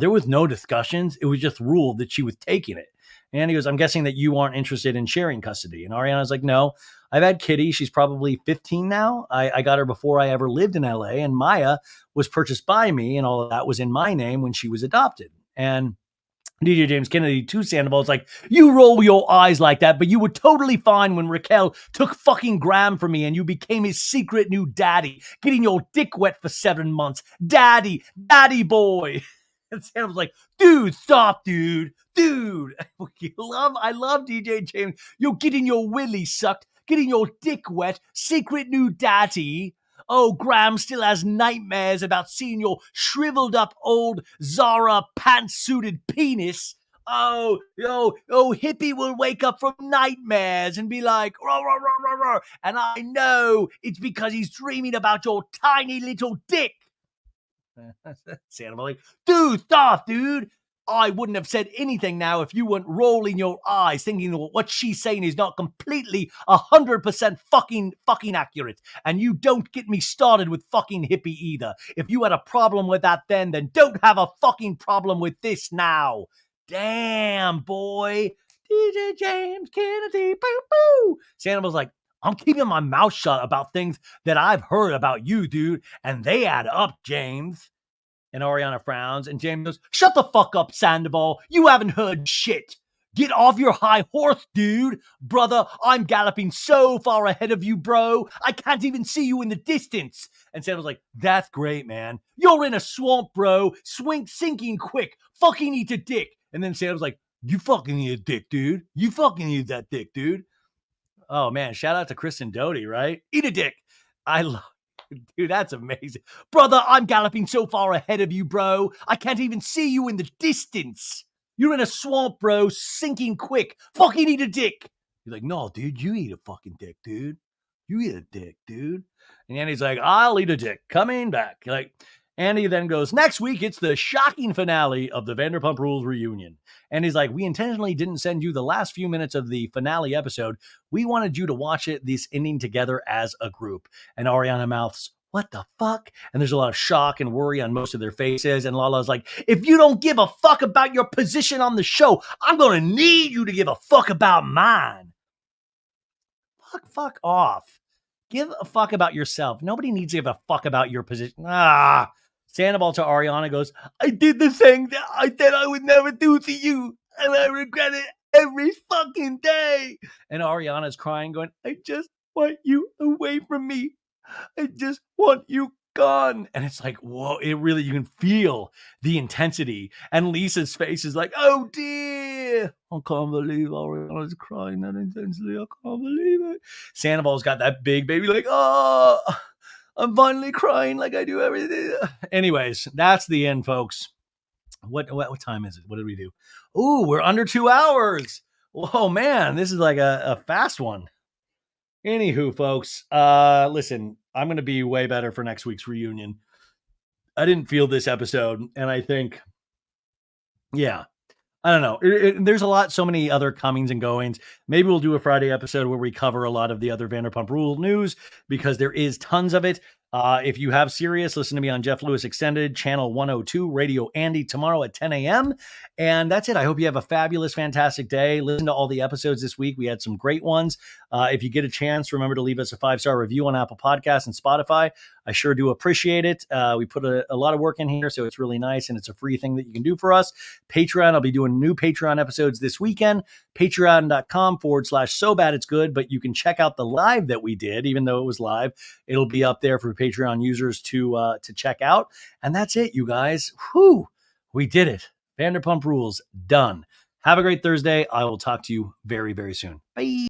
there was no discussions. It was just ruled that she was taking it. And he goes, I'm guessing that you aren't interested in sharing custody. And Ariana's like, no, I've had Kitty. She's probably 15 now. I got her before I ever lived in LA. And Maya was purchased by me. And all of that was in my name when she was adopted. And DJ James Kennedy to Sandoval is like, you roll your eyes like that, but you were totally fine when Raquel took fucking Graham from me and you became his secret new daddy, getting your dick wet for 7 months. Daddy boy. And Sandoval's like, dude, stop, dude. I love DJ James. You're getting your willy sucked, getting your dick wet, secret new daddy. Oh, Graham still has nightmares about seeing your shriveled up old Zara pantsuited penis. Oh, Hippie will wake up from nightmares and be like, rah, rah, rah, rah, rah. And I know it's because he's dreaming about your tiny little dick. Sandoval like, dude, stop, dude. I wouldn't have said anything now if you weren't rolling your eyes thinking that what she's saying is not completely 100% fucking accurate. And you don't get me started with fucking Hippie either. If you had a problem with that then don't have a fucking problem with this now. Damn, boy. DJ James Kennedy, boo. Sandoval's like, I'm keeping my mouth shut about things that I've heard about you, dude. And they add up, James. And Ariana frowns, and James goes, shut the fuck up, Sandoval. You haven't heard shit. Get off your high horse, dude. Brother, I'm galloping so far ahead of you, bro. I can't even see you in the distance. And Sandoval's like, that's great, man. You're in a swamp, bro. Sinking quick. Fucking eat a dick. And then Sandoval's like, you fucking eat a dick, dude. You fucking eat that dick, dude. Oh, man. Shout out to Kristen Doute, right? Eat a dick. I love Dude, that's amazing. Brother, I'm galloping so far ahead of you, bro. I can't even see you in the distance. You're in a swamp, bro, sinking quick. Fucking eat a dick. You're like, no, dude, you eat a fucking dick, dude. You eat a dick, dude. And Andy's like, I'll eat a dick. Coming back. Like, Andy then goes, next week, it's the shocking finale of the Vanderpump Rules reunion. And he's like, we intentionally didn't send you the last few minutes of the finale episode. We wanted you to watch this ending together as a group. And Ariana mouths, what the fuck? And there's a lot of shock and worry on most of their faces. And Lala's like, if you don't give a fuck about your position on the show, I'm going to need you to give a fuck about mine. Fuck off. Give a fuck about yourself. Nobody needs to give a fuck about your position. Sandoval to Ariana goes, I did the thing that I said I would never do to you, and I regret it every fucking day. And Ariana's crying, going, I just want you away from me. I just want you gone. And it's like, whoa, you can feel the intensity. And Lisa's face is like, oh dear. I can't believe Ariana's crying that intensely. I can't believe it. Sandoval's got that big baby like, oh, I'm finally crying like I do everything. Anyways, that's the end, folks. What time is it? What did we do? Ooh, we're under 2 hours. Oh man, this is like a fast one. Anywho, folks, listen, I'm going to be way better for next week's reunion. I didn't feel this episode, and I think, yeah, I don't know. There's so many other comings and goings. Maybe we'll do a Friday episode where we cover a lot of the other Vanderpump Rule news because there is tons of it. If you have Sirius, listen to me on Jeff Lewis Extended, channel 102, Radio Andy, tomorrow at 10 a.m. And that's it. I hope you have a fabulous, fantastic day. Listen to all the episodes this week. We had some great ones. If you get a chance, remember to leave us a 5-star review on Apple Podcasts and Spotify. I sure do appreciate it. We put a lot of work in here, so it's really nice, and it's a free thing that you can do for us. Patreon, I'll be doing new Patreon episodes this weekend. Patreon.com/so bad it's good, but you can check out the live that we did, even though it was live. It'll be up there for Patreon users to check out. And that's it, you guys. Whew, we did it. Vanderpump Rules, done. Have a great Thursday. I will talk to you very, very soon. Bye.